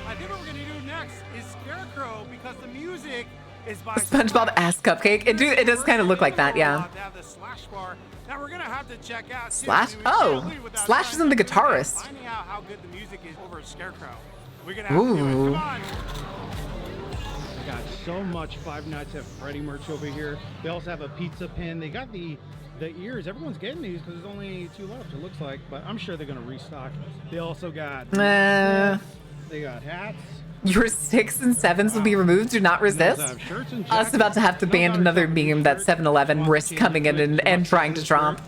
I think what we're gonna do next is Scarecrow, because the music is by SpongeBob ass cupcake. It does kind of look like that, yeah. They have the Slash bar that we're gonna have to check out. Slash? Oh, Slash isn't the guitarist. Finding out how good the music is over Scarecrow. We're gonna have to do it. Come on. I got so much Five Nights at Freddy merch over here. They also have a pizza pin. They got the ears. Everyone's getting these because there's only 2 left, it looks like, but I'm sure they're gonna restock. They also got they got hats. Your 6 and 7s will be removed. Do not resist. Us about to have to ban another meme that 7-Eleven risks coming in and trying to drop.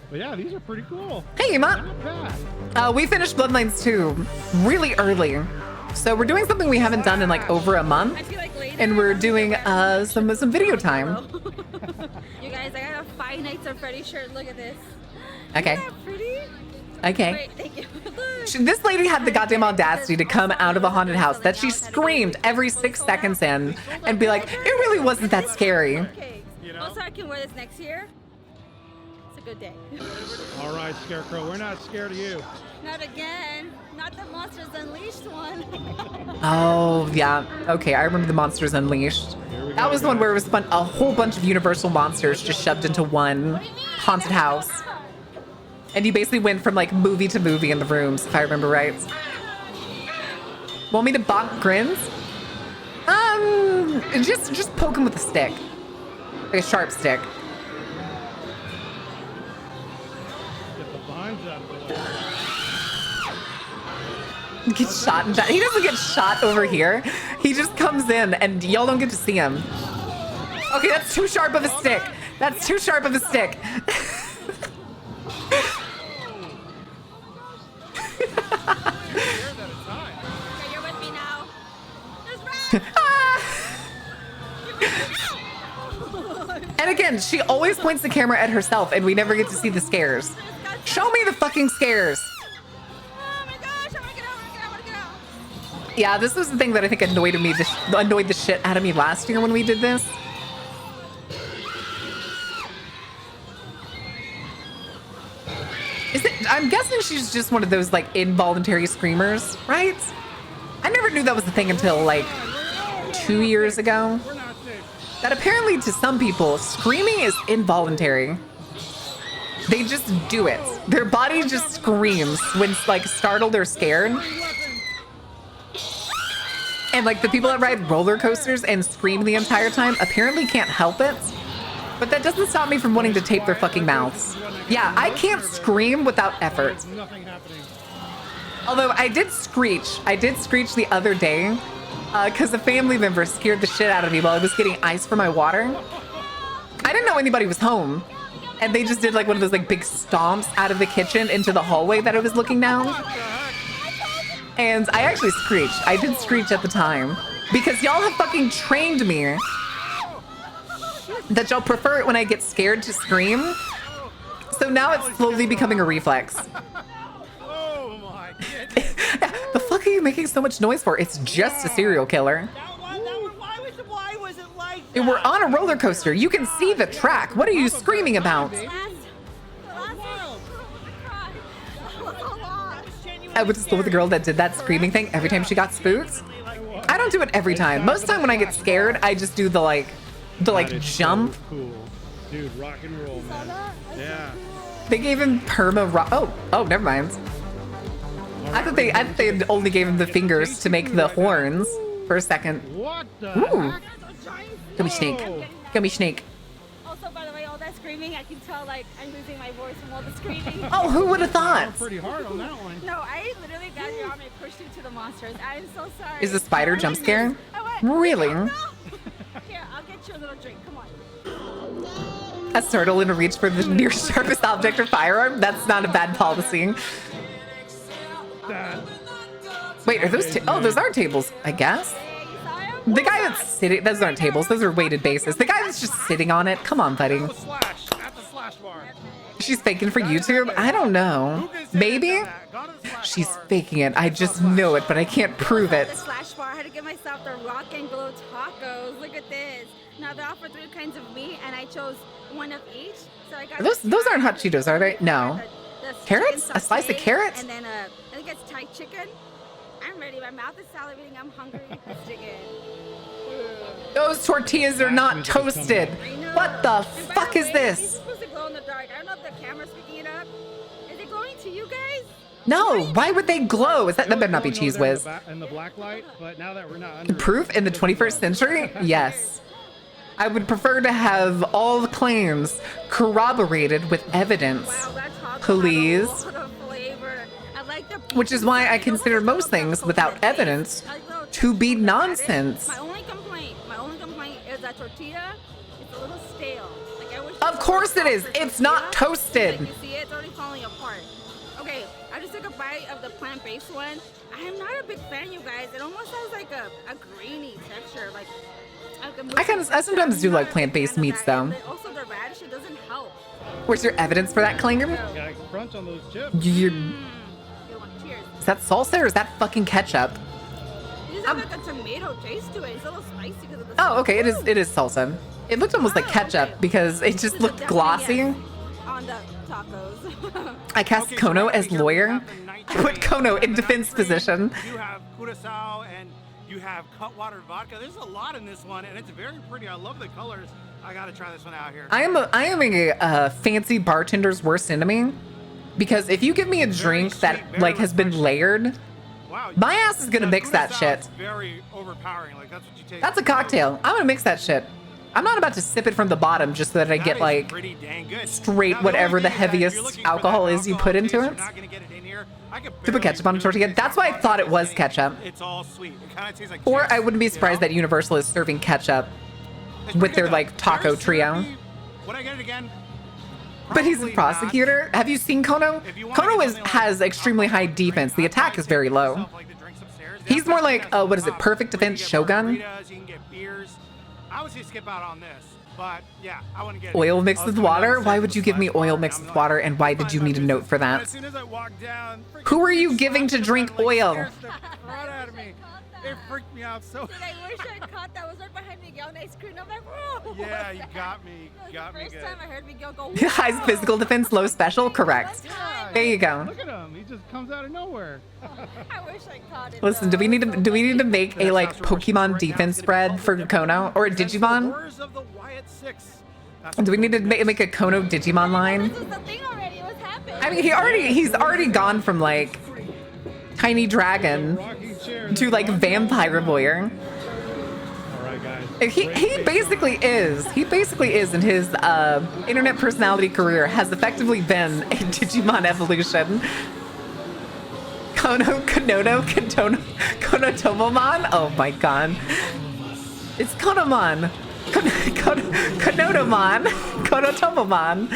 But yeah, these are pretty cool. Hey, Emma. We finished Bloodlines 2 really early. So we're doing something we haven't done in like over a month. And we're doing some video time. You guys, I got a Five Nights at Freddy shirt. Look at this. Okay. Isn't that pretty? Okay. Great, thank you. This lady had the goddamn audacity to come out of a haunted house that she screamed every 6 seconds in and be like, it really wasn't that scary. Also, I can wear this next year. It's a good day. All right, Scarecrow, we're not scared of you. Not again. Not the Monsters Unleashed one. Oh, yeah. Okay, I remember the Monsters Unleashed. That was the one where it was a whole bunch of Universal monsters just shoved into one haunted house. And you basically went from like movie to movie in the rooms, if I remember right. Want me to bonk Grins? Just poke him with a stick. Like a sharp stick. Get the vines out of the way. Get shot in that. He doesn't get shot over here. He just comes in and y'all don't get to see him. Okay, that's too sharp of a stick. That's too sharp of a stick. You're with me now. And again, she always points the camera at herself and we never get to see the scares. Show me the fucking scares. Yeah, this was the thing that I think annoyed the shit out of me last year when we did this. I'm guessing she's just one of those like involuntary screamers, right? I never knew that was the thing until like 2 years ago. That apparently to some people, screaming is involuntary. They just do it. Their body just screams when like startled or scared. And like the people that ride roller coasters and scream the entire time apparently can't help it. But that doesn't stop me from wanting to tape their fucking mouths. Yeah, I can't scream without effort. Although I did screech. I did screech the other day because a family member scared the shit out of me while I was getting ice for my water. I didn't know anybody was home. And they just did like one of those like big stomps out of the kitchen into the hallway that I was looking down. And I actually screeched. I did screech at the time because y'all have fucking trained me that y'all prefer it when I get scared to scream. So now it's slowly becoming a reflex. Oh my goodness. The fuck are you making so much noise for? It's just a serial killer. Why was it like And we're on a roller coaster. You can see the track. What are you screaming about? I went to school with a girl that did that screaming thing every time she got spooked. I don't do it every time. Most of the time when I get scared, I just do the jump. So cool. Dude, rock and roll, man. Yeah. They gave him perma rock. Oh, never mind. I thought they only gave him the fingers to make the horns for a second. What the Ooh. heck? Come me snake. Come me snake. Also, by the way, all that screaming, I can tell like I'm losing my voice from all the screaming. Oh, who would have thought? Pretty hard on that one. No, I literally grabbed your arm and pushed you to the monsters. I'm so sorry. Is the spider jump scare? I went, Really? No. Here, I'll get you a little drink. Come on. A turtle in a reach for the nearest sharpest object or firearm? That's not a bad policy. Wait, are those oh, those are tables, I guess. The guy that's sitting, those aren't tables, those are weighted bases. The guy that's just sitting on it, come on, buddy. She's faking for YouTube? I don't know. Maybe? She's faking it. I just know it, but I can't prove it. The slash bar, I had to get myself the rock and glow tacos. Look at this. Now they offer 3 kinds of meat, and I chose one of each. So I got Those aren't hot Cheetos, are they? No. Carrots? A slice of carrots? And then I think it's Thai chicken. I'm ready. My mouth is salivating. I'm hungry. Let's dig in. Those tortillas are not toasted. What the fuck is These this? are supposed to glow in the dark. I don't know if the camera's picking it up. Is it glowing to you guys? No, why would they glow? That better not be Cheese Whiz. In the black light, but now that we're not under Proof in the 21st century? Yes. I would prefer to have all the claims corroborated with evidence. Please. Which is why I consider most things without evidence to be nonsense. My only complaint is that tortilla is a little stale. Like I wish. Of course it is. It's not toasted. Like you see, it's already falling apart. Okay, I just took a bite of the plant-based one. I am not a big fan, you guys. It almost has like a grainy texture, like. I sometimes do like plant-based meats though. Also, the radish, it doesn't help. Where's your evidence for that, Klinger? Gotta crunch on those chips. Is that salsa or is that fucking ketchup? These have like a tomato taste to it. It's a little spicy because of the. Oh, okay. It is salsa. It looked almost like ketchup because it just looked glossy. On the tacos. I cast Kono as lawyer. I put Kono in defense position. You have curacao and you have cutwater vodka. There's a lot in this one, and it's very pretty. I love the colors. I gotta try this one out here. I am a fancy bartender's worst enemy because if you give me a drink that like has been layered, my ass is gonna mix that shit. Very overpowering. Like that's what you take. That's a cocktail. I'm gonna mix that shit. I'm not about to sip it from the bottom just so that I get like pretty dang good. straight Now, the whatever only the thing is that if you're heaviest looking for alcohol that is you alcohol put into taste, it. you're not gonna get it in here. I could To put ketchup on a tortilla. That's why I thought it was ketchup. It's all sweet. It kind of tastes like Or chips, I wouldn't be surprised that Universal is serving ketchup with their like taco trio. Would I get it again? But he's a prosecutor. Have you seen Kono? Kono has extremely high defense. The attack is very low. He's more like, what is it, perfect defense Shogun? Burritos, you can get beers. I would say skip out on this, but yeah, I wouldn't get Oil it. mixed with water? Why would you give me oil mixed with water, and why did you need a note for As that? soon as I walked down, Who are you giving to drink oil? scares the crud out of me. It freaked me out so. Dude, I wish I caught that. Was right behind Miguel and I screamed. I'm like, whoa. Yeah, you got me. That was the first time I heard Miguel go. High physical defense, low special? Correct. There you go. Look at him. He just comes out of nowhere. I wish I caught it. Listen, do we need to make a like Pokemon defense spread for Kono or a Digimon? Doors of the Wyatt Six. Do we need to make a Kono Digimon line? This was the thing already. What's happening? I mean, he's already gone from like tiny dragon to like vampire lawyer. He basically is in his internet personality career has effectively been a Digimon evolution. Konotomomon? Oh my god. It's Konomon. Konotomon. Konotomomon.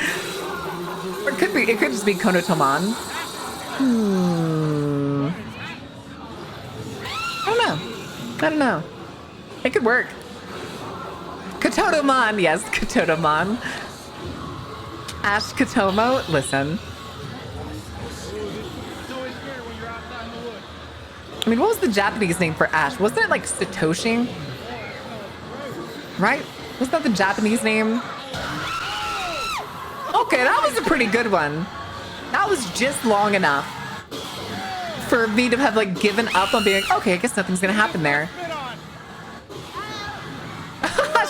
Or it could just be Konotomon. I don't know. It could work. Kototomon, yes, Kototomon. Ash Kotomo, listen. I mean, what was the Japanese name for Ash? Wasn't it like Satoshi? Right? Wasn't that the Japanese name? Okay, that was a pretty good one. That was just long enough for me to have like given up on being, okay, I guess nothing's gonna happen there.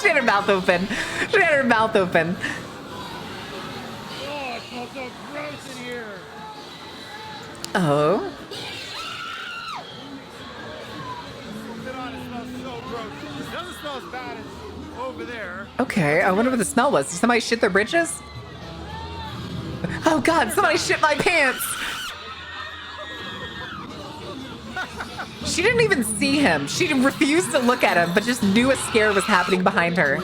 She had her mouth open. She had her mouth open. Oh, it smells so gross in here. Oh. Spit on it. It smells so gross. It doesn't smell as bad as over there. Okay, I wonder what the smell was. Did somebody shit their britches? Oh god, somebody shit my pants! She didn't even see him. She refused to look at him, but just knew a scare was happening behind her.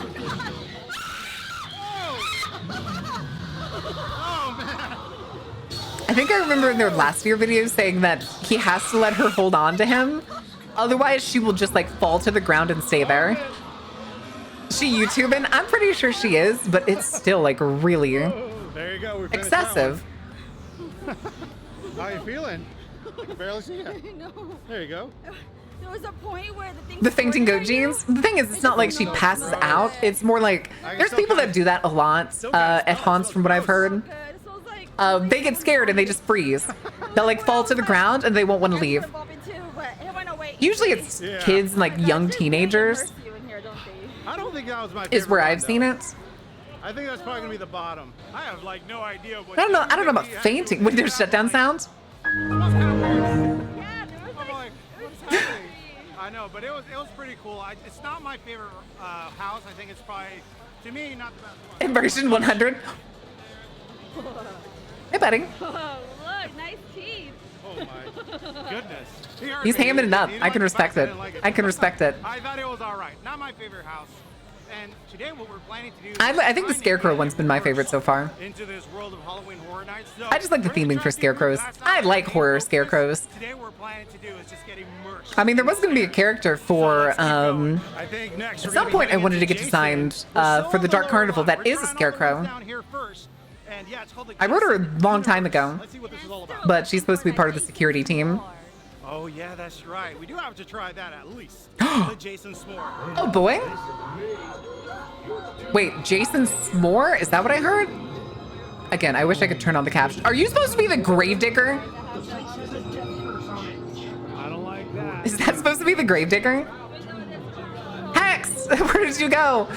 I think I remember in their last year video saying that he has to let her hold on to him. Otherwise, she will just like fall to the ground and stay there. She YouTubing? I'm pretty sure she is, but it's still like really There you go. excessive. How you feeling? I can barely see you. No. There you go. There was a point where the thing. The fainting goat jeans? The thing is, it's not like she passes out. It's more like, there's people that do that a lot at haunts from what I've heard. They get scared and they just freeze. They'll like fall to the ground and they won't want to leave. Usually it's kids and like young teenagers I don't think that was my is favorite where one, I've though. seen it. I think that's probably gonna be the bottom. I have like no idea what. I don't know about fainting. When there's shutdown sound? I'm like, what's happening? I know, but it was pretty cool. It's not my favorite house. I think it's probably, to me, not the best one. Inversion 100. Hey, buddy. Oh, look, nice teeth. Oh my goodness. He's hamming it up. I can respect it. I can respect it. I thought it was all right. Not my favorite house. And today what we're planning to do I think the Scarecrow one's been my favorite so far. into this world of Halloween Horror Nights. So I just like the theming for scarecrows. I like horror scarecrows. today what we're planning to do is just get immersed. I mean, there was going to be a character for, I think next at some point I wanted to get designed for the Dark Carnival that is a scarecrow. down here first. And yeah, it's called the I wrote her a long time ago, Let's see what this is all about. but she's supposed to be part of the security team. Oh yeah, that's right. We do have to try that at least. The Jason S'more. Oh boy. Wait, Jason S'more? Is that what I heard? Again, I wish I could turn on the caption. Are you supposed to be the Gravedigger? I don't like that. Is that supposed to be the Gravedigger? Hex! Where did you go?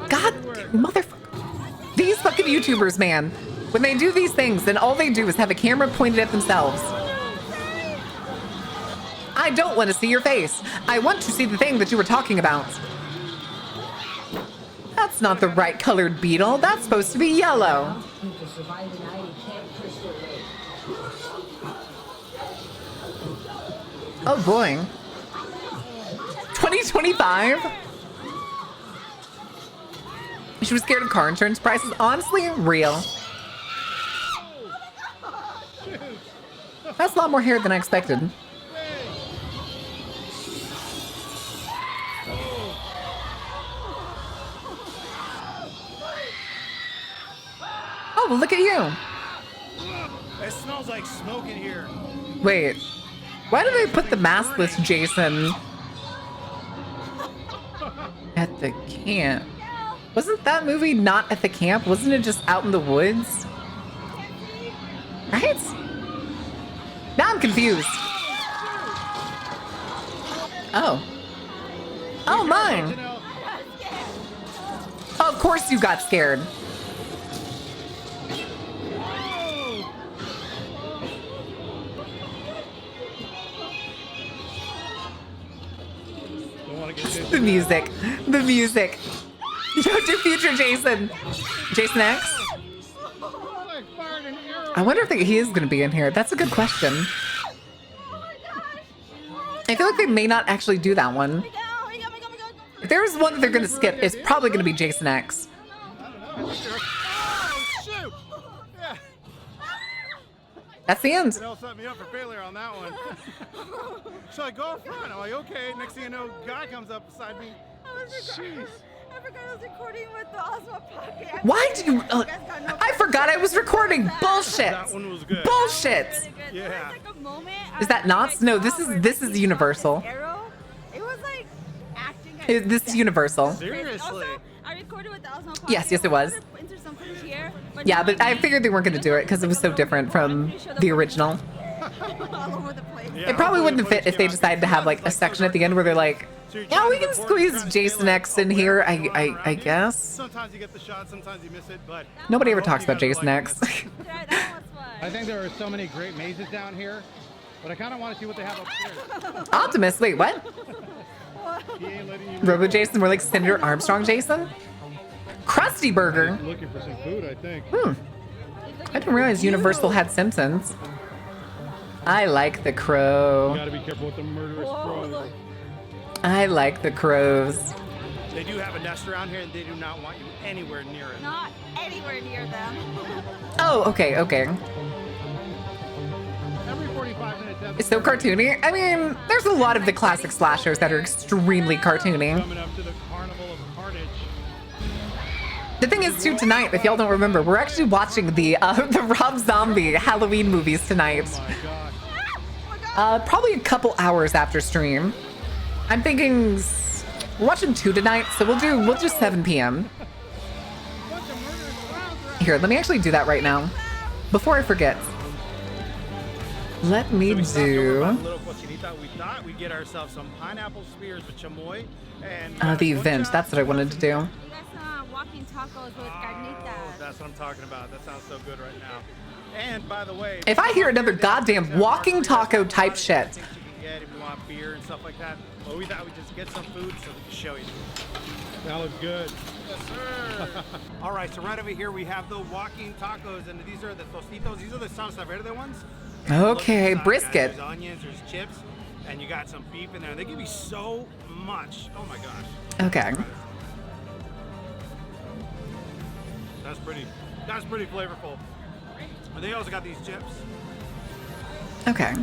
God, motherfucker. These fucking YouTubers, man. When they do these things, then all they do is have a camera pointed at themselves. I don't want to see your face. I want to see the thing that you were talking about. That's not the right colored beetle. That's supposed to be yellow. Oh boy. 2025? She was scared of car insurance prices. Honestly, real. That's a lot more hair than I expected. Oh, well, look at you. It smells like smoke in here. Wait, why did they put the maskless Jason at the camp? Wasn't that movie not at the camp? Wasn't it just out in the woods? Right? Now I'm confused. Oh. Oh, mine. Oh, of course you got scared. The music. The music. Don't do future Jason. Jason X? I wonder if he is going to be in here. That's a good question. I feel like they may not actually do that one. If there's one that they're going to skip, it's probably going to be Jason X. That's the end. They'll set me up for failure on that one. So I go up front. I'm like, okay. Next thing you know, guy comes up beside me. Jeez. I forgot I was recording with the Osmo Pocket. Why do you? I forgot I was recording. Bullshit. That one was good. Bullshit. Yeah. Is that Knots? No, this is Universal. It was like acting. This is Universal. Seriously. I recorded with the Osmo Pocket. Yes, it was. Insert some footage here, Yeah, but I figured they weren't going to do it because it was so different from the original. all over the place. It probably wouldn't fit if they decided to have like a section at the end where they're like, yeah, we can squeeze Jason X in here, I guess. Sometimes you get the shot, sometimes you miss it, but Nobody ever talks about Jason X. I think there are so many great mazes down here, but I kind of want to see what they have upstairs. Optimus, wait, what? Robo Jason, we're like Senator Armstrong Jason? Krusty Burger. Looking for some food, I think. I didn't realize Universal had Simpsons. I like the crow. You gotta be careful with the murderous crows. I like the crows. they do have a nest around here, and they do not want you anywhere near it. Not anywhere near them. Oh, okay. Every 45 minutes. It's so cartoony. I mean, there's a lot of the classic slashers that are extremely cartoony. Coming up to the Carnival of Carnage. The thing is, too, tonight, if y'all don't remember, we're actually watching the Rob Zombie Halloween movies tonight. Probably a couple hours after stream. I'm thinking we're watching 2 tonight, so we'll do 7 p.m. Here, let me actually do that right now, before I forget. Let me do. We thought we'd get ourselves some pineapple spears with chamoy and the event. That's what I wanted to do. Walking tacos with carnitas. That's what I'm talking about. That sounds so good right now. And by the way, If I hear another goddamn walking taco type shit. Things you can get if you want beer and stuff like that. But we thought we'd just get some food so we can show you. That looks good. Yes, sir. All right, so right over here we have the walking tacos, and these are the tostitos. These are the salsa verde ones. Okay, Look inside, brisket. guys. There's onions, there's chips, and you got some beef in there. They give you so much. Oh my gosh. Okay. That's pretty flavorful. And they also got these chips. Okay.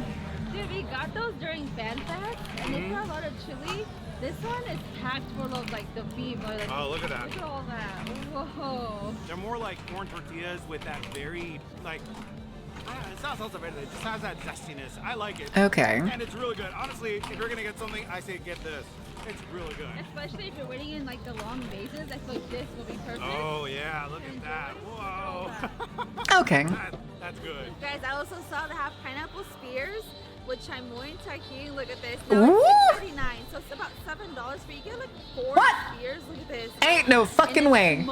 Dude, we got those during Fan Fest, and they got a lot of chili. This one is packed full of like the beef. Or, like, Oh, look at that. Look at all that. Whoa. They're more like corn tortillas with that very, like, it's not salsa verde. It just has that zestiness. I like it. Okay. And it's really good. Honestly, if you're going to get something, I say get this. It's really good. Especially if you're waiting in like the long mazes, I feel like this will be perfect. Oh, yeah. Look at that. Whoa. Okay. That's good. Guys, I also saw they have pineapple spears. with chamoy and tahini. Look at this. Ooh. Now it's $6.99, so it's about $7, but you get like 4 spears. Look at this. Ain't no fucking way.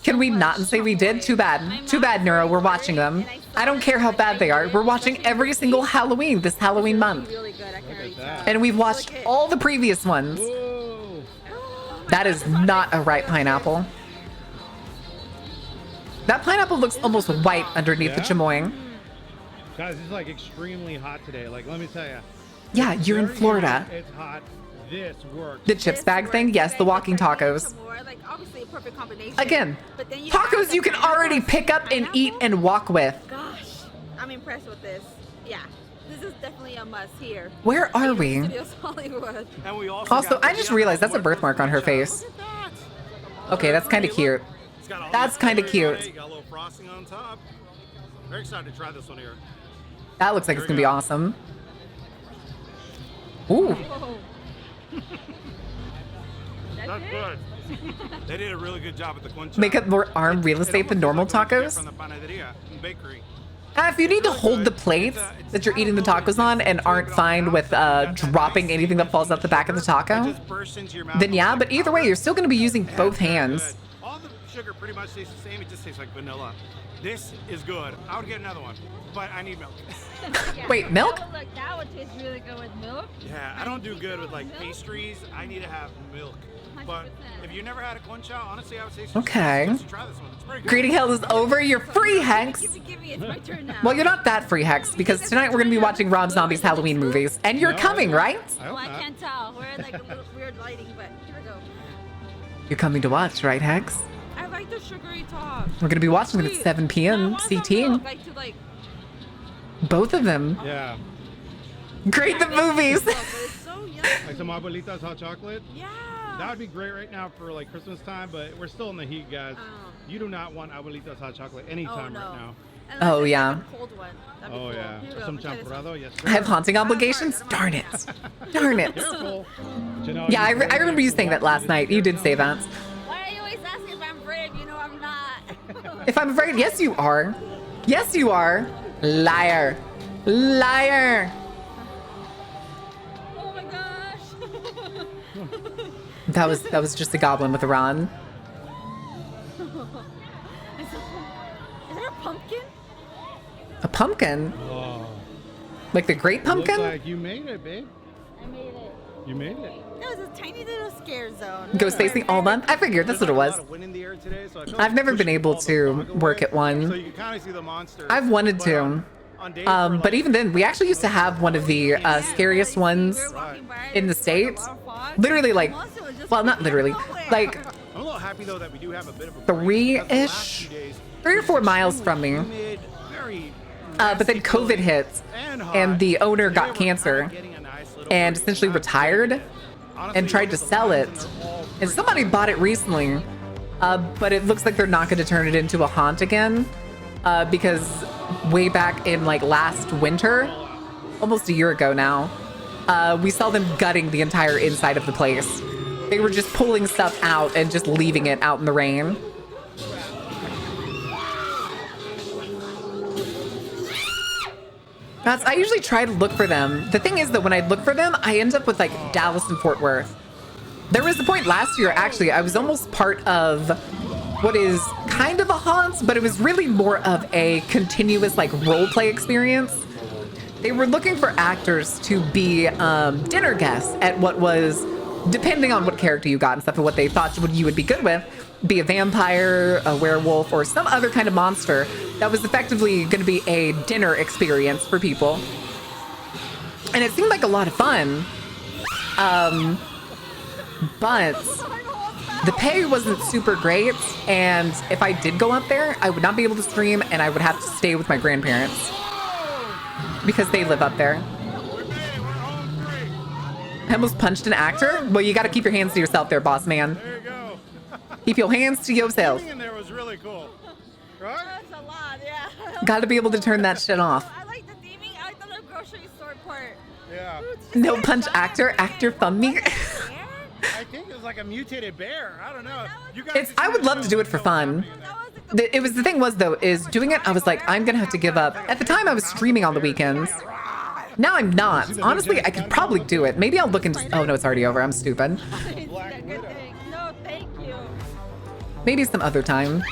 Can we not say we did? Too bad. Too bad, Neuro. We're watching them. I don't care how bad they are. We're watching every single Halloween this Halloween month. And we've watched all the previous ones. That is not a ripe pineapple. That pineapple looks almost white underneath the chamoy. Guys, it's like extremely hot today. Like, let me tell you. Yeah, you're in Florida. It's hot. This works. The chips bag thing? Yes, the walking tacos. Like, obviously a perfect combination. Again, tacos you can already pick up and eat and walk with. Gosh, I'm impressed with this. Yeah, this is definitely a must here. Where are we? Studios Hollywood. And we Also, I just realized that's a birthmark on her face. Okay, that's kind of cute. That's kind of cute. Got a little frosting on top. Very excited to try this one here. That looks like it's gonna be awesome. Ooh. That's good. They did a really good job at the concha. Make up more arm real estate than normal tacos. From the panaderia and bakery. If you need to hold the plates that you're eating the tacos on and aren't fine with dropping anything that falls out the back of the taco, then yeah, but either way, you're still going to be using both hands. All the sugar pretty much tastes the same. It just tastes like vanilla. This is good. I would get another one, but I need milk. Wait, milk? That would taste really good with milk. Yeah, I don't do good with like pastries. I need to have milk. But if you never had a concha, honestly, I would say Okay. you should try this one. It's pretty good. Greeting hell is over. You're free, Hex. It's my turn now. Well, you're not that free, Hex, because tonight we're going to be watching Rob Zombie's Halloween movies. And you're coming, right? Well, I can't tell. We're in like a little weird lighting, but here we go. You're coming to watch, right, Hex? I like the sugary top. We're going to be watching them at 7 p.m. CT. Both of them. Yeah. Great, the movies. Like some abuelitas hot chocolate. Yeah. That would be great right now for like Christmas time, but we're still in the heat, guys. You do not want abuelitas hot chocolate anytime right now. Oh, yeah. Oh, yeah. Some champurrado, yes, sir. I have haunting obligations? Darn it. Darn it. Careful. Yeah, I remember you saying that last night. You did say that. Why are you always asking if I'm brave? You know I'm not. If I'm afraid, yes, you are. Yes, you are. Liar. Liar. Oh my gosh. That was just a goblin with a rod. Is there a pumpkin? A pumpkin? Oh. Like the great pumpkin? Looks like you made it, babe. I made it. You made it. It was a tiny little scare zone. Ghost facing all month? I figured that's what it was. I've never been able to work at one. So you can kind of see the monsters. I've wanted to. But even then, we actually used to have one of the scariest ones in the States. Literally, like, well, not literally, like I'm a little happy though that we do have a bit of a 3-ish, 3 or 4 miles from me. But then COVID hit, and the owner got cancer and essentially retired and tried to sell it. And somebody bought it recently, but it looks like they're not going to turn it into a haunt again because way back in like last winter, almost a year ago now, we saw them gutting the entire inside of the place. They were just pulling stuff out and just leaving it out in the rain. I usually try to look for them. The thing is that when I look for them, I end up with like Dallas and Fort Worth. There was the point last year, actually, I was almost part of what is kind of a haunt, but it was really more of a continuous like role play experience. They were looking for actors to be dinner guests at what was, depending on what character you got and stuff and what they thought you would be good with, be a vampire, a werewolf, or some other kind of monster that was effectively going to be a dinner experience for people. And it seemed like a lot of fun. But the pay wasn't super great, and if I did go up there, I would not be able to stream, and I would have to stay with my grandparents because they live up there. I almost punched an actor. Well, you got to keep your hands to yourself there, boss man. There you go. Keep your hands to yourself. The thing in there was really cool. Right? That's a lot, yeah. Got to be able to turn that shit off. I like the theming. I like the little grocery store part. Yeah. No punch actor from me. I think it was like a mutated bear. I don't know. You guys I would love to do it for fun. The thing was though, is doing it, I was like, I'm gonna have to give up. At the time I was streaming on the weekends. Now I'm not. Honestly, I could probably do it. Maybe I'll look into... Oh, no, it's already over. I'm stupid. No, thank you. Maybe some other time.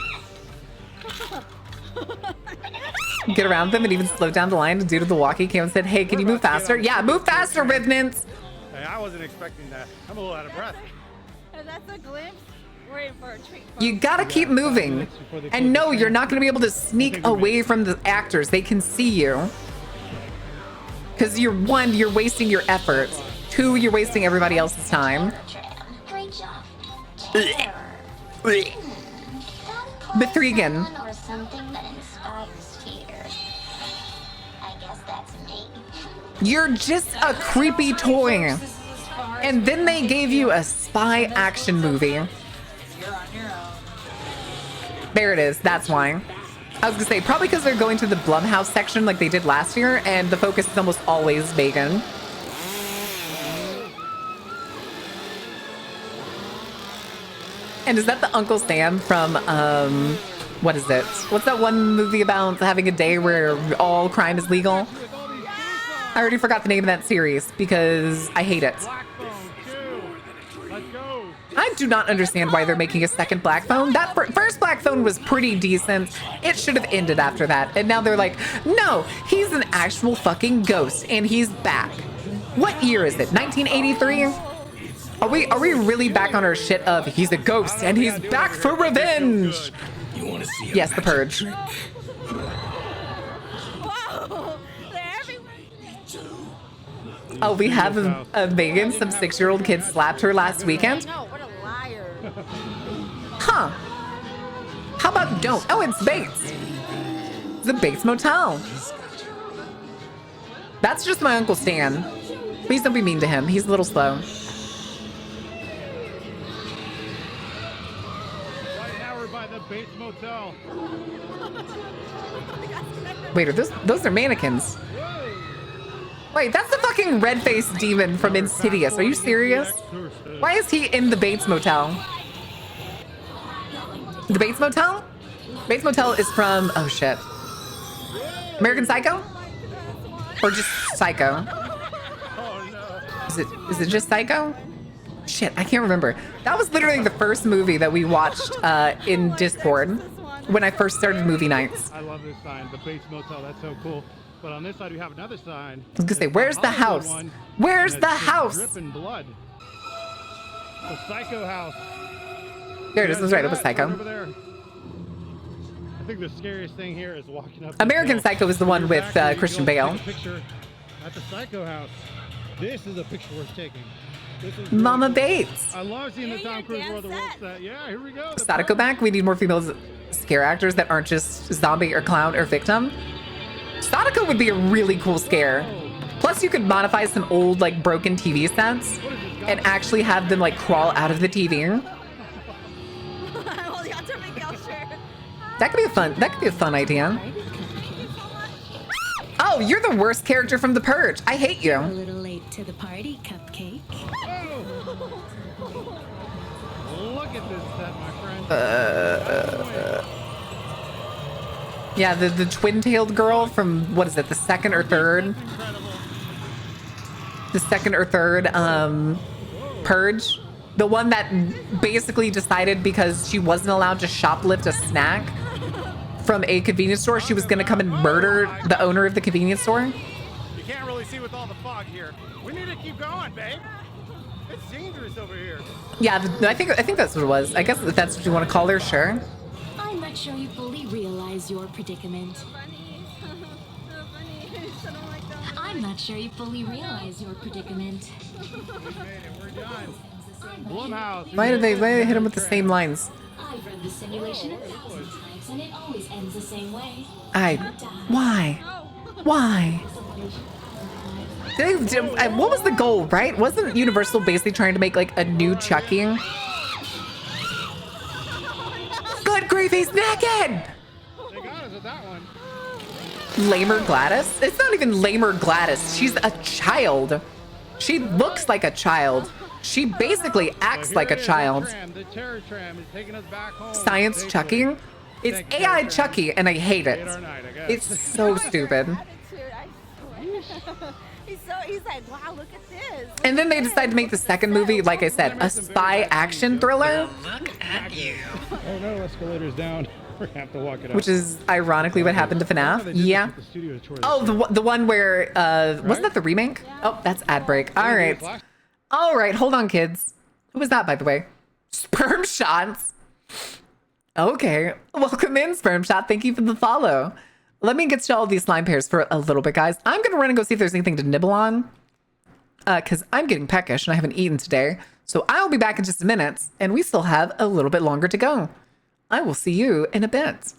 Get around them and even slow down the line due to the walkie came and said, hey, can you move faster? Yeah, move faster, Revenants! Hey, I wasn't expecting that. I'm a little out of breath. If that's a glimpse, we're in for a treat. You gotta keep moving. And no, you're not gonna be able to sneak away from the actors. They can see you. Because one, you're wasting your effort. Two, you're wasting everybody else's time. Bethregan. Or something that inspires fear. I guess that's me. You're just a creepy toy. And then they gave you a spy action movie. There it is. That's why. I was gonna say, probably because they're going to the Blumhouse section like they did last year, and the focus is almost always Megan. And is that the Uncle Sam from, what is it? What's that one movie about having a day where all crime is legal? I already forgot the name of that series because I hate it. I do not understand why they're making a second Black Phone. That first Black Phone was pretty decent. It should have ended after that. And now they're like, no, he's an actual fucking ghost and he's back. What year is it? 1983? Are we really back on our shit of he's a ghost and he's back for revenge? Yes, The Purge. Oh, we have a Megan. Some 6-year-old kid slapped her last weekend. No, what a liar. Huh. How about don't? Oh, it's Bates. The Bates Motel. That's just my Uncle Stan. Please don't be mean to him. He's a little slow. Right now we're by the Bates Motel. Wait, are those are mannequins? Wait, that's the fucking red-faced demon from Insidious. Are you serious? Why is he in the Bates Motel? The Bates Motel? Bates Motel is from, oh shit. American Psycho? Or just Psycho? Is it just Psycho? Shit, I can't remember. That was literally the first movie that we watched in Discord when I first started movie nights. I love this sign, the Bates Motel. That's so cool. But on this side, we have another sign. I was gonna say, where's the house? Where's the house? Dripping blood. The Psycho house. There it is. It was right. It was Psycho. Over there. I think the scariest thing here is walking up. American Psycho is the one with Christian Bale. Picture at the Psycho house. This is a picture worth taking. This is Mama Bates. I love seeing the Tom Cruise World of the World set. Yeah, here we go. Sadako back. We need more female scare actors that aren't just zombie or clown or victim. Sadako would be a really cool scare. Plus, you could modify some old, like, broken TV sets and actually have them, like, crawl out of the TV. That could be a fun idea. Oh, you're the worst character from The Purge. I hate you. A little late to the party, Cupcake. Look at this set, my friend. Yeah, the twin-tailed girl from, what is it, the second or third Purge. The one that basically decided because she wasn't allowed to shoplift a snack from a convenience store, she was gonna come and murder the owner of the convenience store. You can't really see with all the fog here. We need to keep going, babe. It's dangerous over here. Yeah, I think that's what it was. I guess if that's what you want to call her, sure. I'm not sure you fully realize your predicament. I'm not sure you fully realize your predicament. We're done. Blumhouse. Why did they hit him with the same lines? I've read the simulation 1,000 times, and it always ends the same way. Why? What was the goal, right? Wasn't Universal basically trying to make like a new Chucky? Good grief, he's naked! They got us with that one. Lamer Gladys? It's not even Lamer Gladys. She's a child. She looks like a child. She basically acts like a child. The terror tram is taking us back home. Science Chucky? It's AI Chucky, and I hate it. It's so stupid. He's like, wow, look at this. And then they decided to make the second movie, like I said, a spy action thriller. Look at you. Oh no, escalator's down. We have to walk it up. Which is ironically what happened to FNAF. Yeah. Oh, the one where wasn't that the remake? Oh, that's ad break. All right. All right, hold on, kids. Who was that, by the way? Sperm Shots. Okay. Welcome in, Sperm Shot. Thank you for the follow. Let me get to all these slime pairs for a little bit, guys. I'm going to run and go see if there's anything to nibble on. Because I'm getting peckish and I haven't eaten today. So I'll be back in just a minute. And we still have a little bit longer to go. I will see you in a bit.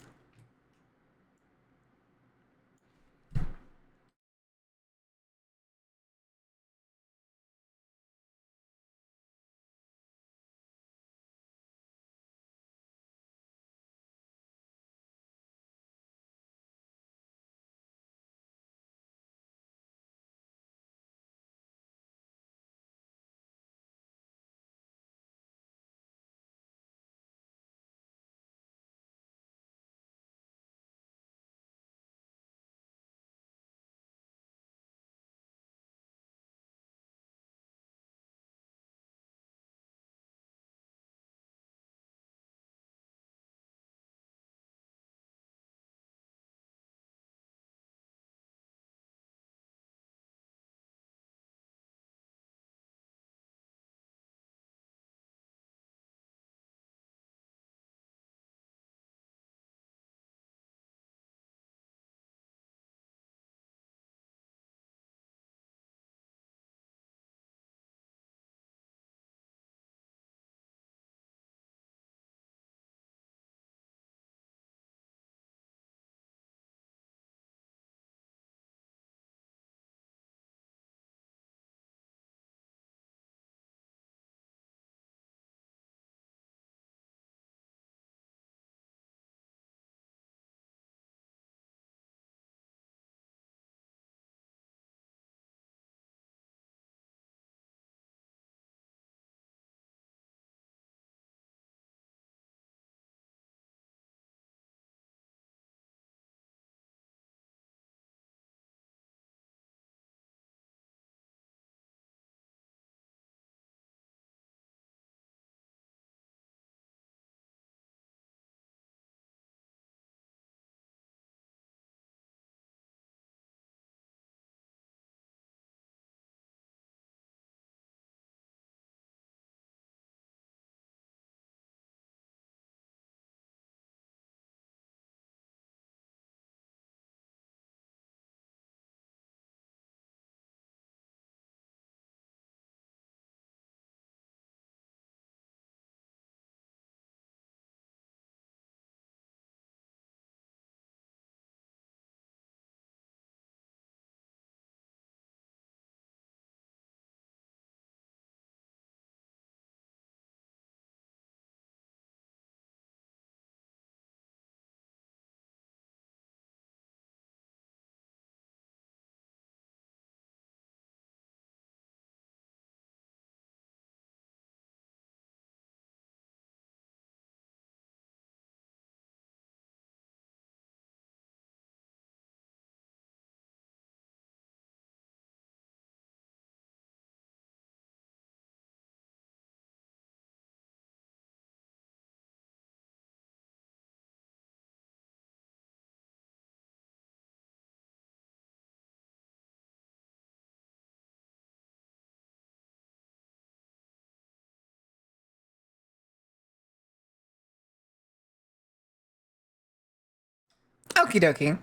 Okie dokie.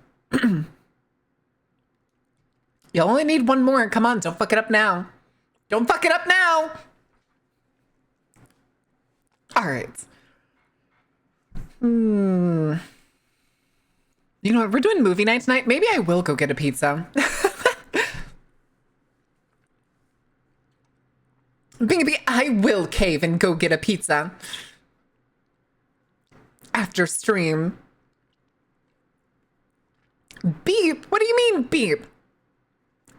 You only need one more. Come on, don't fuck it up now. Don't fuck it up now. All right. You know what? We're doing movie night tonight. Maybe I will go get a pizza. Maybe I will cave and go get a pizza after stream. Beep? What do you mean beep?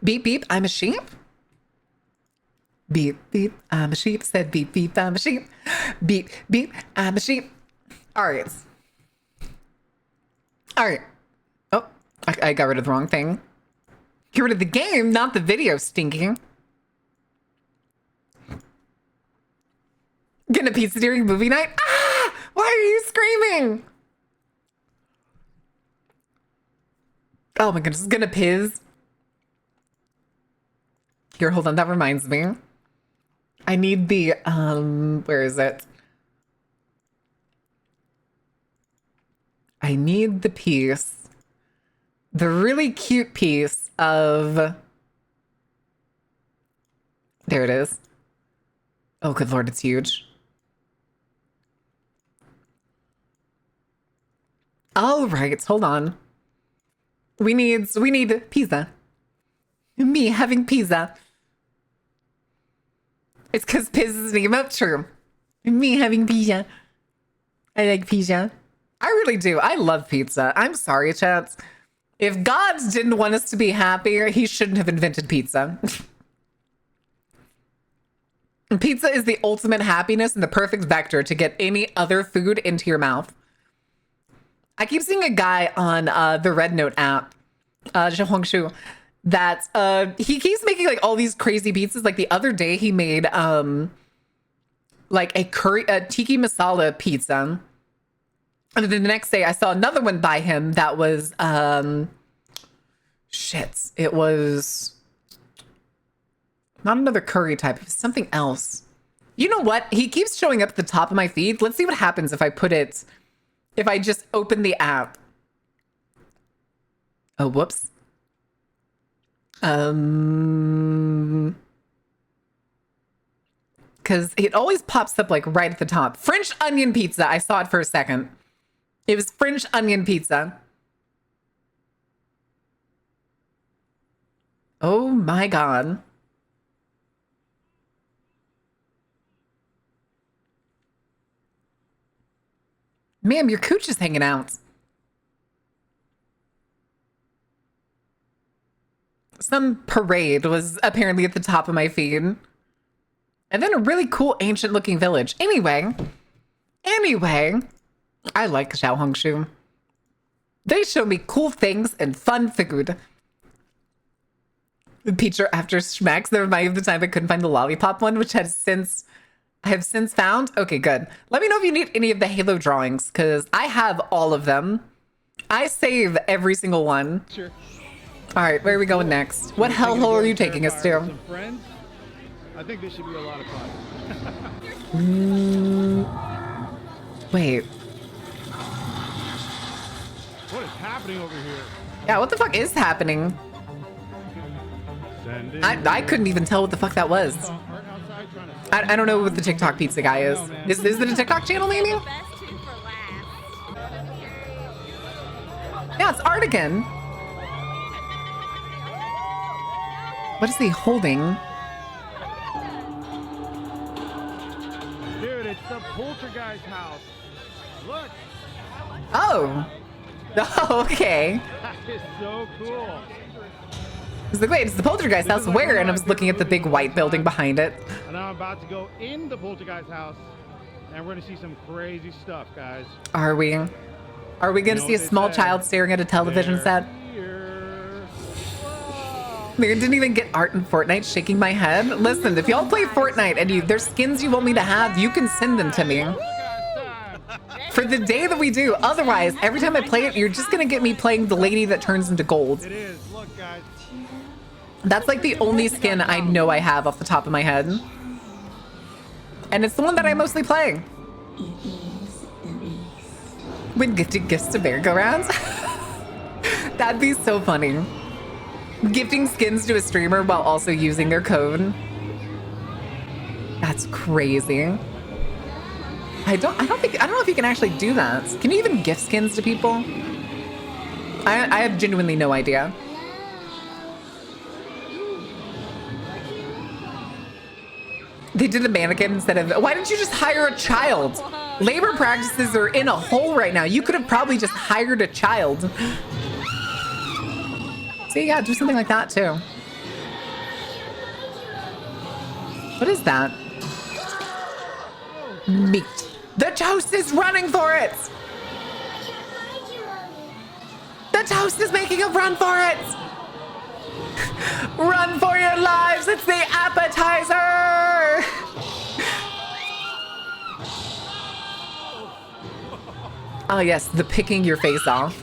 Beep, beep, I'm a sheep? Beep, beep, I'm a sheep. Said beep, beep, I'm a sheep. Beep, beep, I'm a sheep. All right. All right. Oh, I got rid of the wrong thing. Get rid of the game, not the video, stinking. Getting a pizza during movie night? Ah! Why are you screaming? Oh my goodness, it's gonna piss. Here, hold on, that reminds me. I need the, where is it? I need the piece. The really cute piece of... There it is. Oh, good lord, it's huge. All right, hold on. We need pizza. Me having pizza. It's because pizza is an emote, true. Me having pizza. I like pizza. I really do. I love pizza. I'm sorry, chats. If God didn't want us to be happy, he shouldn't have invented pizza. Pizza is the ultimate happiness and the perfect vector to get any other food into your mouth. I keep seeing a guy on the Red Note app, Zhehuangshu, that he keeps making like all these crazy pizzas. Like the other day he made like a tiki masala pizza. And then the next day I saw another one by him that was it was not another curry type, it was something else. You know what? He keeps showing up at the top of my feed. Let's see what happens if I put it, if I just open the app. Oh, whoops. Because it always pops up like right at the top. French onion pizza. I saw it for a second. It was French onion pizza. Oh my God. Ma'am, your cooch is hanging out. Some parade was apparently at the top of my feed. And then a really cool ancient looking village. Anyway, I like Zhehuangshu. They show me cool things and fun food. The picture after Schmacks, that reminded me of the time I couldn't find the lollipop one, which I have since found. Okay, good. Let me know if you need any of the Halo drawings, because I have all of them. I save every single one. Sure. All right, where are we going next? What hellhole are you taking us to? Some friends. I think this should be a lot of fun. Wait. What is happening over here? Yeah, what the fuck is happening? I couldn't even tell what the fuck that was. I don't know what the TikTok pizza guy is. Is it a TikTok channel, maybe? Yeah, it's Artigan. What is he holding? Dude, it's the Poltergeist house. Look. Oh. Oh, okay. That is so cool. I was like, wait, it's the Poltergeist house where? And I was looking at the big white building behind it. And I'm about to go in the Poltergeist house, and we're gonna see some crazy stuff, guys. Are we? Are we gonna see a small child staring at a television set? I didn't even get art in Fortnite, shaking my head. Listen, if y'all play Fortnite and there's skins you want me to have, you can send them to me. For the day that we do. Otherwise, every time I play it, you're just gonna get me playing the lady that turns into gold. It is. Look, guys. That's like the only skin I know I have off the top of my head. And it's the one that I mostly play. When gifting gifts to merry-go-rounds? That'd be so funny. Gifting skins to a streamer while also using their code. That's crazy. I don't know if you can actually do that. Can you even gift skins to people? I have genuinely no idea. They did a mannequin instead of... Why didn't you just hire a child? Labor practices are in a hole right now. You could have probably just hired a child. So yeah, do something like that too. What is that? Meat. The toast is running for it! The toast is making a run for it! Run for your lives! It's the appetizer! Oh yes, the picking your face off.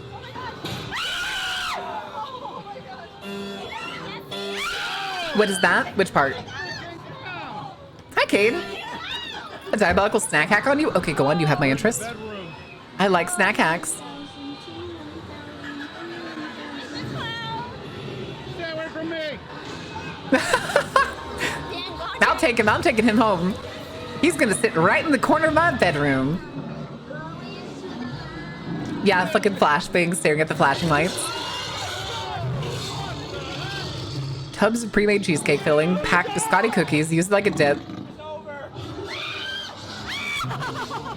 What is that? Which part? Hi, Cade. A diabolical snack hack on you? Okay, go on. You have my interest. I like snack hacks. Stay away from me. I'll take him. I'm taking him home. He's gonna sit right in the corner of my bedroom. Yeah, fucking flashbang staring at the flashing lights. Tubs of pre-made cheesecake filling, packed biscotti cookies, used like a dip.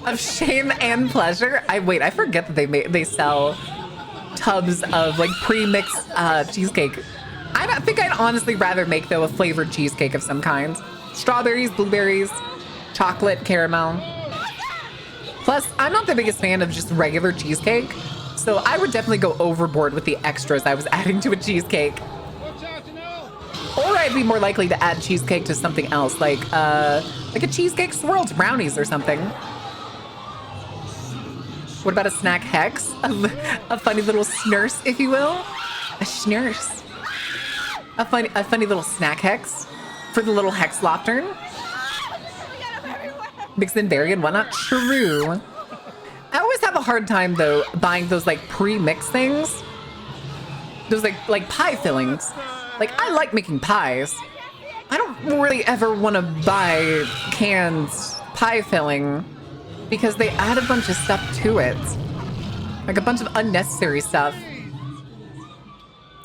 Of shame and pleasure. I forget that they sell tubs of like pre-mixed cheesecake. I think I'd honestly rather make though a flavored cheesecake of some kind. Strawberries, blueberries, chocolate, caramel. Plus, I'm not the biggest fan of just regular cheesecake, so I would definitely go overboard with the extras I was adding to a cheesecake. Or I'd be more likely to add cheesecake to something else, like a cheesecake swirled brownies or something. What about a snack hex? A funny little snurse, if you will. A snurse. A funny little snack hex for the little hex loptern. Mix and vary and whatnot. True. I always have a hard time though buying those like pre-mixed things. Those like pie fillings. Like I like making pies. I don't really ever want to buy canned pie filling because they add a bunch of stuff to it. Like a bunch of unnecessary stuff.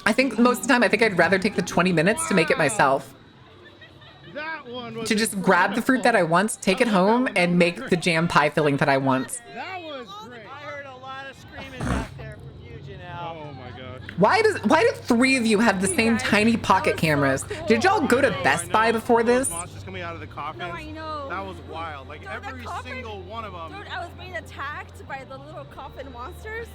I think most of the time I'd rather take the 20 minutes to make it myself. To just grab the fruit that I want, take it home, and make the jam pie filling that I want. That was great. I heard a lot of screaming back there from Fusion now. Oh my gosh. Why do three of you have the same tiny pocket cameras? Did y'all go to Best Buy before this? Monsters coming out of the coffins. No, I know. That was wild. Like every single one of them. Dude, I was being attacked by the little coffin monsters.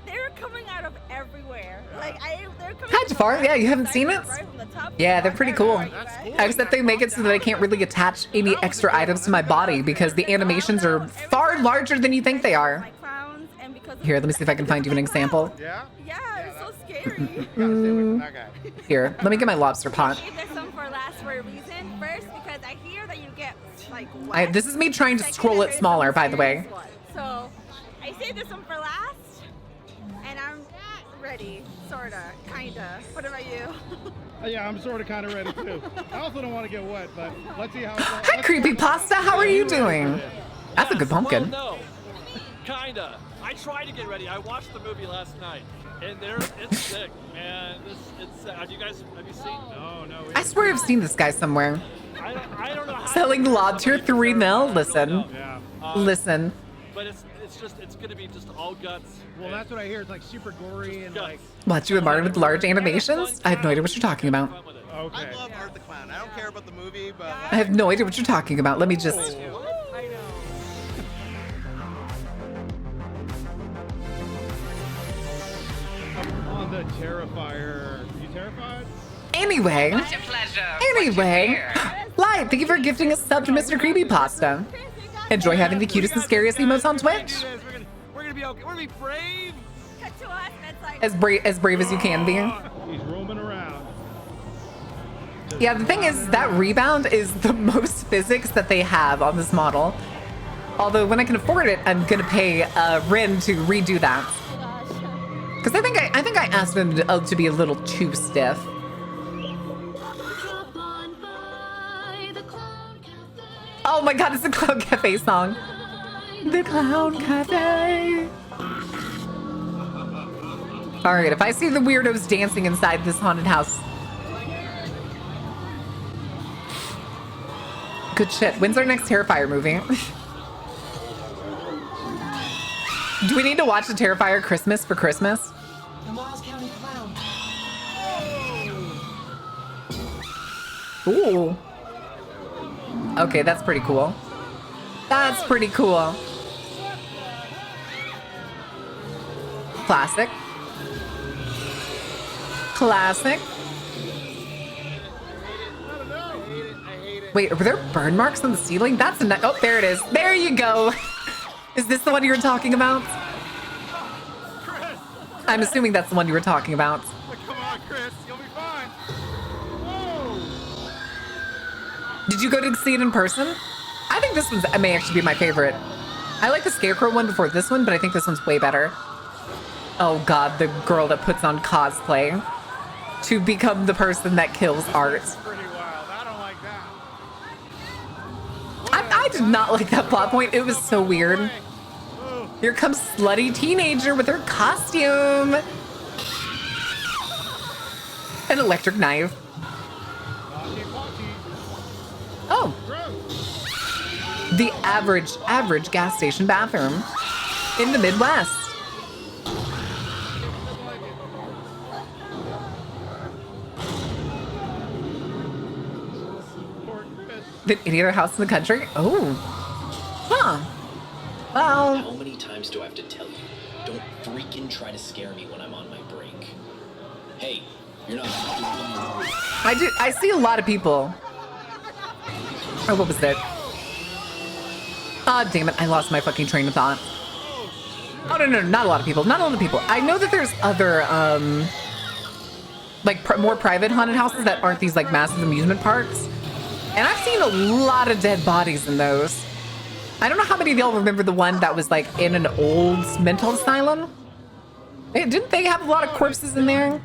They were coming out of everywhere. They're coming. Hi, Jafar. Yeah, you haven't seen it? Right from the top. Yeah, they're pretty cool. Except they make it so that I can't really attach any extra items to my body because the animations are far larger than you think they are. Here, let me see if I can find you an example. Yeah? Yeah, it's so scary. Here, let me get my lobster pot. I saved this some for last for a reason. First, because I hear that you get like This is me trying to scroll it smaller, by the way. So I saved this one for last, and I'm ready, sorta, kinda. What about you? Yeah, I'm sort of kind of ready too. I also don't want to get wet, but let's see how. Hi, Creepypasta. How are you doing? That's a good pumpkin. Well, no, kinda. I tried to get ready. I watched the movie last night, and it's sick, man. Have you seen? No. I swear I've seen this guy somewhere. I don't know how. Selling lobster 3 mil. Listen. Listen. But it's gonna be just all guts. Well, that's what I hear. It's like super gory and like. What, you admire with large animations? I have no idea what you're talking about. Okay. I love Art the Clown. I don't care about the movie, but I have no idea what you're talking about. Let me just. I know. On the Terrifier. You terrified? Anyway. What's your pleasure? Anyway. Light, thank you for gifting a sub to Mr. Creepypasta. Enjoy having the cutest and scariest emotes on Twitch. We're gonna be okay. We're gonna be brave. Cut to us, that's like. As brave as you can be. He's roaming around. Yeah, the thing is that rebound is the most physics that they have on this model. Although when I can afford it, I'm gonna pay Rin to redo that. Because I think I asked him to be a little too stiff. Oh my god, it's the Clown Cafe song. The Clown Cafe. All right, if I see the weirdos dancing inside this haunted house. Good shit. When's our next Terrifier movie? Do we need to watch the Terrifier Christmas for Christmas? The Miles County Clown. Ooh. Okay, that's pretty cool. That's pretty cool. Classic. Classic. Wait, were there burn marks on the ceiling? That's a oh, there it is. There you go. Is this the one you were talking about? I'm assuming that's the one you were talking about. Come on, Chris. You'll be fine. Did you go to see it in person? I think this one's may actually be my favorite. I like the Scarecrow one before this one, but I think this one's way better. Oh God, the girl that puts on cosplay to become the person that kills Art. Pretty wild. I don't like that. I did not like that plot point. It was so weird. Here comes slutty teenager with her costume. An electric knife. Oh. The average gas station bathroom in the Midwest. Than any other house in the country? Oh. Huh. Well. How many times do I have to tell you? Don't freaking try to scare me when I'm on my break. Hey, you're not. I see a lot of people. Oh, what was that? Ah, damn it. I lost my fucking train of thought. Oh, no, not a lot of people. Not a lot of people. I know that there's other, like, more private haunted houses that aren't these, like, massive amusement parks. And I've seen a lot of dead bodies in those. I don't know how many of y'all remember the one that was, like, in an old mental asylum? Didn't they have a lot of corpses in there?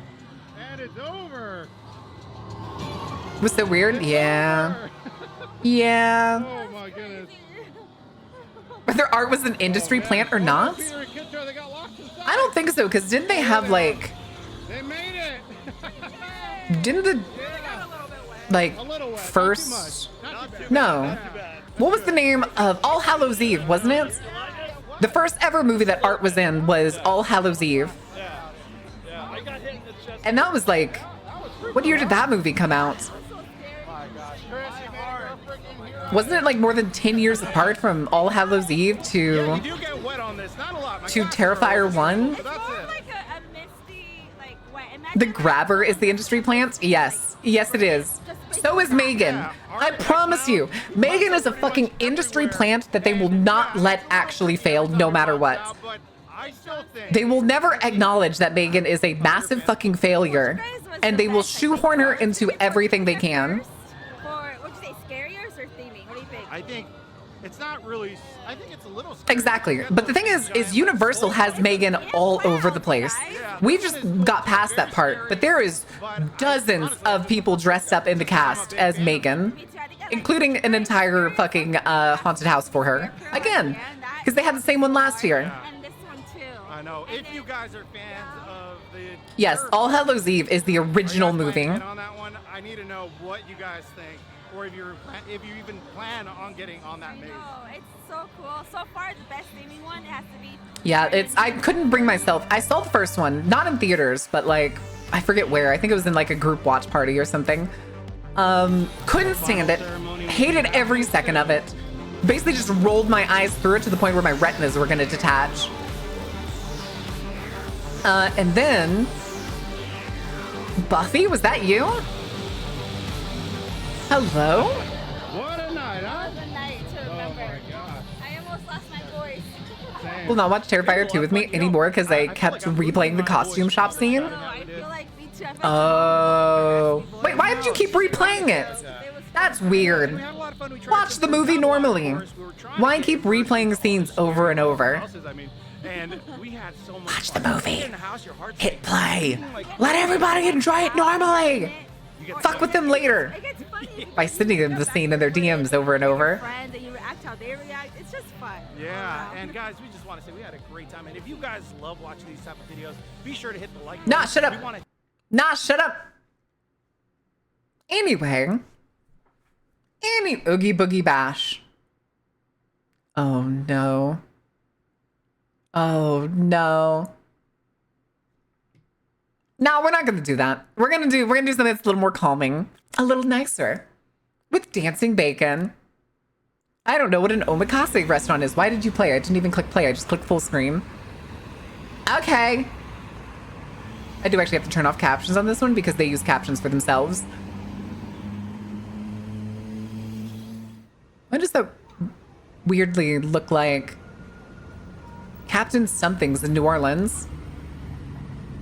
And it's over. Was that weird? Yeah. Yeah. Oh my goodness. Whether art was an industry plant or not? I don't think so, because didn't they have, like... They made it. Didn't the... like, first... No. What was the name of All Hallows Eve, wasn't it? The first ever movie that Art was in was All Hallows Eve. And that was like... What year did that movie come out? Wasn't it like more than 10 years apart from All Hallows Eve to Terrifier 1? The grabber is the industry plant? Yes. Yes, it is. So is Megan. I promise you. Megan is a fucking industry plant that they will not let actually fail no matter what. They will not acknowledge that Megan is a massive fucking failure, and they will shoehorn her into everything they can. I think it's not really. I think it's a little. Exactly. But the thing is Universal has Megan all over the place. We just got past that part, but there is dozens of people dressed up in the cast as Megan, including an entire fucking haunted house for her. Again, because they had the same one last year. I know. If you guys are fans of the Yes, All Hallows Eve is the original movie. on that one, I need to know what you guys think, or if you even plan on getting on that maze. Oh, it's so cool. So far, the best theming one has to be. Yeah, I couldn't bring myself. I saw the first one, not in theaters, but like, I forget where. I think it was in like a group watch party or something. Couldn't stand it. Hated every second of it. Basically just rolled my eyes through it to the point where my retinas were going to detach. And then Buffy, was that you? Hello? What a night, huh? What a night to remember. Oh my gosh. I almost lost my voice. Will not watch Terrifier 2 with me anymore because I kept replaying the costume shop scene. Oh. Wait, why did you keep replaying it? That's weird. Watch the movie normally. Why keep replaying scenes over and over? Watch the movie. Hit play. Let everybody enjoy it normally. Fuck with them later by sending them the scene in their DMs over and over. Friends and you react how they react. It's just fun. Yeah, and guys, we just want to say we had a great time. And if you guys love watching these type of videos, be sure to hit the like button. Nah, shut up. Nah, shut up. Anyway, Oogie Boogie Bash. Oh no. Oh no. No, we're not gonna do that. We're gonna do something that's a little more calming, a little nicer, with dancing bacon. I don't know what an omakase restaurant is. Why did you play? I didn't even click play. I just clicked full screen. Okay. I do actually have to turn off captions on this one because they use captions for themselves. weirdly look like Captain Something's in New Orleans.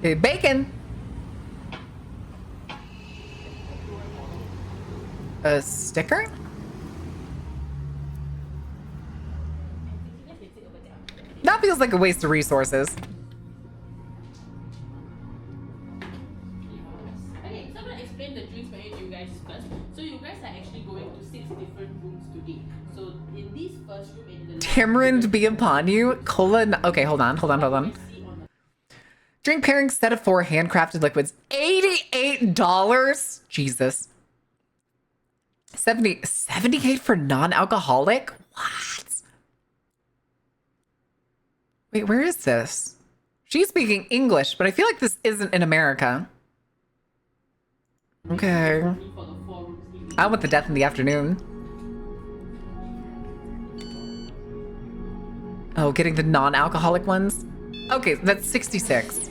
Hey, bacon. A sticker? That feels like a waste of resources. Okay, so I'm gonna explain the drinks menu to you guys first. So you guys are actually going to 6 different rooms today. So in this first room and in the Tamarind be upon you. Okay, hold on. Drink pairing set of 4 handcrafted liquids. $88? Jesus. 78 for non-alcoholic? What? Wait, where is this? She's speaking English, but I feel like this isn't in America. Okay. I want the death in the afternoon. Oh, getting the non-alcoholic ones? Okay, that's 66.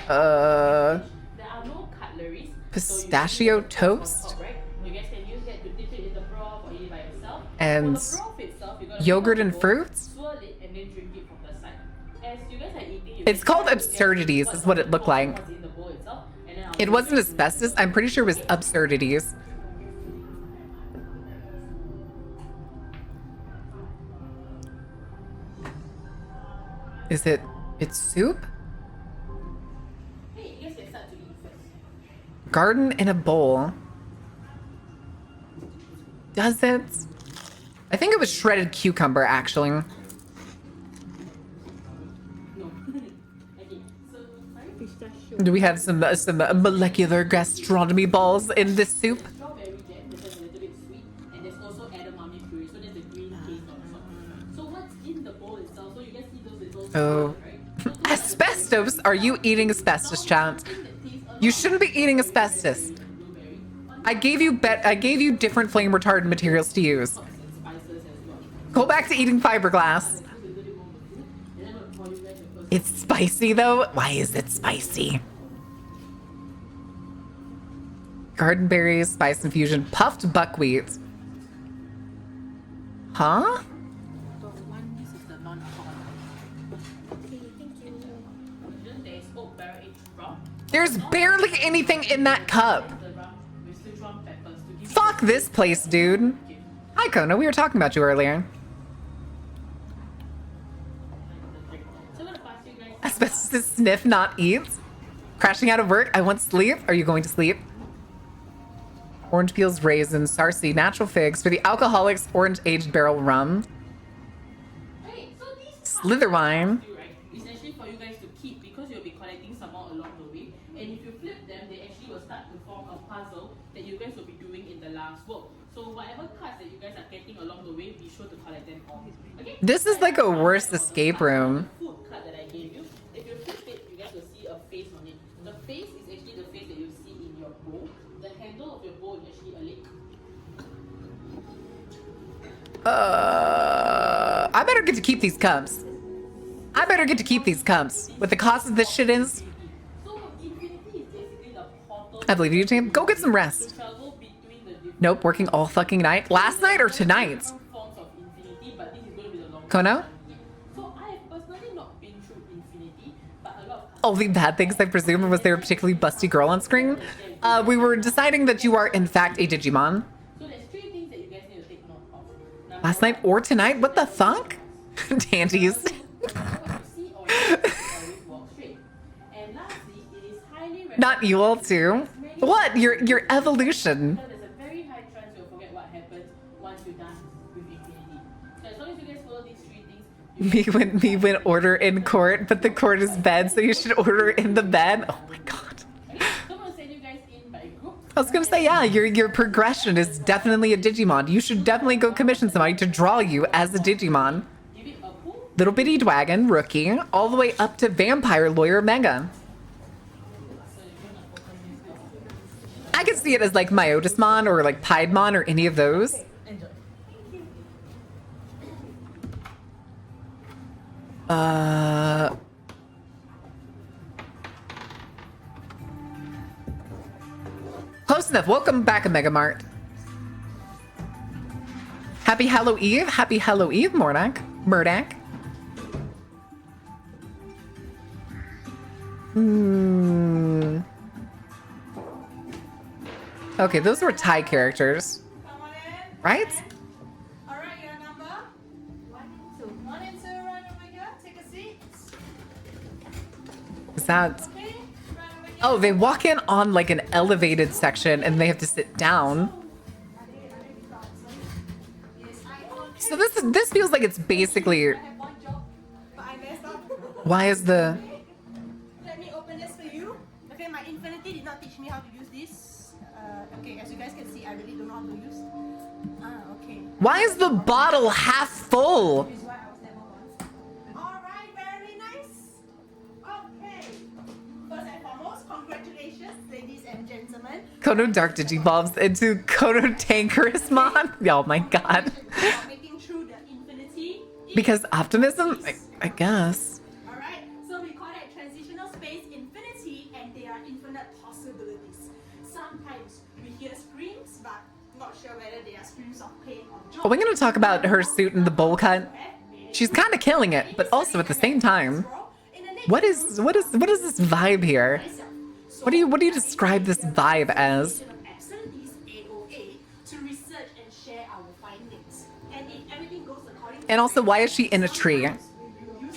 there are no cutleries. Pistachio toast? You guys can use that to dip it in the broth or eat it by yourself. And For the broth itself, you're gonna yogurt put it and in the bowl, fruits? swirl it, and then drink it from the side. As you guys are eating, you It's guys called have to guess absurdities, is what it looked like. what's in the bowl itself, and then I'll It wasn't asbestos. I'm pretty sure it was absurdities. Is it? It's soup? Hey, you guys can start to eat first. Garden in a bowl. Does it? I think it was shredded cucumber, actually. No. Okay, so sorry, pistachio. Do we have some molecular gastronomy balls in this soup? Strawberry jam, this is a little bit sweet, and there's also edamame puree, so there's a green taste on top. So what's in the bowl itself? So you guys see those little Oh. Asbestos? Are you eating asbestos, chat? You shouldn't be eating asbestos. I gave you different flame retardant materials to use. Go back to eating fiberglass. It's spicy though. Why is it spicy? Garden berries, spice infusion, puffed buckwheat. Huh? There's barely anything in that cup. Fuck this place, dude. Hi, Kona. We were talking about you earlier. Asbestos sniff, not eat. Crashing out of work. I want sleep. Are you going to sleep? Orange peels, raisins, sarsi, natural figs. For the alcoholics, orange aged barrel rum. Slither wine. It's actually for you guys to keep because you'll be collecting some more along the way. And if you flip them, they actually will start to form a puzzle that you guys will be doing in the last work. So whatever cards that you guys are getting along the way, be sure to collect them all. Okay? This is like a worse escape room. Food card that I gave you. If you flip it, you guys will see a face on it. The face is actually the face that you see in your bowl. The handle of your bowl is actually a leg. I better get to keep these cups. I better get to keep these cups. With the cost of this shit is. I believe you, Tim. Go get some rest. Nope, working all fucking night. Last night or tonight? Kono? All the bad things, I presume, was there a particularly busty girl on screen? We were deciding that you are, in fact, a Digimon. Last night or tonight? What the fuck? Dandies. Not you all too. What? Your evolution. Me when order in court, but the court is bed, so you should order in the bed. Oh my god. I was gonna say, yeah, your progression is definitely a Digimon. You should definitely go commission somebody to draw you as a Digimon. Little bitty Dwagon, rookie, all the way up to Vampire Lawyer Mega. I could see it as like Myotismon or like Piedmon or any of those. Close enough. Welcome back, Mega Mart. Happy Hallow Eve. Happy Hallow Eve, Murdoch. Murdoch. Okay, those were Thai characters. Right? Alright, your number. 1 and 2 right over here. Take a seat. Is that... Oh, they walk in on like an elevated section and they have to sit down. So this feels like it's basically... Why is the... Let me open this for you. Okay, my Infinity did not teach me how to use this. Okay, as you guys can see, I really don't know how to use. Okay. Why is the bottle half full? Alright, very nice. Okay. First and foremost, congratulations, ladies and gentlemen. Kodo Dark Digivolves into Kodo Tankerous Oh my god. Making through the Infinity. Because optimism? I guess. Alright, so we call that transitional space infinity, and there are infinite possibilities. Sometimes we hear screams, but not sure whether they are screams of pain or joy. Are we going to talk about her suit and the bowl cut? She's kind of killing it, but also at the same time, what is this vibe here? What do you describe this vibe as? To research and share our findings. And if everything goes according to And also, why is she in a tree? use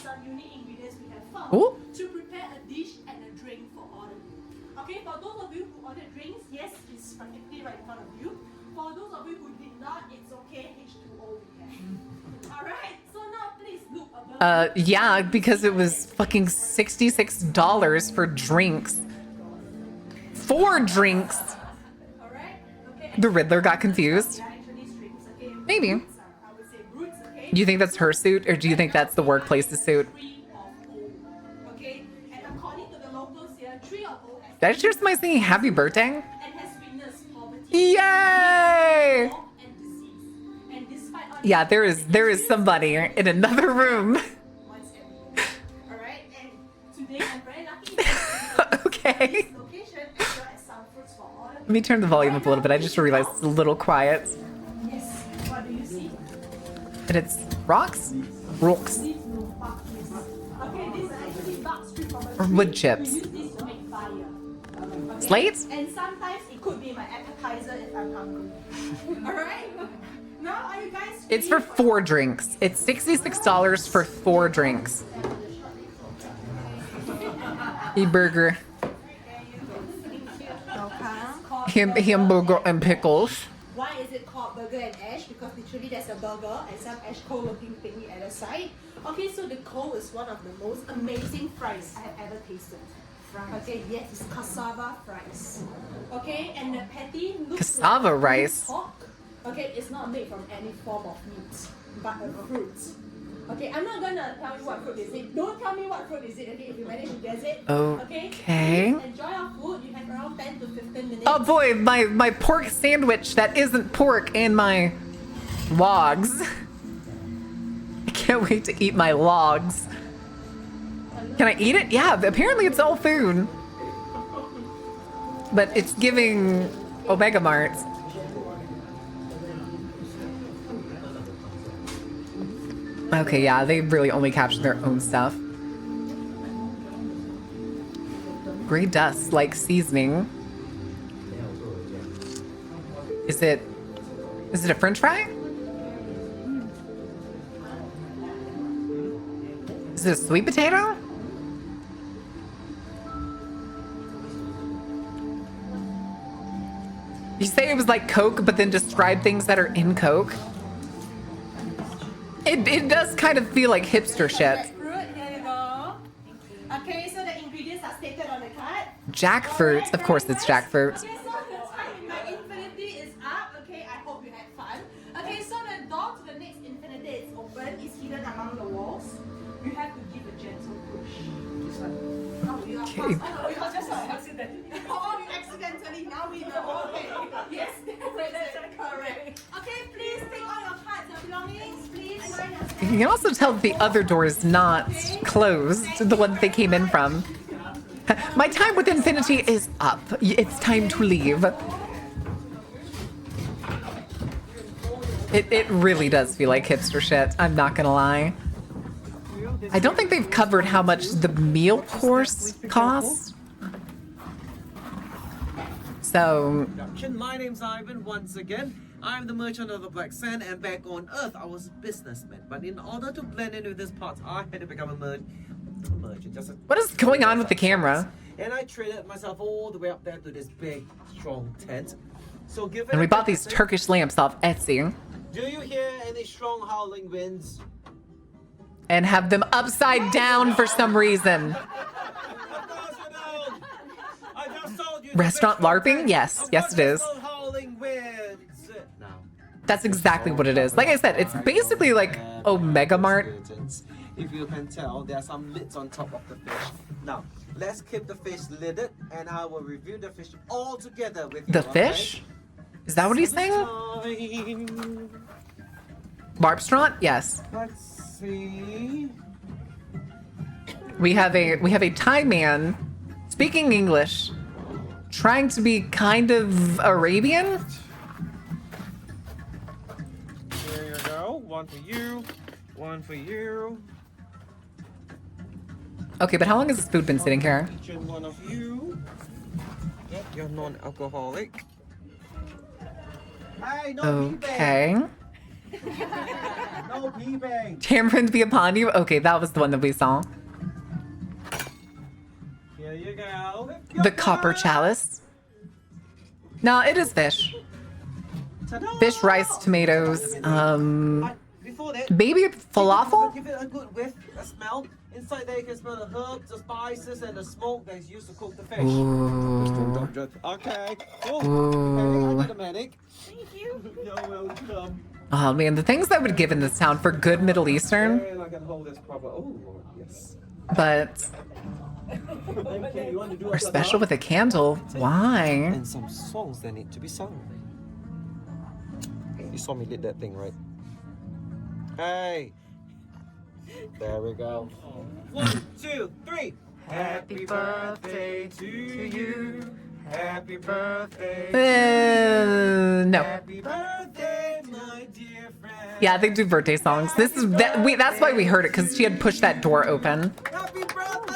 some unique ingredients we have found Ooh. to prepare a dish and a drink for all of you. Okay, for those of you who ordered drinks, yes, it's practically right in front of you. For those of you who did not, it's okay, H2O we have. Alright, so now please look above. Yeah, because it was fucking $66 for drinks. 4 drinks. The Riddler got confused. Maybe. Do you think that's her suit, or do you think that's the workplace's suit? Okay, and according to the locals here, 3 of O Did I just hear somebody singing Happy Birthday? and has witnessed poverty. Yay! And despite all Yeah, there is somebody in another room. Alright, and today I'm very lucky Okay. this location as well as some fruits for all of Let me turn the volume up a little bit. I just realized it's a little quiet. you. Yes, what do you see? And it's rocks? Rocks. Okay, these are actually bark strip from a Or tree. wood chips. We use this to make fire. Okay? Slates? And sometimes it could be my appetizer if I'm hungry. Alright? Now are you guys It's for 4 drinks. It's $66 for 4 drinks. A burger. Hamburger and pickles. Why is it called burger and ash? Because literally there's a burger and some ash coal looking thingy at the side. Okay, so the coal is one of the most amazing fries I have ever tasted. Okay, yes, it's cassava fries. Okay, and the patty looks Cassava like rice? pork. Okay, it's not made from any form of meat, but a fruit. Okay, I'm not gonna tell you what fruit is it. Don't tell me what fruit is it, okay, if you manage to guess it. Okay. Please enjoy your food. You have around 10 to 15 minutes. Oh boy, my pork sandwich that isn't pork and my logs. I can't wait to eat my logs. Can I eat it? Yeah, apparently it's all food. But it's giving Omega Marts. Okay, yeah, they really only capture their own stuff. Gray dust, like seasoning. Is it a french fry? Is it a sweet potato? You say it was like Coke, but then describe things that are in Coke. It does kind of feel like hipster shit. Fruit, here you go. Okay, so the ingredients are stated on the card. Jackfruit, of course it's jackfruit. Okay, so the time my infinity is up. Okay, I hope you had fun. Okay, so the door to the next infinity is open. It's hidden among the walls. You have to give a gentle push. This one. Oh, you of course. Oh, no, because just accidentally. Oh, you accidentally. Now we know. Okay. Yes, that's correct. Okay, please take all your cards and belongings. Please sign your You can also tell that the other door is not closed, the one that they came in from. My time with Infinity is up. It's time to leave. It really does feel like hipster shit. I'm not gonna lie. I don't think they've covered how much the meal course costs. So... My name's Ivan once again. I'm the merchant of the Black Sand, and back on Earth I was a businessman. But in order to blend in with this part, I had to become a merchant. What is going on with the camera? And I traded myself all the way up there to this big, strong tent. So given And we bought these Turkish lamps off Etsy. Do you hear any strong howling winds? And have them upside down for some reason. Restaurant LARPing? Yes. Yes, it is. That's exactly what it is. Like I said, it's basically like Omega Mart. If you can tell, there are some lids on top of the fish. Now, let's keep the fish lidded, and I will review the fish all together with you. The fish? Is that what he's saying? Barbstraunt? Yes. Let's see. We have a Thai man speaking English, trying to be kind of Arabian. There you go. One for you. One for you. Okay, but how long has this food been sitting here? Each and one of you. Yep, you're non-alcoholic. Hey, no Okay. No peeping. Cameron be upon you? Okay, that was the one that we saw. Here you go. The copper chalice. No, it is fish. Fish, rice, tomatoes, maybe falafel? Give it a good whiff, a smell. Inside there you can smell the herbs, the spices, and the smoke that is used to cook the fish. Ooh. Okay. Ooh. I need a medic. Thank you. You're welcome. Oh man, the things that would give in this town for good Middle Eastern. And I can hold this proper. Oh, yes. But are special with a candle. Why? And some songs that need to be sung. You saw me lit that thing, right? Hey. There we go. 1, 2, 3. Happy birthday to you. Happy birthday. No. Happy birthday, my dear friend. Yeah, they do birthday songs. This is that's why we heard it, because she had pushed that door open. Happy birthday!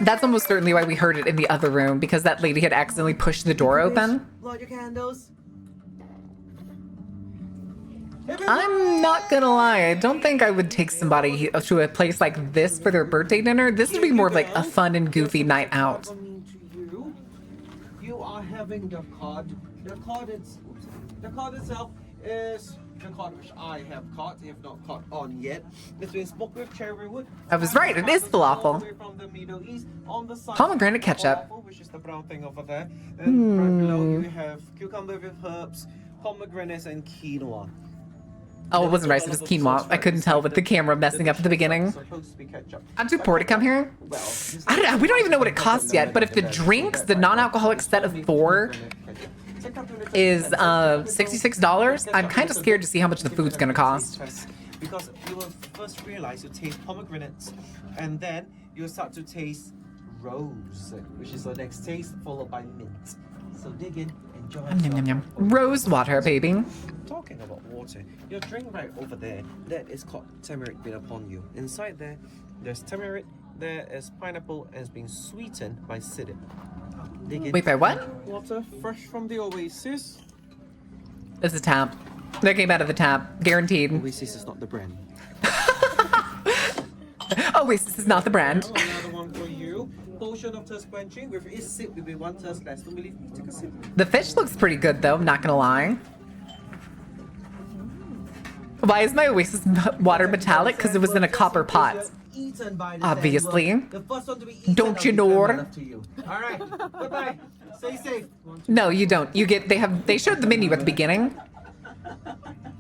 That's almost certainly why we heard it in the other room, because that lady had accidentally pushed the door open. Light your candles. I'm not gonna lie, I don't think I would take somebody to a place like this for their birthday dinner. This would be more of like a fun and goofy night out. You are having the card. The card itself is the card which I have caught, if not caught on yet. It's been smoked with cherry wood. I was right, it is falafel. From the Middle East, on the side, Pomegranate ketchup. falafel, which is the brown thing over there. And right below you have cucumber with herbs, pomegranates, and quinoa. Oh, it wasn't rice, it was quinoa. I couldn't tell with the camera messing up at the beginning. I'm too poor to come here. We don't even know what it costs yet, but if the drinks, the non-alcoholic set of 4 is $66, I'm kind of scared to see how much the food's gonna cost. Because you will first realize you taste pomegranates, and then you'll start to taste rose, which is the next taste, followed by mint. So dig in, enjoy. Yum, yum, yum. Rose water, baby. Talking about water, your drink right over there, that is called tamarind bean upon you. Inside there, there's tamarind, there is pineapple, and it's been sweetened by cider. Wait, by what? Water fresh from the oasis. It's a tap. That came out of the tap, guaranteed. Oasis is not the brand. Oasis is not the brand. Another one for you. Potion of thirst quenching with each sip will be 1 thirst less. Don't believe me? Take a sip. The fish looks pretty good though, I'm not gonna lie. Why is my Oasis water metallic? Because it was in a copper pot. Obviously. Don't you know? Alright, bye-bye. Stay safe. No, you don't. They showed the menu at the beginning.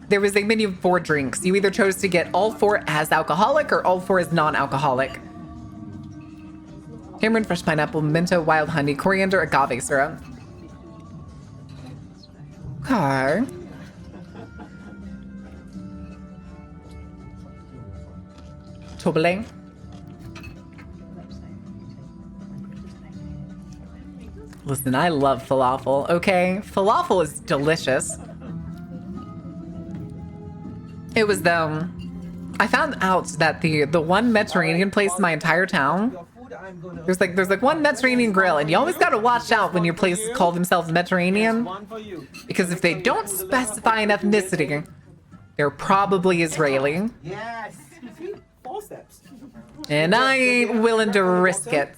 There was a menu of 4 drinks. You either chose to get all 4 as alcoholic or all 4 as non-alcoholic. Tamarind, fresh pineapple, menta, wild honey, coriander, agave syrup. Okay. Toblerone. Listen, I love falafel, okay? Falafel is delicious. It was I found out that the one Mediterranean place in my entire town, there's like one Mediterranean grill, and you always gotta watch out when your places call themselves Mediterranean, because if they don't specify an ethnicity, they're probably Israeli. Yes. 4 steps. And I ain't willing to risk it.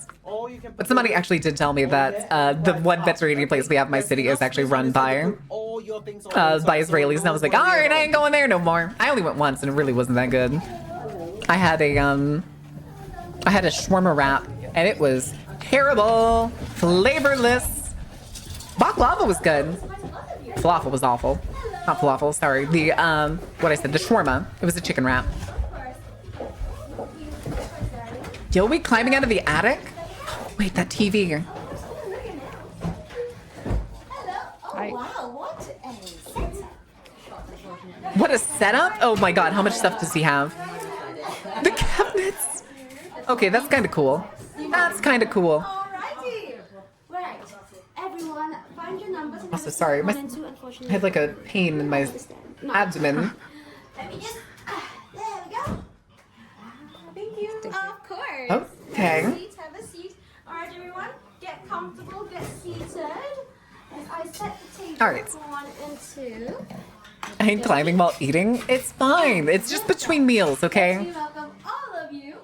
But somebody actually did tell me that the one Mediterranean place we have in my city is actually run by Israelis, and I was like, all right, I ain't going there no more. I only went once, and it really wasn't that good. I had a shawarma wrap, and it was terrible, flavorless. Baklava was good. Falafel was awful. Not falafel, sorry. The what I said, the shawarma. It was a chicken wrap. Yo, we climbing out of the attic? Wait, that TV. What a setup! Oh my god, how much stuff does he have? The cabinets! Okay, that's kind of cool. That's kind of cool. Also, sorry, I had like a pain in my abdomen. Let me just. There we go. Thank you. Of course. Okay. Have a seat. All right, everyone, get comfortable, get seated. As I set the table. All right. 1 and 2. I ain't climbing while eating. It's fine. It's just between meals, okay? We welcome all of you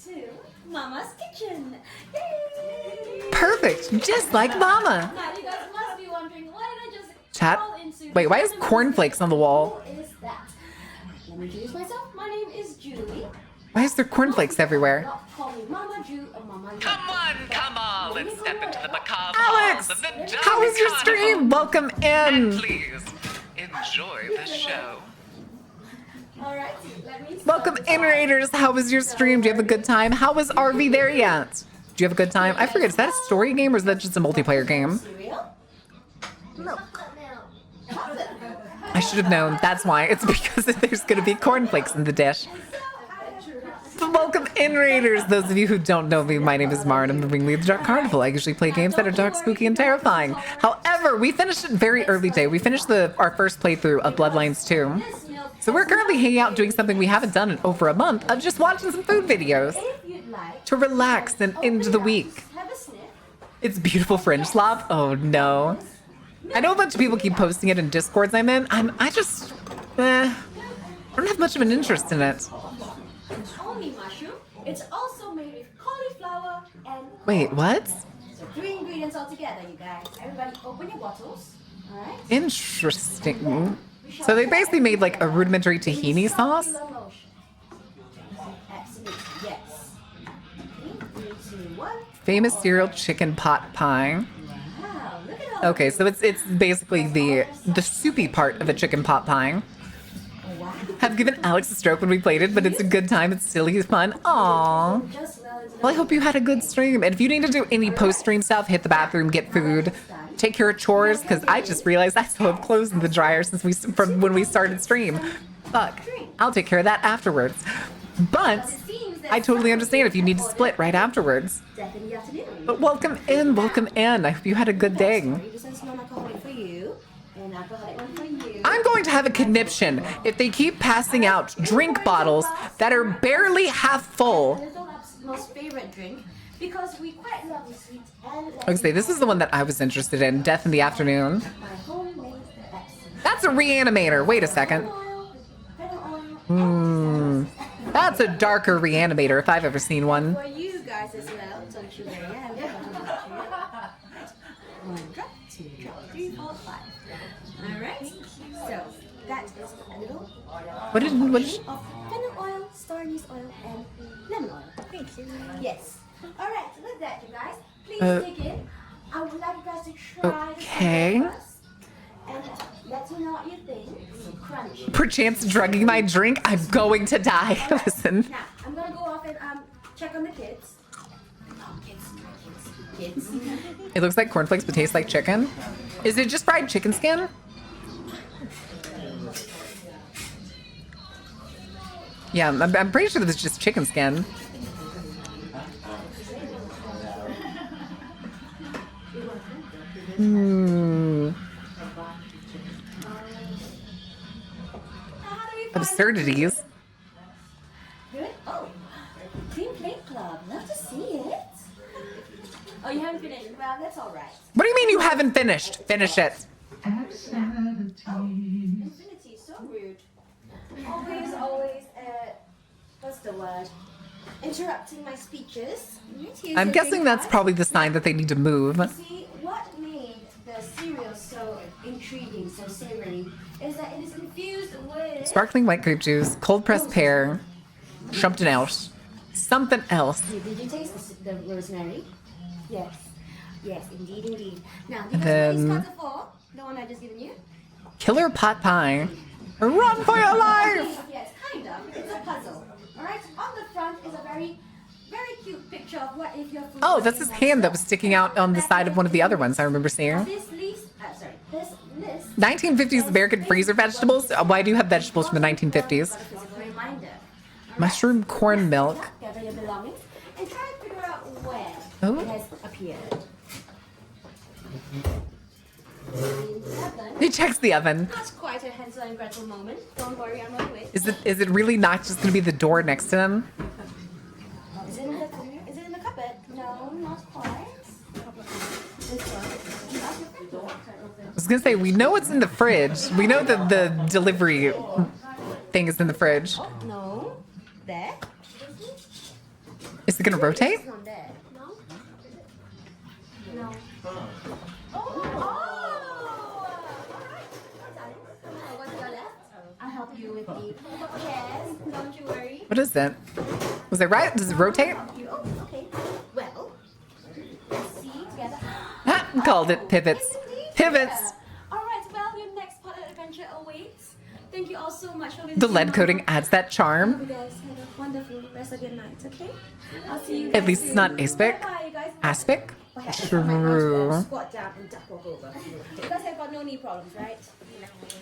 to Mama's Kitchen. Yay! Perfect. Just like Mama. Now, you guys must be wondering, why did I just Chat. crawl into Wait, why is cornflakes on the wall? Who is that? Let me introduce myself. My name is Julie. Why is there cornflakes everywhere? Call me Mama Ju or Mama Yu. Come on, let's step into the macabre Alex, halls of the Dark how was your Carnival. stream? Welcome in. And please, enjoy the show. All right, let me Welcome in, Raiders. How was your stream? Do you have a good time? How was RV there yet? Do you have a good time? I forget, is that a story game or is that just a multiplayer game? I should have known. That's why. It's because there's going to be cornflakes in the dish. Welcome in, Raiders. Those of you who don't know me, my name is Mara and I'm the ringleader of the Dark Carnival. I usually play games that are dark, spooky, and terrifying. However, we finished it very early day. We finished our first playthrough of Bloodlines 2. So we're currently hanging out doing something we haven't done in over a month of just watching some food videos to relax and end the week. It's beautiful French slop. Oh no. I know a bunch of people keep posting it in Discords I'm in. I just don't have much of an interest in it. It's only mushroom. It's also made with cauliflower and... Wait, what? So 3 ingredients all together, you guys. Everybody open your bottles. All right? Interesting. So they basically made like a rudimentary tahini sauce? Absolutely, yes. 3, 2, 1. Famous cereal chicken pot pie. Wow, look at all Okay, so it's basically the soupy part of a chicken pot pie. Have given Alex a stroke when we played it, but it's a good time. It's silly, it's fun. Aww. Well, I hope you had a good stream. And if you need to do any post-stream stuff, hit the bathroom, get food, take care of chores, because I just realized I still have clothes in the dryer from when we started stream. Fuck. I'll take care of that afterwards. But I totally understand if you need to split right afterwards. But welcome in, welcome in. I hope you had a good day. I'm going to have a conniption if they keep passing out drink bottles that are barely half full. Most favorite drink because we quite love the sweet and Okay, this is the one that I was interested in, Death in the Afternoon. That's a reanimator. Wait a second. That's a darker reanimator if I've ever seen one. For you guys as well, don't you worry. One drop, 2 drop, 3, 4, 5. All right. So that is a little What is of fennel oil, star anise oil, and lemon oil. Thank you. Yes. All right. So with that, you guys, please dig in. I would like you guys to try Okay. this and let me know what you think. Crunch. Perchance drugging my drink, I'm going to die. Listen. Now I'm gonna go off and check on the kids. Oh, kids. It looks like cornflakes but tastes like chicken. Is it just fried chicken skin? Yeah, I'm pretty sure that it's just chicken skin. How do we absurdities. Good. Oh, Clean Plate Club. Love to see it. Oh, you haven't finished? Well, that's all right. What do you mean you haven't finished? Finish it. Infinity, so rude. Always, what's the word? Interrupting my speeches. I'm guessing that's probably the sign that they need to move. See, what made the cereal so intriguing, so savory, is that it is infused with... Sparkling white grape juice, cold pressed pear, something else. Something else. Did you taste the rosemary? Yes. Yes, indeed. Now, do you And know then- what these cards are for? The one I just given you? Killer pot pie. Run for your life! Yes, kind of. It's a puzzle. Alright? On the front is a very, very cute picture of what if your food Oh, was that's his hand that was sticking out on the side of one of the other ones I remember seeing. This list, this list 1950s American freezer vegetables? Why do you have vegetables from the 1950s? is a reminder. Mushroom corn milk. Gather your belongings and try to figure out where Oh. it has appeared. He checks the oven. That's quite a Hansel and Gretel moment. Don't worry, I'm on the way. Is it really not just gonna be the door next to them? Is it in the cupboard? No, not quite. This one. I was gonna say, we know it's in the fridge. We know that the delivery thing is in the fridge. No. There. Is it gonna rotate? It's not there. No. No. I'll help you with the chairs. Don't you worry. What is it? Was it right? Does it rotate? Oh, okay. Well, let's see together. Ah, called it pivots. Pivots. All right. Well, your next part of adventure awaits. Thank you all so much for visiting. The lead coating adds that Hope charm. you guys have a wonderful rest of your night. Okay. I'll see you. At guys least it's soon. not aspic. Bye, you guys. Aspic? Perhaps True. squat down and duck walk over. You guys have got no knee problems, right?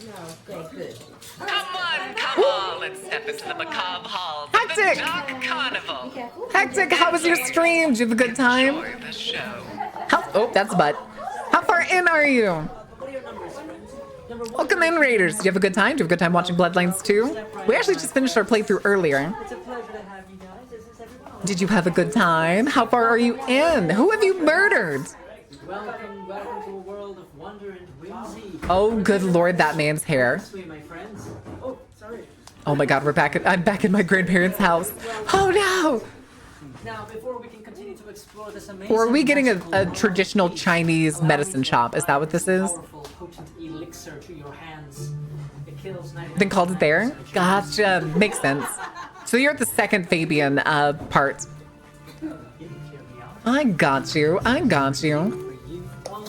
No. Good. Come on, let's step into the macabre halls of the Hectic! Dark Carnival. Hectic, how was your stream? Did you have a good time? Enjoy the show. Oh, that's butt. How far in are you? Welcome in, Raiders. Did you have a good time? Did you have a good time watching Bloodlines 2? We actually just finished our playthrough earlier. It's a pleasure to have you guys. Is this everyone? Did you have a good time? How far are you in? Who have you murdered? Welcome to a world of wonder and whimsy. Oh, good lord, that man's hair. This way, my friends. Oh, sorry. Oh my god, I'm back in my grandparents' house. Oh no! Now, before we can continue to explore this amazing... Or are we getting a traditional Chinese medicine shop? Is that what this is? Powerful, potent elixir to your hands. It kills 99%. Then called it there? Gotcha. Makes sense. So you're at the second Fabian part. I got you. All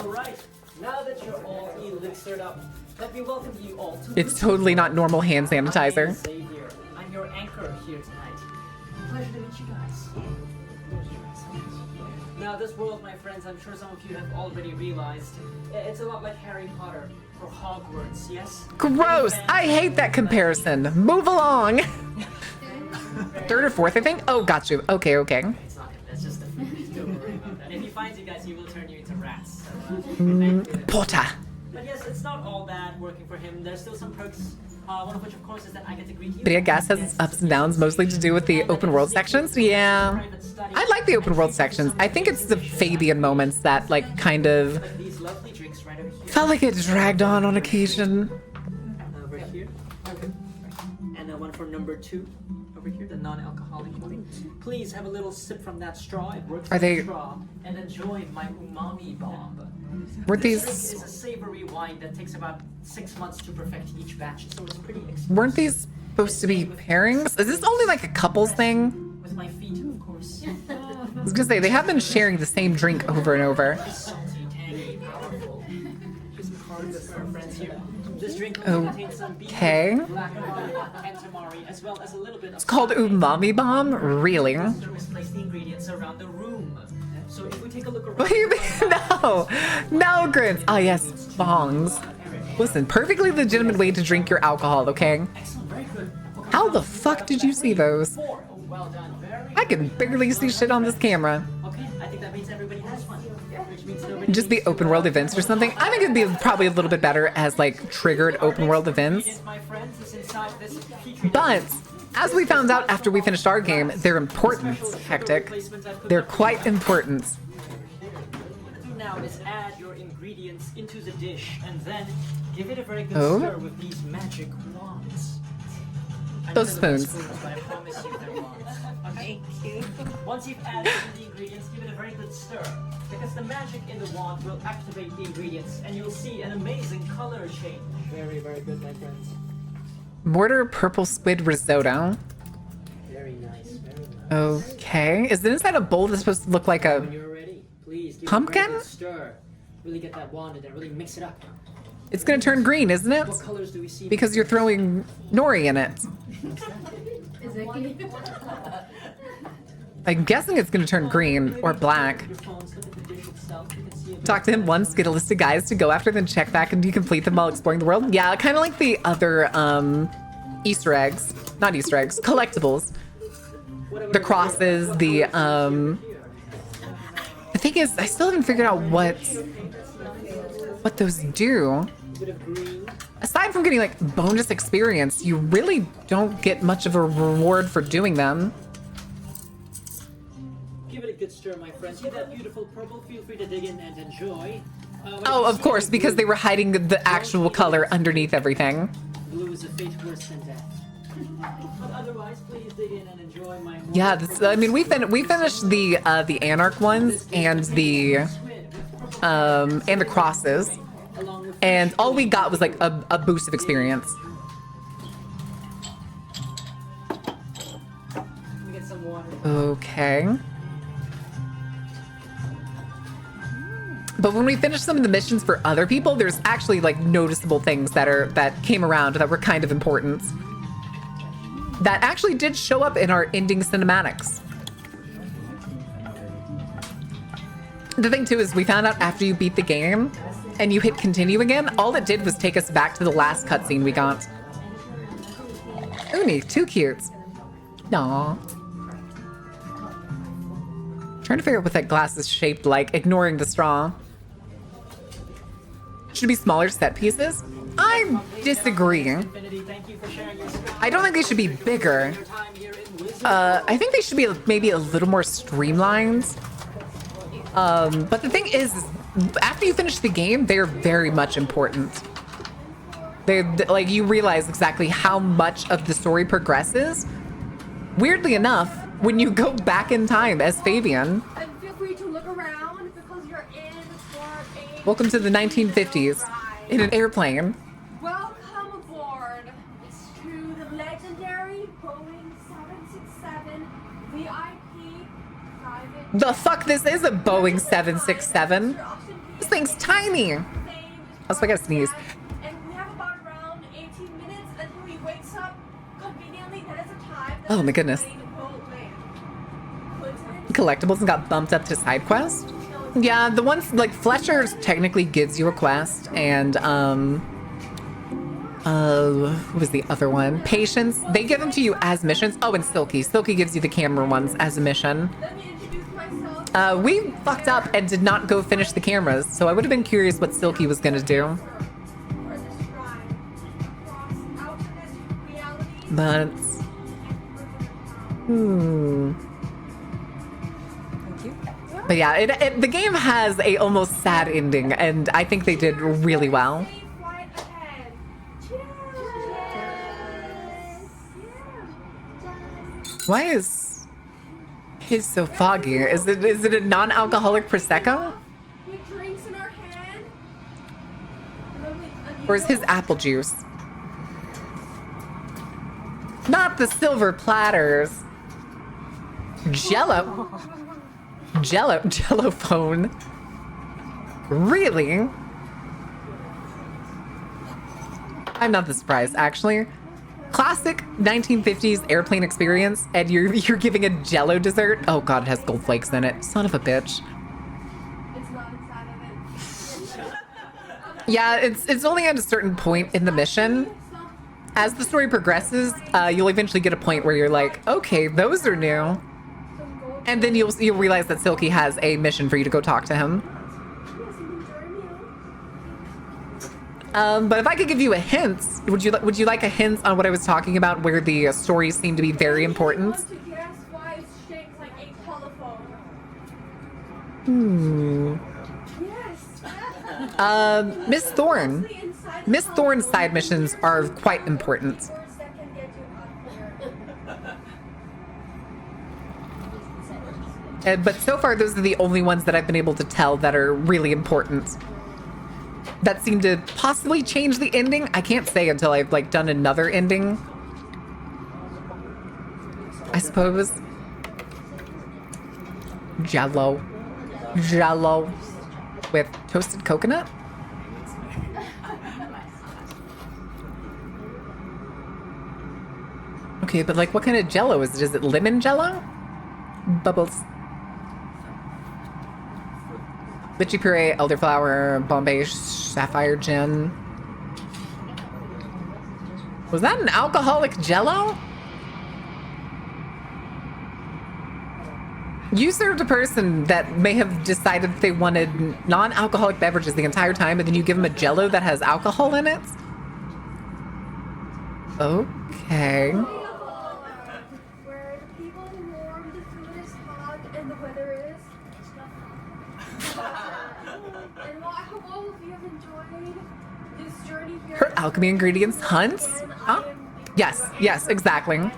right. Now that you're all elixired up, let me welcome you all to... It's totally not normal hand sanitizer. Xavier. I'm your anchor here tonight. Pleasure to meet you guys. Now, this world, my friends, I'm sure some of you have already realized, it's a lot like Harry Potter or Hogwarts, yes? Gross. I hate that comparison. Move along. Third or fourth, I think? Oh, got you. Okay. It's not him, that's just a freak. Don't worry about that. If he finds you guys, he will turn you into rats. So, Porter. But yes, it's not all bad working for him. There's still some perks. One of which, of course, is that I get to greet you. But I guess has its ups and downs, mostly to do with the open world sections. Yeah. I like the open world sections. I think it's the Fabian moments that, like, kind of felt like it dragged on occasion. Over here. And one for number 2. Over here, the non-alcoholic one. Please have a little sip from that straw. It works Are like they- a straw. And enjoy my umami bomb. Weren't This these- drink is a savory wine that takes about 6 months to perfect each batch, so it's pretty expensive. Weren't these supposed to be pairings? Is this only like a couples thing? With my feet, of course. I was gonna say, they have been sharing the same drink over and over. Salty, tangy, powerful. Here's some cards for our friends here. This drink also contains some beef, Okay. black and tamari, as well as a little bit of It's called Umami Bomb? Really? Misplace the ingredients around the room. So if we take a look around... What do you mean? No! No, Grins! Ah, yes, bongs. Listen, perfectly legitimate way to drink your alcohol, okay? How the fuck did you see those? Well done. Very I can barely see shit on this camera. okay. I think that means everything. everybody has fun. Which means nobody Just the open world events or something. I think it'd be probably a little bit better as like triggered open world events. my friends is inside this But as we found out after we finished our game, they're important, Hectic. They're quite important. do now is add your ingredients into the dish and then give it a very good Oh. stir with these magic wands. I Those know they're not spoons. but I promise you they're wands. Okay? Once you've added in the ingredients, give it a very good stir. Because the magic in the wand will activate the ingredients and you'll see an amazing color change. Very, very good, my friends. Mortar purple squid risotto. Very nice, very nice. Okay. Is it inside a bowl that's supposed to look like a When you're ready, please give pumpkin? it a very good stir. Really get that wand and then really mix it up. It's gonna turn green, isn't it? What colors do we see? Because you're throwing nori in it. I'm guessing it's gonna turn green or black. Talk to him once, get a list of guys to go after, then check back and complete them while exploring the world. Yeah, kind of like the other Easter eggs. Not Easter eggs, collectibles. The crosses, the thing is, I still haven't figured out what those do. Aside from getting like bonus experience, you really don't get much of a reward for doing them. Give it a good stir, my friends. See that beautiful purple? Feel free to dig in and enjoy. Oh, of course, because they were hiding the actual color underneath everything. Blue is a fate worse than death. But otherwise, please dig in and enjoy my. Yeah, this, I mean, we finished the Anarch ones and the crosses, and all we got was like a boost of experience. Let me get some water. Okay. But when we finished some of the missions for other people, there's actually like noticeable things that came around that were kind of important. That actually did show up in our ending cinematics. The thing too is we found out after you beat the game and you hit continue again, all it did was take us back to the last cutscene we got. Uni, too cute. Aww. Trying to figure out what that glass is shaped like, ignoring the straw. Should be smaller set pieces? I disagree. I don't think they should be bigger. I think they should be maybe a little more streamlined. But the thing is, after you finish the game, they're very much important. They like you realize exactly how much of the story progresses. Weirdly enough, when you go back in time as Fabian. And feel free to look around because you're in for a... Welcome to the 1950s in an airplane. Welcome aboard to the legendary Boeing 767 VIP private... The fuck, this is a Boeing 767. This thing's tiny. Also, I gotta sneeze. And we have about around 18 minutes until he wakes up. Conveniently, that is a time that Oh my goodness. Collectibles and got bumped up to side quest. Yeah, the ones like Fletcher's technically gives you a quest, and what was the other one? Patience. They give them to you as missions. Oh, and Silky. Silky gives you the camera ones as a mission. We fucked up and did not go finish the cameras, so I would have been curious what Silky was gonna do. But But yeah, the game has a almost sad ending, and I think they did really well. Why is his so foggy? Is it a non-alcoholic prosecco? Or is his apple juice? Not the silver platters. Jello phone. Really? I'm not that surprised, actually. Classic 1950s airplane experience, and you're giving a Jello dessert. Oh god, it has gold flakes in it. Son of a bitch. Yeah, it's only at a certain point in the mission. As the story progresses, you'll eventually get a point where you're like, okay, those are new. And then you'll realize that Silky has a mission for you to go talk to him. But if I could give you a hint, would you like a hint on what I was talking about, where the stories seem to be very important? Guess why it's shaped like a telephone? Yes. Miss Thorne. Miss Thorne's side missions are quite important. But so far, those are the only ones that I've been able to tell that are really important. That seem to possibly change the ending. I can't say until I've like done another ending, I suppose. Jello with toasted coconut. Okay, but like what kind of Jello is it? Is it lemon Jello? Bubbles. Lychee puree, elderflower, Bombay sapphire gin. Was that an alcoholic Jello? You served a person that may have decided they wanted non-alcoholic beverages the entire time, and then you give them a Jello that has alcohol in it? Okay. Where the people warm, the food is hot, and the weather is. And I hope all of you have enjoyed this journey here. Her alchemy ingredients hunts? Huh? Yes, exactly.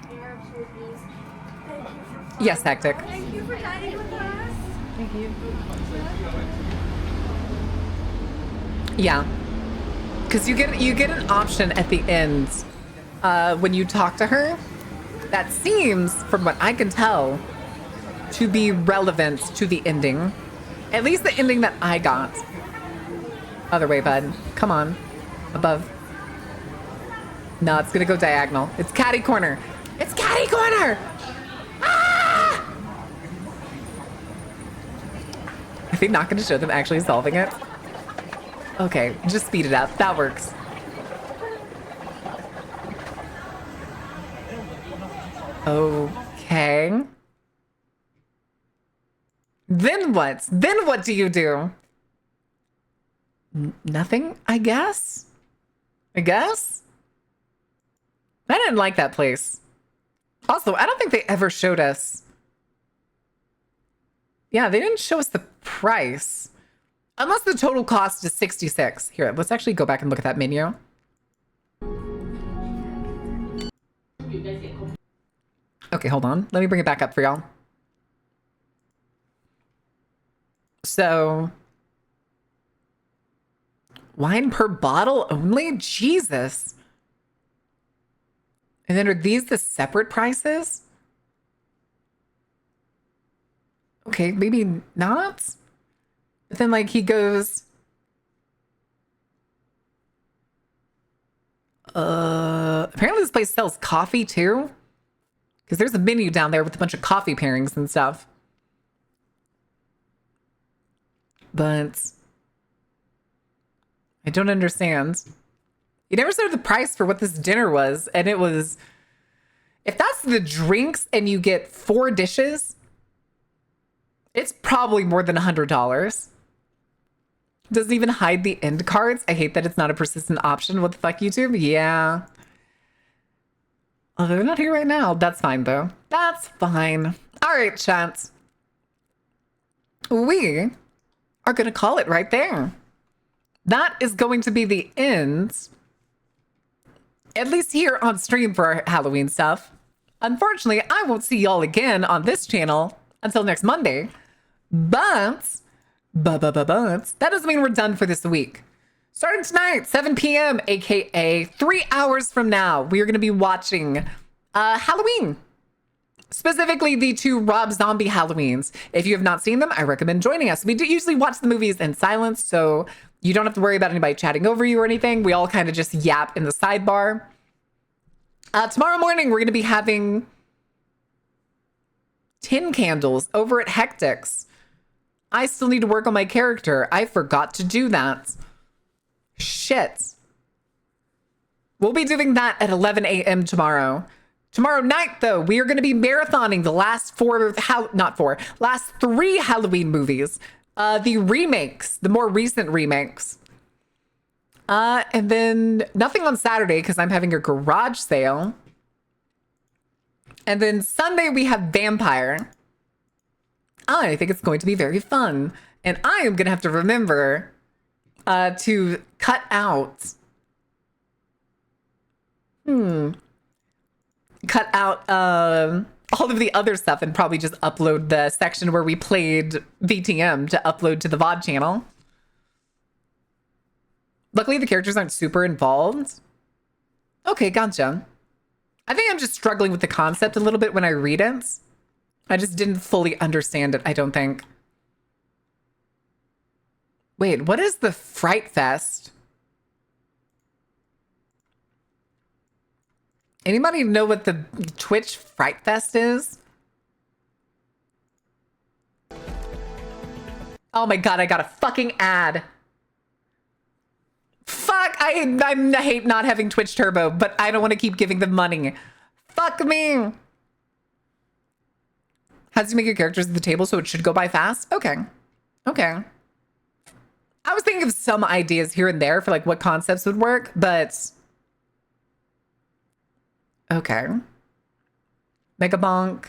Yes, Hectic. Thank you for dining with us. Thank you. Yeah. Because you get an option at the end when you talk to her that seems, from what I can tell, to be relevant to the ending. At least the ending that I got. Other way, bud. Come on. Above. No, it's gonna go diagonal. It's catty corner. It's catty corner! Ah! Are they not gonna show them actually solving it? Okay, just speed it up. That works. Okay. Then what? Then what do you do? Nothing, I guess? I didn't like that place. Also, I don't think they ever showed us. Yeah, they didn't show us the price. Unless the total cost is 66. Here, let's actually go back and look at that menu. Okay, hold on. Let me bring it back up for y'all. So, wine per bottle only? Jesus. And then are these the separate prices? Okay, maybe not. But then like he goes, apparently this place sells coffee too. Because there's a menu down there with a bunch of coffee pairings and stuff. But I don't understand. You never said the price for what this dinner was. And it was, if that's the drinks and you get 4 dishes, it's probably more than $100. Doesn't even hide the end cards. I hate that it's not a persistent option. What the fuck, YouTube? Yeah. Oh, they're not here right now. That's fine, though. That's fine. All right, chat. We are going to call it right there. That is going to be the end, at least here on stream for our Halloween stuff. Unfortunately, I won't see y'all again on this channel until next Monday. But that doesn't mean we're done for this week. Starting tonight, 7 p.m., aka 3 hours from now, we are going to be watching Halloween. Specifically, the 2 Rob Zombie Halloweens. If you have not seen them, I recommend joining us. We do usually watch the movies in silence, so you don't have to worry about anybody chatting over you or anything. We all kind of just yap in the sidebar. Tomorrow morning, we're going to be having tin candles over at Hectic's. I still need to work on my character. I forgot to do that. Shit. We'll be doing that at 11 a.m. tomorrow. Tomorrow night, though, we are going to be marathoning the last last 3 Halloween movies. The remakes, the more recent remakes. And then nothing on Saturday because I'm having a garage sale. And then Sunday we have Vampire. I think it's going to be very fun. And I am going to have to remember to cut out. Cut out all of the other stuff and probably just upload the section where we played VTM to upload to the VOD channel. Luckily, the characters aren't super involved. Okay, gotcha. I think I'm just struggling with the concept a little bit when I read it. I just didn't fully understand it, I don't think. Wait, what is the Fright Fest? Anybody know what the Twitch Fright Fest is? Oh my god, I got a fucking ad. Fuck, I hate not having Twitch Turbo, but I don't want to keep giving them money. Fuck me. Has to make your characters at the table so it should go by fast? Okay. Okay. I was thinking of some ideas here and there for like what concepts would work, but... Okay. Mega Bonk.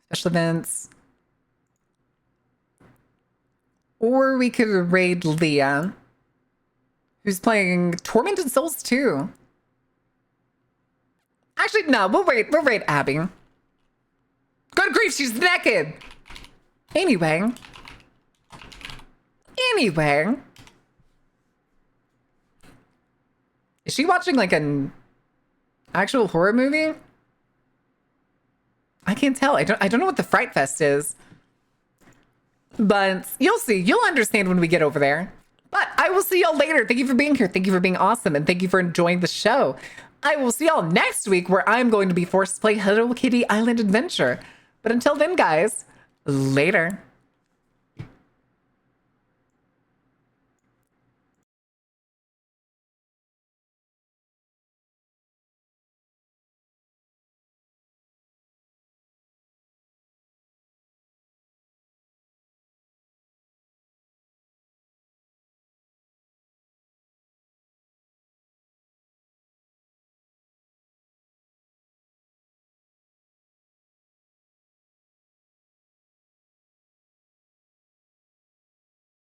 Special events. Or we could raid Leah, who's playing Tormented Souls 2. Actually, no, we'll raid Abby. Good grief, she's naked! Anyway. Is she watching like an actual horror movie? I can't tell. I don't know what the Fright Fest is. But you'll see. You'll understand when we get over there. But I will see y'all later. Thank you for being here. Thank you for being awesome. And thank you for enjoying the show. I will see y'all next week where I'm going to be forced to play Hello Kitty Island Adventure. But until then, guys, later.